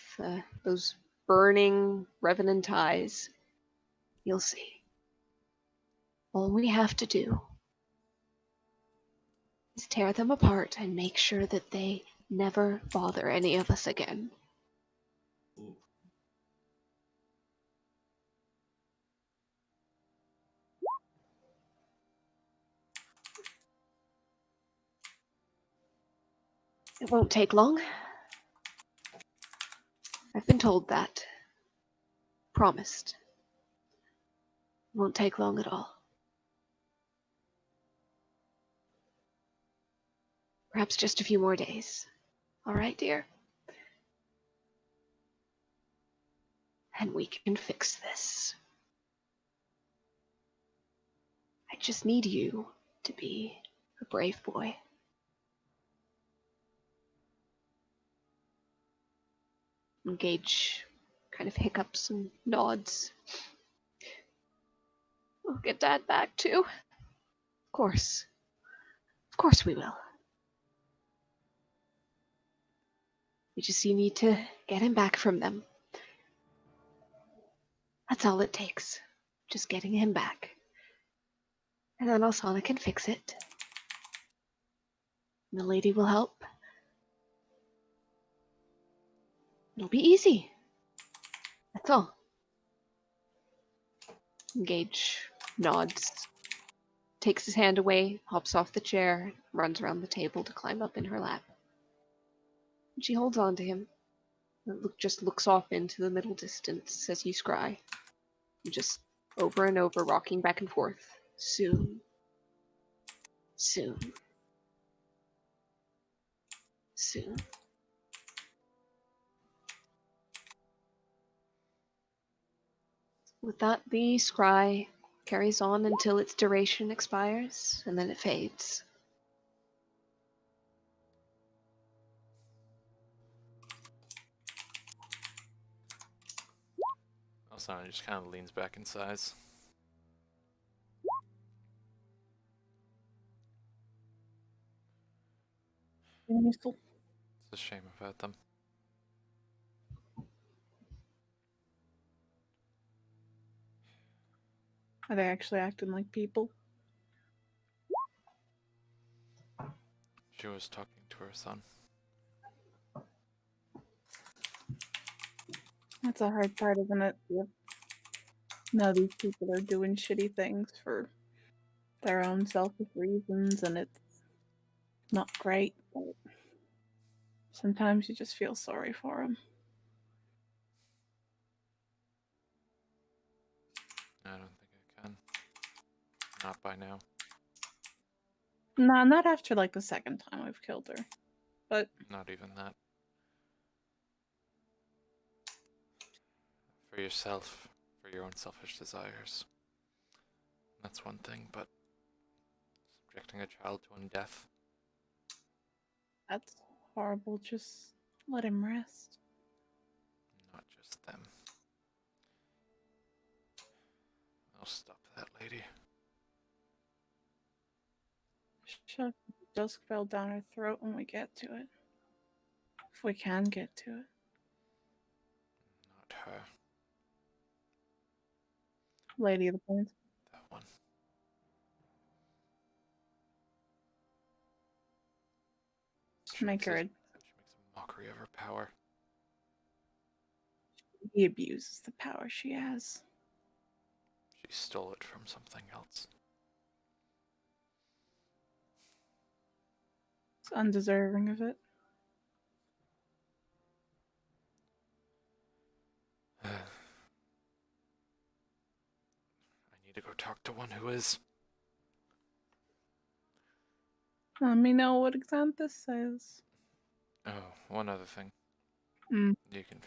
those burning, revenant eyes. You'll see. All we have to do is tear them apart and make sure that they never bother any of us again. Ooh. It won't take long. I've been told that. Promised. It won't take long at all. Perhaps just a few more days. All right, dear? And we can fix this. I just need you to be a brave boy. And Gage kind of hiccups and nods. We'll get Dad back too. Of course. Of course we will. We just need to get him back from them. That's all it takes. Just getting him back. And then Alsana can fix it. And the lady will help. It'll be easy. That's all. Gage nods, takes his hand away, hops off the chair, runs around the table to climb up in her lap. And she holds on to him. And just looks off into the middle distance as you scry. And just over and over, rocking back and forth. Soon. Soon. Soon. With that, the scry carries on until its duration expires, and then it fades. Alsana just kind of leans back in size. Useful. It's a shame about them. Are they actually acting like people? She was talking to her son. That's a hard part, isn't it? Yep. No, these people are doing shitty things for their own selfish reasons, and it's not great. But sometimes you just feel sorry for them. I don't think I can. Not by now. Nah, not after like the second time we've killed her. But Not even that. For yourself, for your own selfish desires. That's one thing, but subjecting a child to death. that's horrible. Just let him rest. Not just them. I'll stop that, lady. shove the dusk bell down her throat when we get to it. If we can get to it. Not her. Lady of the Plains. That one. Just make her. She makes a mockery of her power. He abuses the power she has. She stole it from something else. It's undeserving of it. I need to go talk to one who is. Let me know what Xanthus says. Oh, one other thing. Mm. You can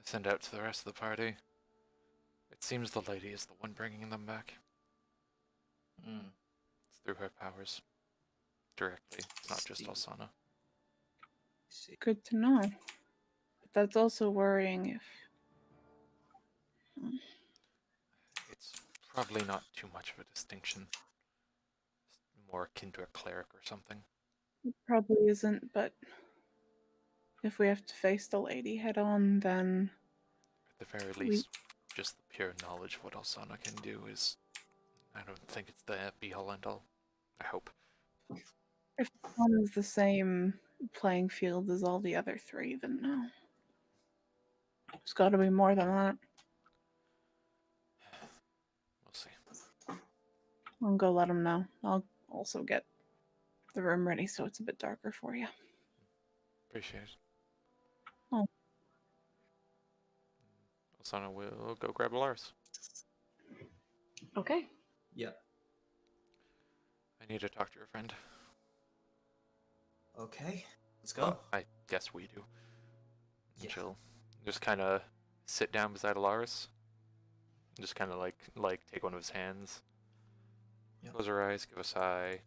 send out to the rest of the party. It seems the lady is the one bringing them back. Mm. It's through her powers. Directly. It's not just See. Alsana. See. Good to know. But that's also worrying if... It's probably not too much of a distinction. It's more akin to a cleric or something. It probably isn't, but... If we have to face the lady head on, then... At the very least, just the pure knowledge of what Alsana can do is... I don't think it's the be-all end-all. I hope. If one is the same playing field as all the other three, then no. There's got to be more than that. We'll see. I'll go let them know. I'll also get the room ready so it's a bit darker for you. Appreciate it. Oh. Alsana will go grab Lars. Okay. Yeah. I need to talk to your friend. Okay. Let's go. Well, I guess we do. And Yeah. she'll just kind of sit down beside Alaris. And just kind of like take one of his hands. Yep. Close her eyes, give a sigh.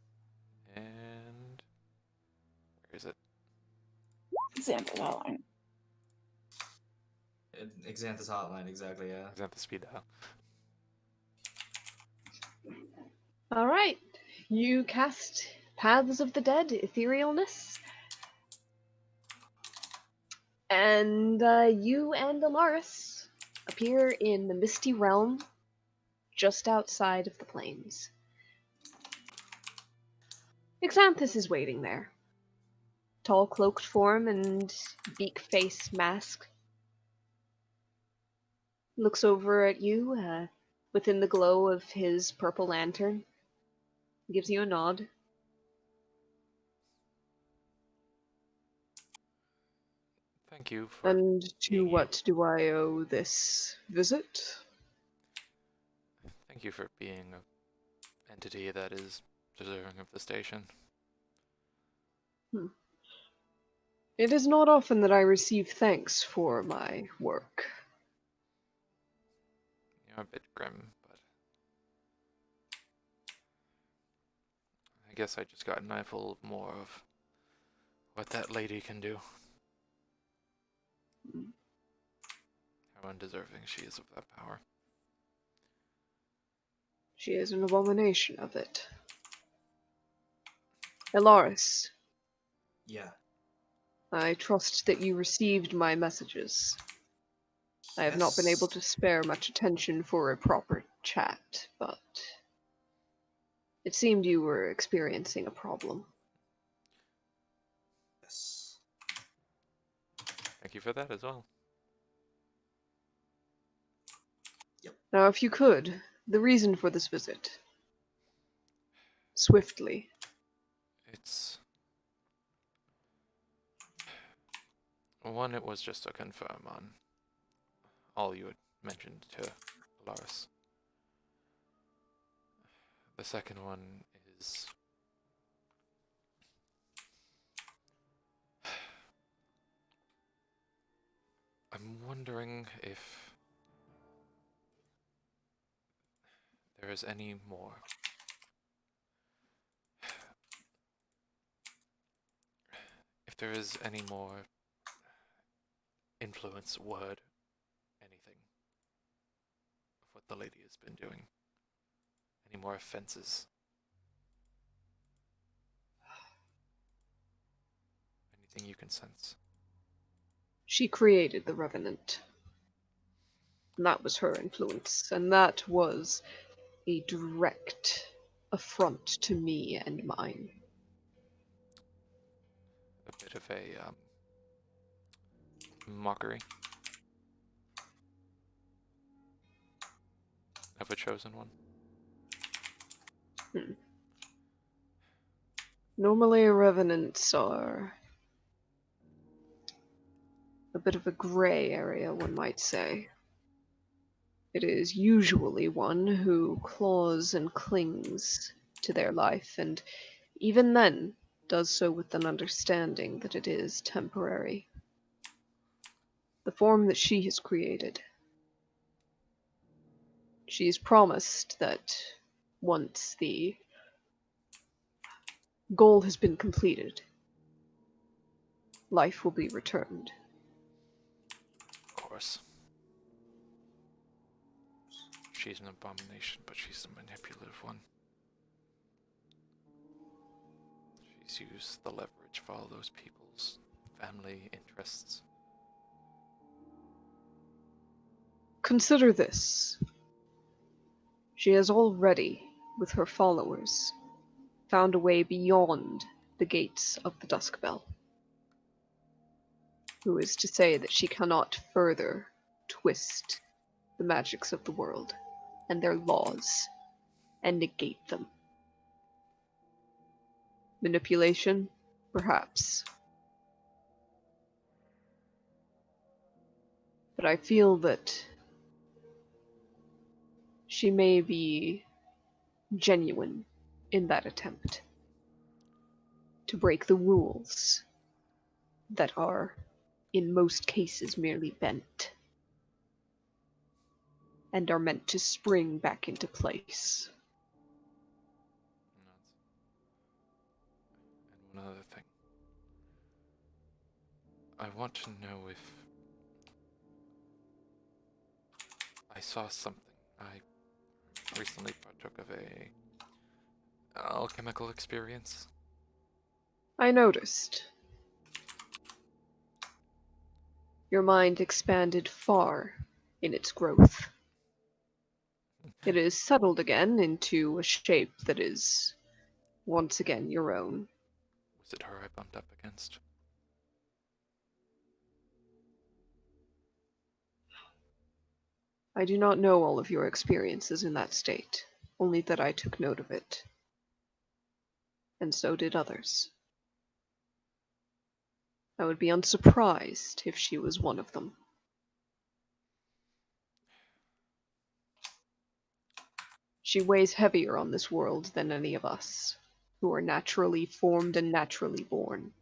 And... where is it? Example outline. Xanthus hotline, exactly, yeah. Is that the speed dial? All right. You cast Paths of the Dead, Etherealness. And you and Alaris appear in the Misty Realm just outside of the plains. Xanthus is waiting there. Tall cloaked form and beak face mask. Looks over at you within the glow of his purple lantern. Gives you a nod. Thank you for And to being what do I owe this visit? Thank you for being an entity that is deserving of the station. It is not often that I receive thanks for my work. You're a bit grim, but I guess I just got an eyeful more of what that lady can do. How undeserving she is of that power. She is an abomination of it. Elaris, Yeah. I trust that you received my messages. I have not been able to spare much attention for a proper chat, but it seemed you were experiencing a problem. Yes. Thank you for that as well. Now, if you could, the reason for this visit. Swiftly. It's... one, it was just to confirm on all you had mentioned to Lars. The second one is... I'm wondering if there is any more influence, word, anything of what the lady has been doing. Any more offenses. Anything you can sense? She created the Revenant. And that was her influence, and that was a direct affront to me and mine. A bit of a mockery of a chosen one. Normally, Revenants are a bit of a gray area, one might say. It is usually one who claws and clings to their life, and even then does so with an understanding that it is temporary. The form that she has created. She has promised that once the goal has been completed, life will be returned. Of course. She's an abomination, but she's a manipulative one. She's used the leverage for all those people's family interests. Consider this. She has already, with her followers, found a way beyond the gates of the Dusk Bell. Who is to say that she cannot further twist the magics of the world and their laws and negate them? Manipulation? Perhaps. But I feel that she may be genuine in that attempt to break the rules that are, in most cases, merely bent and are meant to spring back into place. And one other thing. I want to know if I saw something. I recently partook of an alchemical experience. I noticed. Your mind expanded far in its growth. It is settled again into a shape that is once again your own. Was it her I bumped up against? I do not know all of your experiences in that state, only that I took note of it. And so did others. I would be unsurprised if she was one of them. She weighs heavier on this world than any of us, who are naturally formed and naturally born.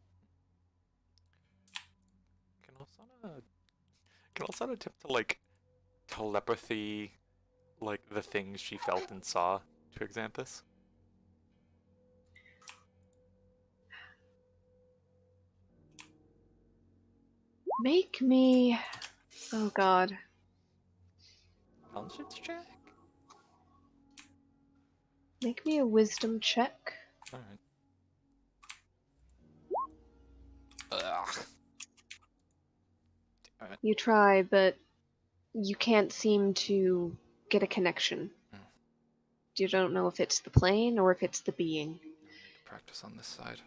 Can Alsana attempt to telepathy the things she felt and saw to Xanthus? Make me... Oh god. Intelligence check? Make me a wisdom check. Alright. Ugh. You try, but you can't seem to get a connection. You don't know if it's the plane or if it's the being. I need to practice on this side.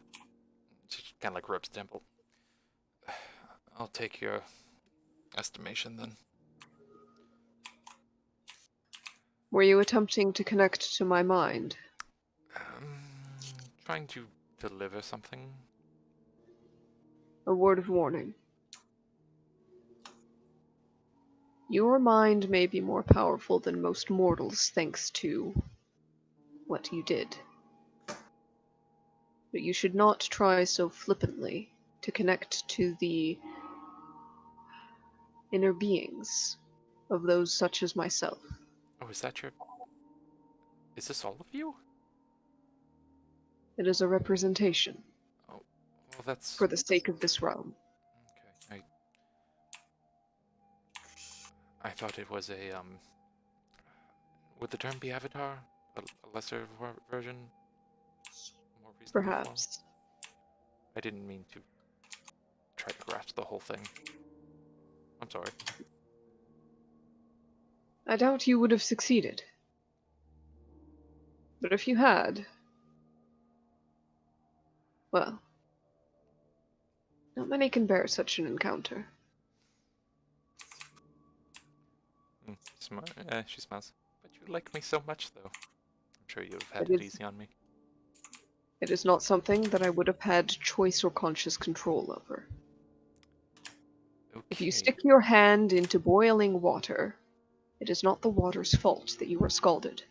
She kind of rubs temple. I'll take your estimation then. Were you attempting to connect to my mind? Trying to deliver something. A word of warning. Your mind may be more powerful than most mortals thanks to what you did. But you should not try so flippantly to connect to the inner beings of those such as myself. Oh, is that your... Is this all of you? It is a representation Oh, well that's... for the sake of this realm. Okay, I thought it was a, would the term be avatar? A lesser version? More reasonable form? Perhaps. I didn't mean to tried to grasp the whole thing. I'm sorry. I doubt you would have succeeded. But if you had, well, not many can bear such an encounter. She smiles. But you like me so much, though. I'm sure you'd have had It it is- easy on me. It is not something that I would have had choice or conscious control over. Okay. If you stick your hand into boiling water, it is not the water's fault that you are scalded.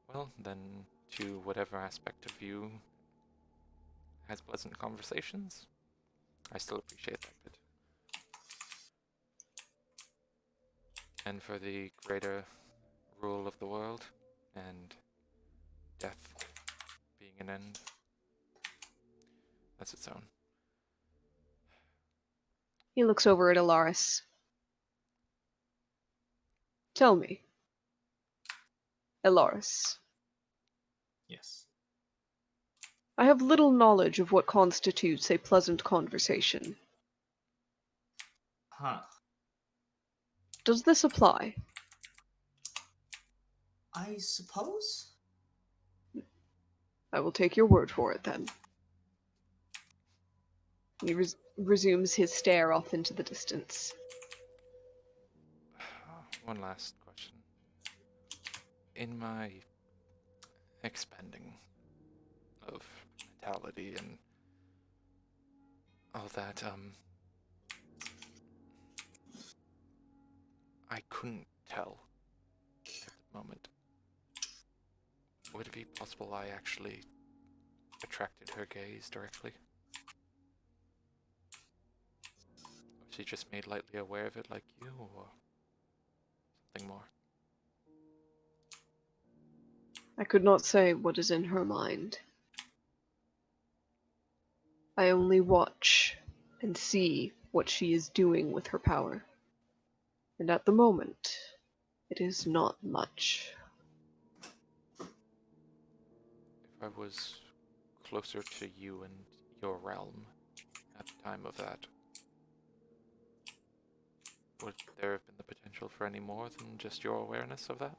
Alright. Well, then, to whatever aspect of you has pleasant conversations, I still appreciate that bit. And for the greater rule of the world, and death being an end, that's its own. He looks over at Alaris. Tell me, Alaris, Yes. I have little knowledge of what constitutes a pleasant conversation. Huh. Does this apply? I suppose? I will take your word for it, then. He resumes his stare off into the distance. One last question. In my expanding of mentality and all that, I couldn't tell at the moment. Would it be possible I actually attracted her gaze directly? Or she just made lightly aware of it like you, or something more? I could not say what is in her mind. I only watch and see what she is doing with her power. And at the moment, it is not much. If I was closer to you and your realm at the time of that, would there have been the potential for any more than just your awareness of that?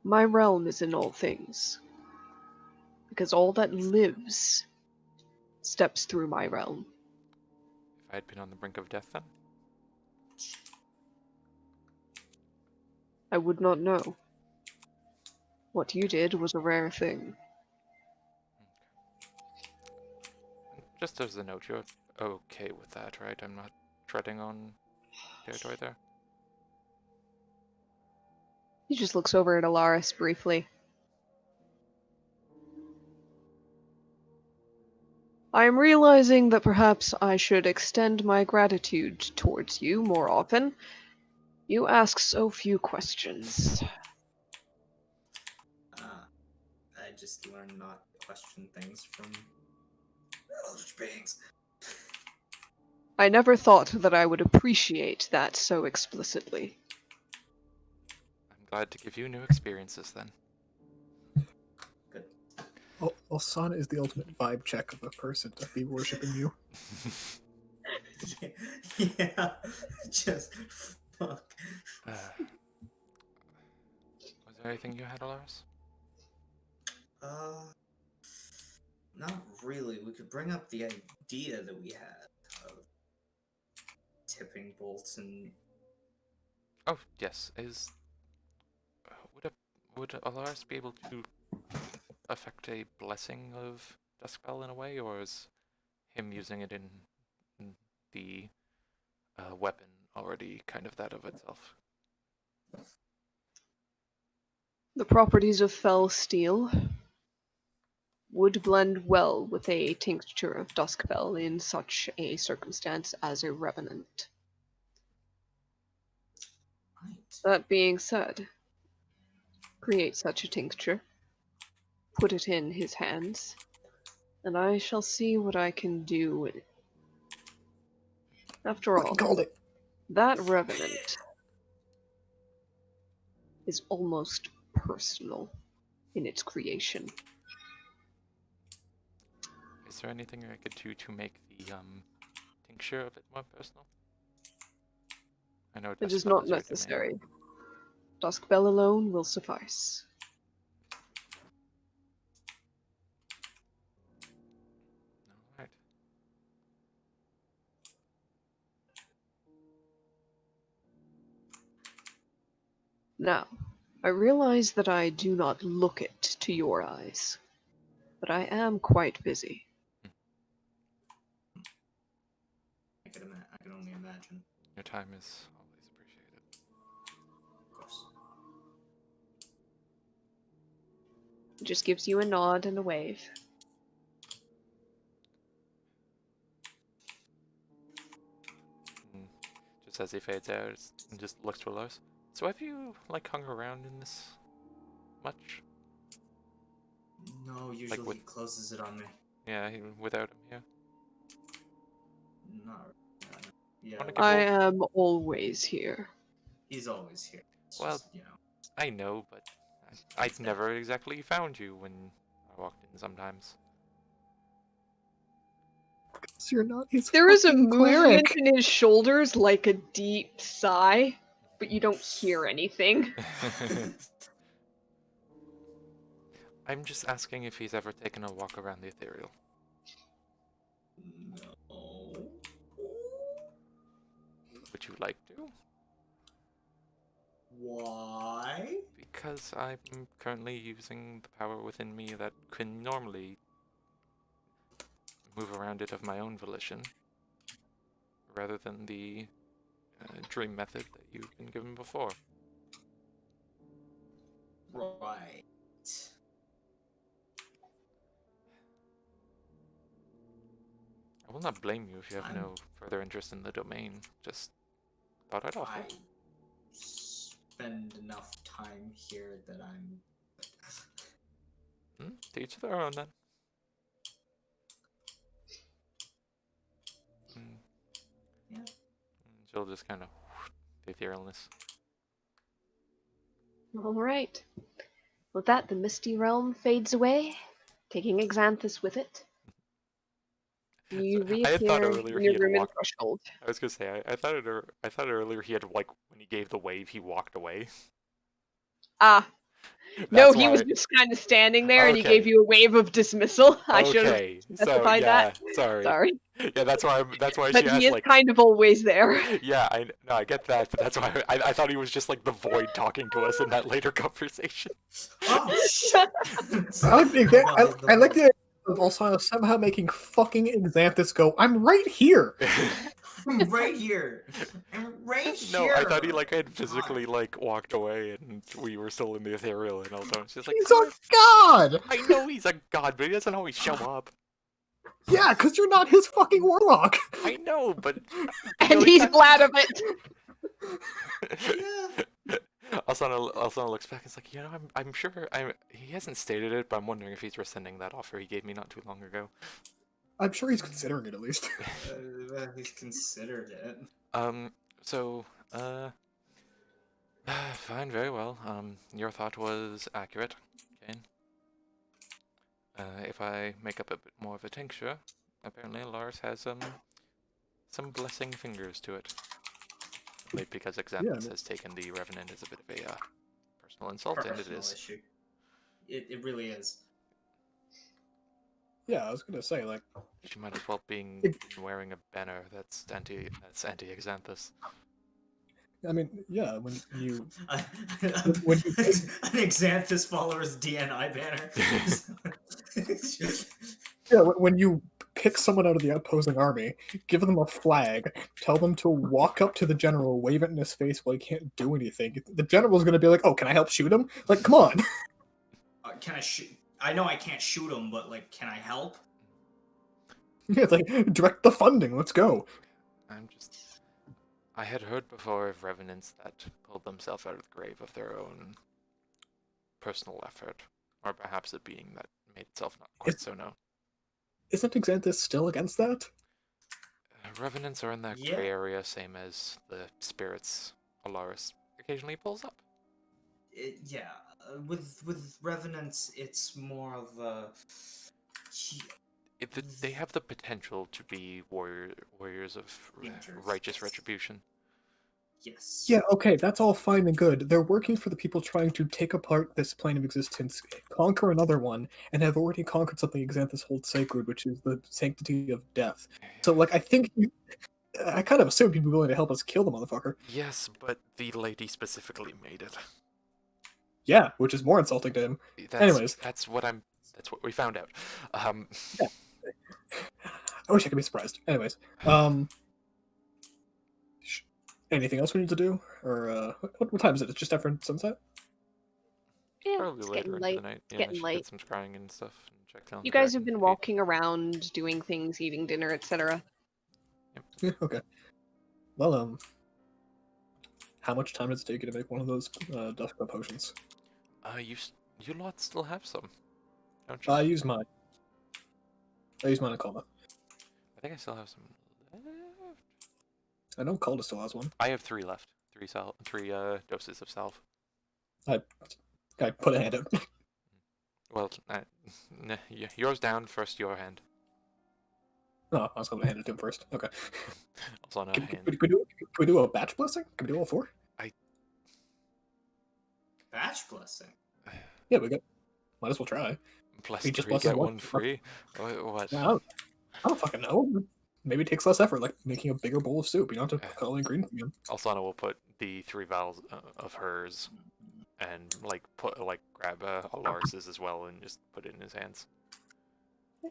My realm is in all things. Because all that lives steps through my realm. If I had been on the brink of death then? I would not know. What you did was a rare thing. Just as a note, you're okay with that, right? I'm not treading on territory there? He just looks over at Alaris briefly. I am realizing that perhaps I should extend my gratitude towards you more often. You ask so few questions. I just learned not to question things from eldritch beings. I never thought that I would appreciate that so explicitly. I'm glad to give you new experiences then. Good. Alsana is the ultimate vibe check of a person to be worshipping you. Yeah. Just fuck. Was there anything you had, Alaris? Uh, not really. We could bring up the idea that we had of tipping bolts and Oh, yes. Would Alaris be able to affect a blessing of Duskbell in a way, or is him using it in the weapon already kind of that of itself? The properties of fell steel would blend well with a tincture of Duskbell in such a circumstance as a revenant. right. That being said, create such a tincture, put it in his hands, and I shall see what I can do with it. After all, Fucking called it. that revenant is almost personal in its creation. Is there anything I could do to make the tincture a bit more personal? I know It is Duskbell not is your domain. necessary. Duskbell alone will suffice. Alright. Now, I realize that I do not look it to your eyes, but I am quite busy. I can only imagine. Your time is always appreciated. Of course. It just gives you a nod and a wave. Mm. Just as he fades out and just looks to Alois. So have you, like, hung around in this much? No, usually with- he closes it on me. Yeah, without him here? Not. Yeah, Wanna give I all- am always here. he's always here. It's Well, just, you know. I know, but I'd never exactly found you when I walked in sometimes. So you're not his There is a fucking movement cleric. in his shoulders like a deep sigh, but you don't hear anything. I'm just asking if he's ever taken a walk around the ethereal. No. Would you like to? Why? Because I'm currently using the power within me that can normally move around it of my own volition, rather than the dream method that you've been given before. Right. I will not blame you if you have I'm- no further interest in the domain. Just thought I'd offer. I spend enough time here that I'm. To each their own then. Yeah. She'll just kind of the etherealness. Alright. With that, the misty realm fades away, taking Xanthus with it. You I had thought reappear earlier in he your had room in walked. Threshold. I was gonna say I thought earlier he had, like, when he gave the wave he walked away. Ah, no, That's he was why- just kind of standing there and he Okay. gave you a wave of dismissal. I should have Okay, so specified yeah, that. sorry. Sorry. Yeah, that's why But she he has, is like, kind of always there. yeah, I get that, but that's why I thought he was just like the void talking to us in that later conversation. Oh shit! I like the No, idea. he's the I like boss. the idea of also somehow making fucking Xanthus go, I'm right here! I'm right here. I'm right No, here. I thought he, like, had God. physically, like, walked away and we were still in the ethereal and all that. She's like, He's a god! I know he's a god, but he doesn't always show up. Yeah, because you're not his fucking warlock! I know, but And he's glad of it. Yeah. Alsana looks back and is like, you know, I'm sure he hasn't stated it, but I'm wondering if he's rescinding that offer he gave me not too long ago. I'm sure he's considering it at least. He's considered it. So, fine, very well. Your thought was accurate, Kane. If I make up a bit more of a tincture, apparently Lars has, some blessing fingers to it. Maybe because Xanthus has taken the Revenant as a bit of a, personal insult, and it Personal is. issue. It really is. Yeah, I was gonna say, like, She might as well been wearing a banner that's anti-Xanthus. I mean, yeah, when you An when you Xanthus follower's DNI banner. yeah, when you pick someone out of the opposing army, give them a flag, tell them to walk up to the general, wave it in his face while he can't do anything. The general's gonna be like, "Oh, can I help shoot him?" Like, come on. Can I shoot? I know I can't shoot him, but like, can I help? Yeah, it's like direct the funding. Let's go. I had heard before of revenants that pulled themselves out of the grave of their own personal effort, or perhaps a being that made itself not quite so known. Isn't Xanthus still against that? Revenants are in that Yeah. gray area, same as the spirits Alaris occasionally pulls up. Yeah, with revenants, it's more of a. They have the potential to be warriors of Dangerous, righteous yes. retribution. Yes. Yeah, okay, that's all fine and good. They're working for the people trying to take apart this plane of existence, conquer another one, and have already conquered something Xanthus holds sacred, which is the sanctity of death. So, like, I think I kind of assumed he'd be willing to help us kill the motherfucker. Yes, but the lady specifically made it. Yeah, which is more insulting to him. Anyways. That's what we found out. Yeah. I wish I could be surprised. Anyways, anything else we need to do, or what time is it? It's just after sunset. Yeah, Probably it's later getting into late. the night. It's Yeah, getting should late. get some scrying and stuff and check down. You guys have been walking around, doing things, eating dinner, etc. Yeah, okay. Well, how much time does it take you to make one of those dusk potions? You lot still have some, don't you? I use mine. In coma. I think I still have some left. I know Calda still has one. I have 3 left. 3 doses of salve. I put a hand up. Well, yours down first. Your hand. No, I was going to hand it to him first. Okay. Also on a hand. Can we do a batch blessing? Can we do all 4? Batch blessing. Yeah, we got. Might as well try. Plus He just 3 blesses get one. 1 free. What? No, I don't fucking know. Maybe it takes less effort, like making a bigger bowl of soup. You don't have to cut all the ingredients again. Alsana will put the 3 vials of hers and grab Alaris's as well and just put it in his hands.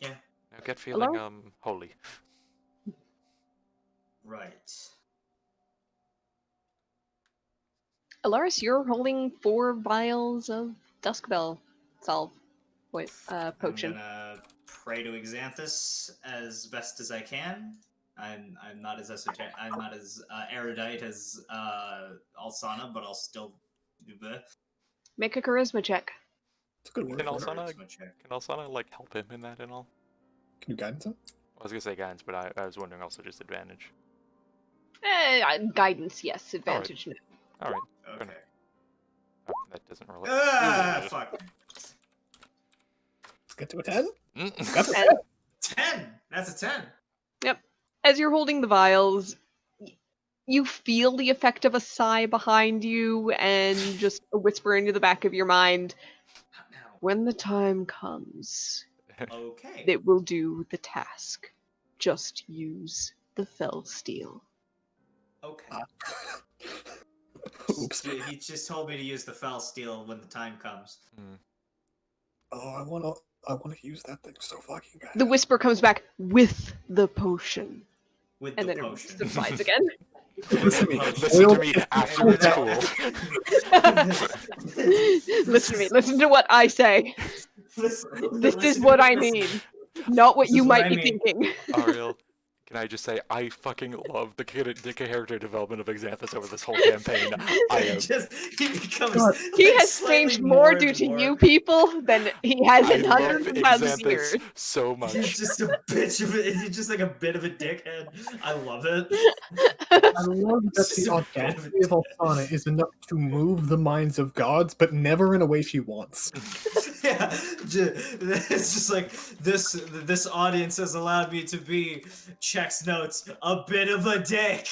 Yeah. I get feeling holy. Right. Alaris, you're holding 4 vials of Duskbell salve. Potion. I'm gonna pray to Xanthus as best as I can. I'm not as I'm not as erudite as Alsana, but I'll still do the Make a charisma check. It's a good word. Can For it. charisma check. Alsana help him in that and all? Can you guidance him? I was gonna say guidance, but I was wondering also just advantage. Guidance, yes. Advantage, no. Alright. Okay. Oh, that doesn't relate. Ah, fuck. Let's get to a 10. Mm. That's a 10. That's a 10. As you're holding the vials, you feel the effect of a sigh behind you and just a whisper into the back of your mind. Not now. When the time comes, Okay. it will do the task. Just use the fell steel. Okay. Oops. He just told me to use the fell steel when the time comes. Oh, I wanna use that thing so fucking bad. The whisper comes back with the potion. With And the then it potion. subsides again. Listen to me. Listen to me after it's cool. Listen to me. Listen to what I say. This is what I mean. Not what This you is what might I be mean. thinking. Ariel, can I just say I fucking love the character development of Xanthus over this whole campaign. I am. He becomes. God. He like, has slightly changed more and due to more. you people than he has I in love hundreds of thousands of years. Xanthus so much. He's just a bitch of it. He's just like a bit of a dickhead. I love it. I love that It's just the a bit of a audacity of Alsana is enough to move the minds of gods, but never in a way she wants. Yeah, it's just like this audience has allowed me to be, checks notes, a bit of a dick.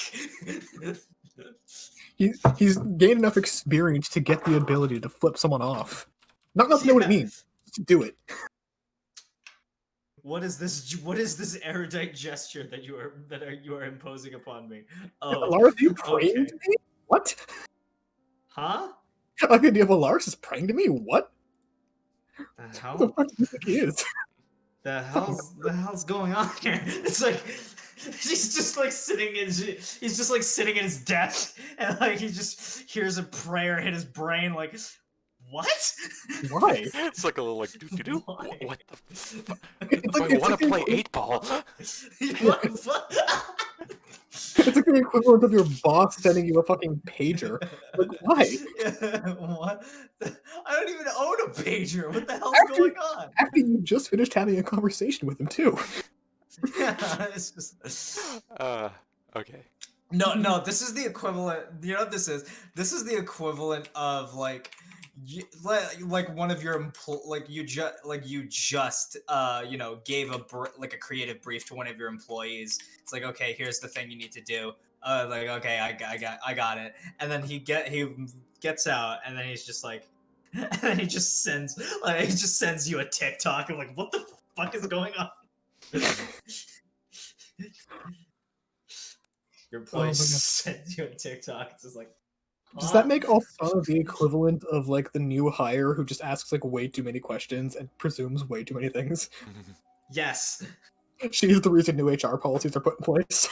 He's gained enough experience to get the ability to flip someone off. Not enough to know what it Yeah. means. Just to do it. What is this erudite gesture that you are imposing upon me? Oh, Alaris, are you praying okay. to me? What? Huh? I like the idea of Alaris is praying to me? What? The What the hell? fuck do you think he is? The hell's going on here? It's like he's just like sitting in his desk, and like he just hears a prayer hit his brain. Like, what? Why? It's like a little like doo-doo-doo. Why? What the fuck? It's Do like, I want to play 8-ball? What the fuck? it's like the equivalent of your boss sending you a fucking pager. Like, why? What? I don't even own a pager. What the hell's After- going on? After you just finished having a conversation with him, too. Yeah, it's just. Okay. No, this is the equivalent. You know what this is? This is the equivalent of like like one of your you just gave like a creative brief to one of your employees. It's like, okay, here's the thing you need to do. Like, okay, I got it. And then he gets out, and then he's just like, and then he just sends you a TikTok. I'm like, what the fuck is going on? Your employee my God. sends you a TikTok. It's just like, Does huh? that make Alsana the equivalent of like the new hire who just asks like way too many questions and presumes way too many things? Yes. She's the reason new HR policies are put in place.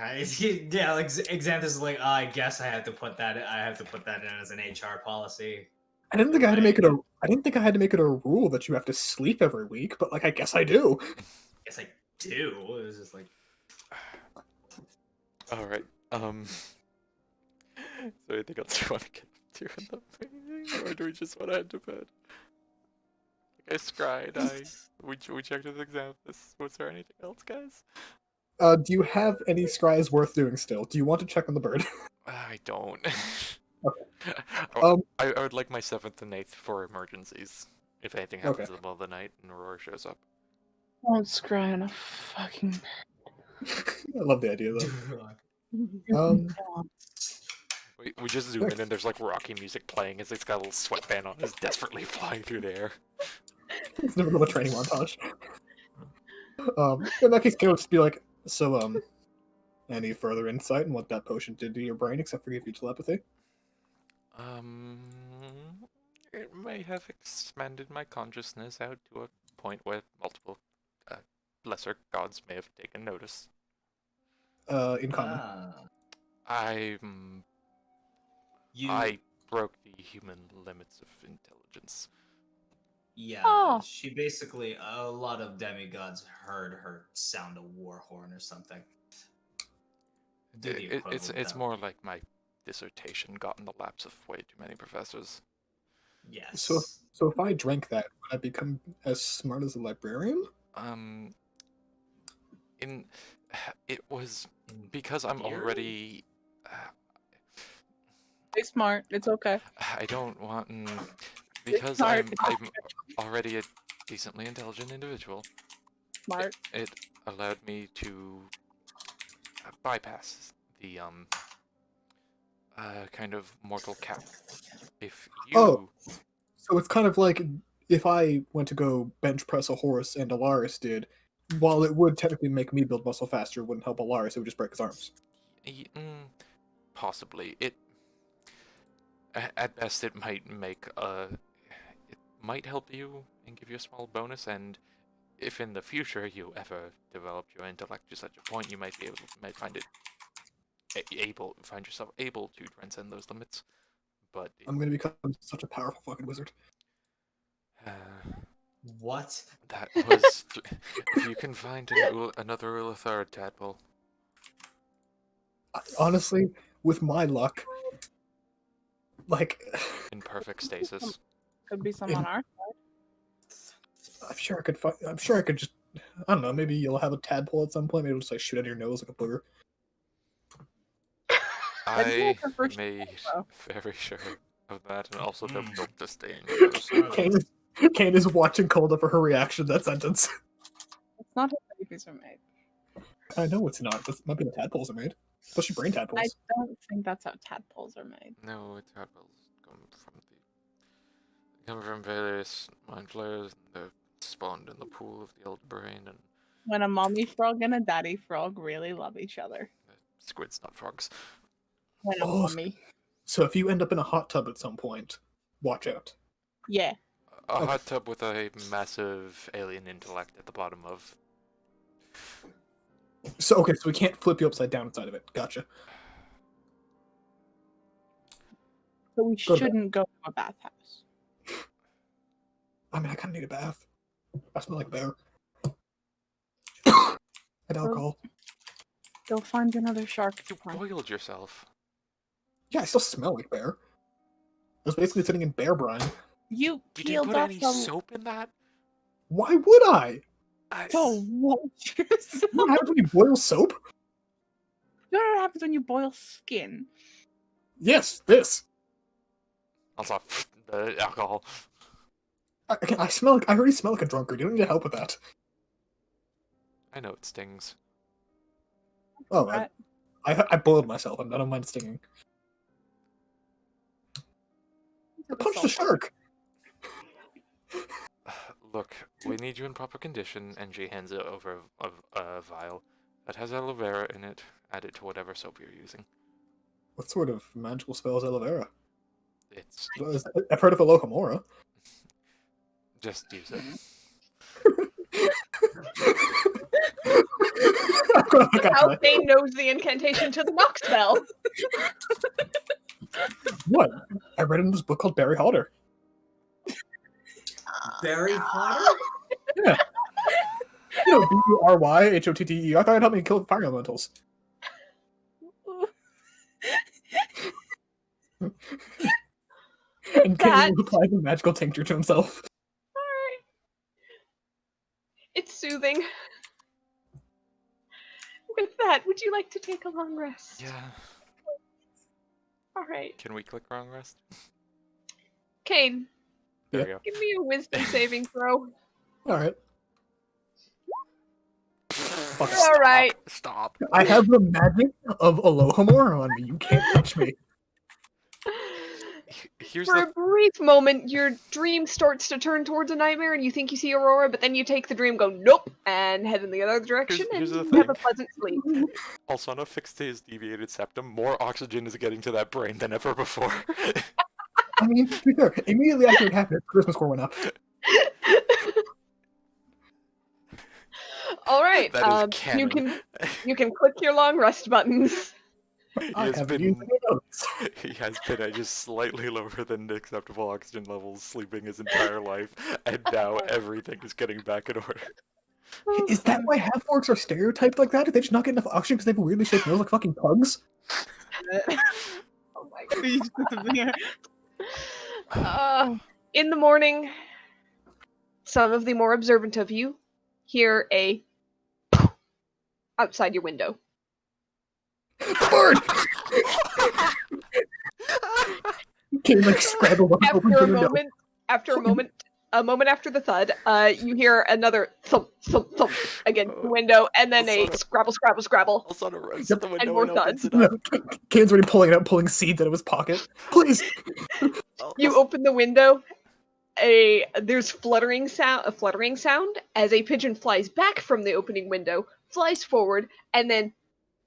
Yeah, like Xanthus is like, I guess I have to put that. I have to put that in as an HR policy. I didn't think I had to make it a. I didn't think I had to make it a rule that you have to sleep every week, but like I guess I do. Yes, I do. It was just like, All right. So anything else you want to get to in the meeting, or do we just want to head to bed? I scried. We checked his exam. Was there anything else, guys? Do you have any scries worth doing still? Do you want to check on the bird? I don't. Okay. I would like my 7th and 8th for emergencies. If anything happens Okay. in the middle of the night and Aurora shows up. Don't scry on a fucking. I love the idea though. We just zoom in and there's like Rocky music playing as he's got a little sweatband on, is desperately flying through the air. It's never a training montage. In that case, Kale would just be like, so any further insight on what that potion did to your brain except for give you telepathy? It may have expanded my consciousness out to a point where multiple lesser gods may have taken notice. In common. I broke the human limits of intelligence. Yeah, Oh. she basically, a lot of demigods heard her sound a war horn or something. It's more like my dissertation got in the laps of way too many professors. Yes. So if I drank that, would I become as smart as a librarian? It was because I'm already. Stay smart. It's okay. I don't want because Smart. I'm already a decently intelligent individual. Smart. It allowed me to bypass the kind of mortal cap. If you Oh. So it's kind of like if I went to go bench press a horse and Alaris did, while it would technically make me build muscle faster, it wouldn't help Alaris, it would just break his arms. Possibly at best it might it might help you and give you a small bonus, and if in the future you ever develop your intellect to such a point, you might find yourself able to transcend those limits. But I'm gonna become such a powerful fucking wizard. What? That was if you can find another Ulithar tadpole. Honestly, with my luck, like In perfect stasis. Could be some on our I'm sure I could find. I'm sure I could just. I don't know. Maybe you'll have a tadpole at some point. Maybe it'll just like shoot out of your nose like a booger. I her first made though. very sure of that, and also the milk to stay in your nose. Kane is watching Coda for her reaction to that sentence. It's not how babies are made. I know it's not. That might be how tadpoles are made. Especially brain tadpoles. I don't think that's how tadpoles are made. No, tadpoles come from various mind flayers. They're spawned in the pool of the old brain, and When a mommy frog and a daddy frog really love each other. squids, not frogs. When a Oh. mommy. So if you end up in a hot tub at some point, watch out. Yeah. A hot tub with a massive alien intellect at the bottom of. So okay, so we can't flip you upside down inside of it. Gotcha. So we Go to bed. shouldn't go to a bathhouse. I mean, I kind of need a bath. I smell like bear. And alcohol. Go find another shark to You find. boiled yourself. Yeah, I still smell like bear. I was basically sitting in bear brine. You You didn't peeled put off any the... soap in that? Why would I? Go watch yourself. What happens when you boil soap? You know what happens when you boil skin? Yes, this. Also, the alcohol. I smell. I already smell like a drunkard. You don't need to help with that. I know it stings. Oh, Rat. I boiled myself. I don't mind stinging. I punched a shark. Look, we need you in proper condition, and she hands it over a vial that has aloe vera in it. Add it to whatever soap you're using. What sort of magical spell is aloe vera? It's I've heard of Alohomora. just use it. How Thane knows the incantation to the knock spell. What? I read in this book called Barry Hodder. Barry Hotter? Yeah. You know, BURYHOTTE. I thought it'd help me kill fire elementals. And That- King applies a magical tincture to himself. Alright. It's soothing. With that, would you like to take a long rest? Yeah. Alright. Can we click wrong rest? Kane, There we go. give me a wisdom saving throw. Alright. Alright. Stop. I have the magic of Alohomora on me. You can't touch me. Here's For the a brief moment, your dream starts to turn towards a nightmare, and you think you see Aurora, but then you take the dream, go nope, and head in the other direction, Here's the and you have a thing. pleasant sleep. Alsana fixed his deviated septum. More oxygen is getting to that brain than ever before. I mean, to be fair, immediately after it happened, the Christmas score went up. All right, That is you canon. can click your long rest buttons. He I has haven't been used any of those. he has been at just slightly lower than acceptable oxygen levels, sleeping his entire life, and now everything is getting back in order. Is that why half-orcs are stereotyped like that? Did they just not get enough oxygen because they have a weirdly shaped nose like fucking pugs? Oh my god. In the morning, some of the more observant of you hear a outside your window. Bird! Kane like scrambled up and opened After the a window. moment after the thud, you hear another thump, thump, thump against the window, and then a scrabble, scrabble, scrabble. Alsana runs to the window more and opens it No, up. Kane's already pulling it out, pulling seeds out of his pocket. Please! You open the window. There's a fluttering sound as a pigeon flies back from the opening window, flies forward, and then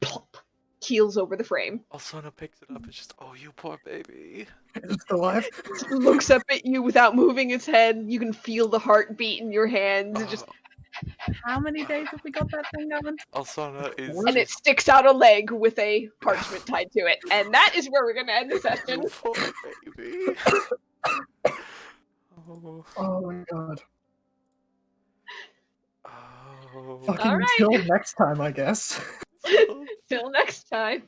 plop, keels over the frame. Alsana picks it up and just, oh, you poor baby. Is it still alive? Looks up at you without moving its head. You can feel the heartbeat in your hands. It just How many days have we got that thing going? Alsana is and it sticks out a leg with a parchment tied to it. And that is where we're gonna end the session. you poor baby. Oh, Oh my god. oh. Fucking Alright. till next time, I guess. Till next time.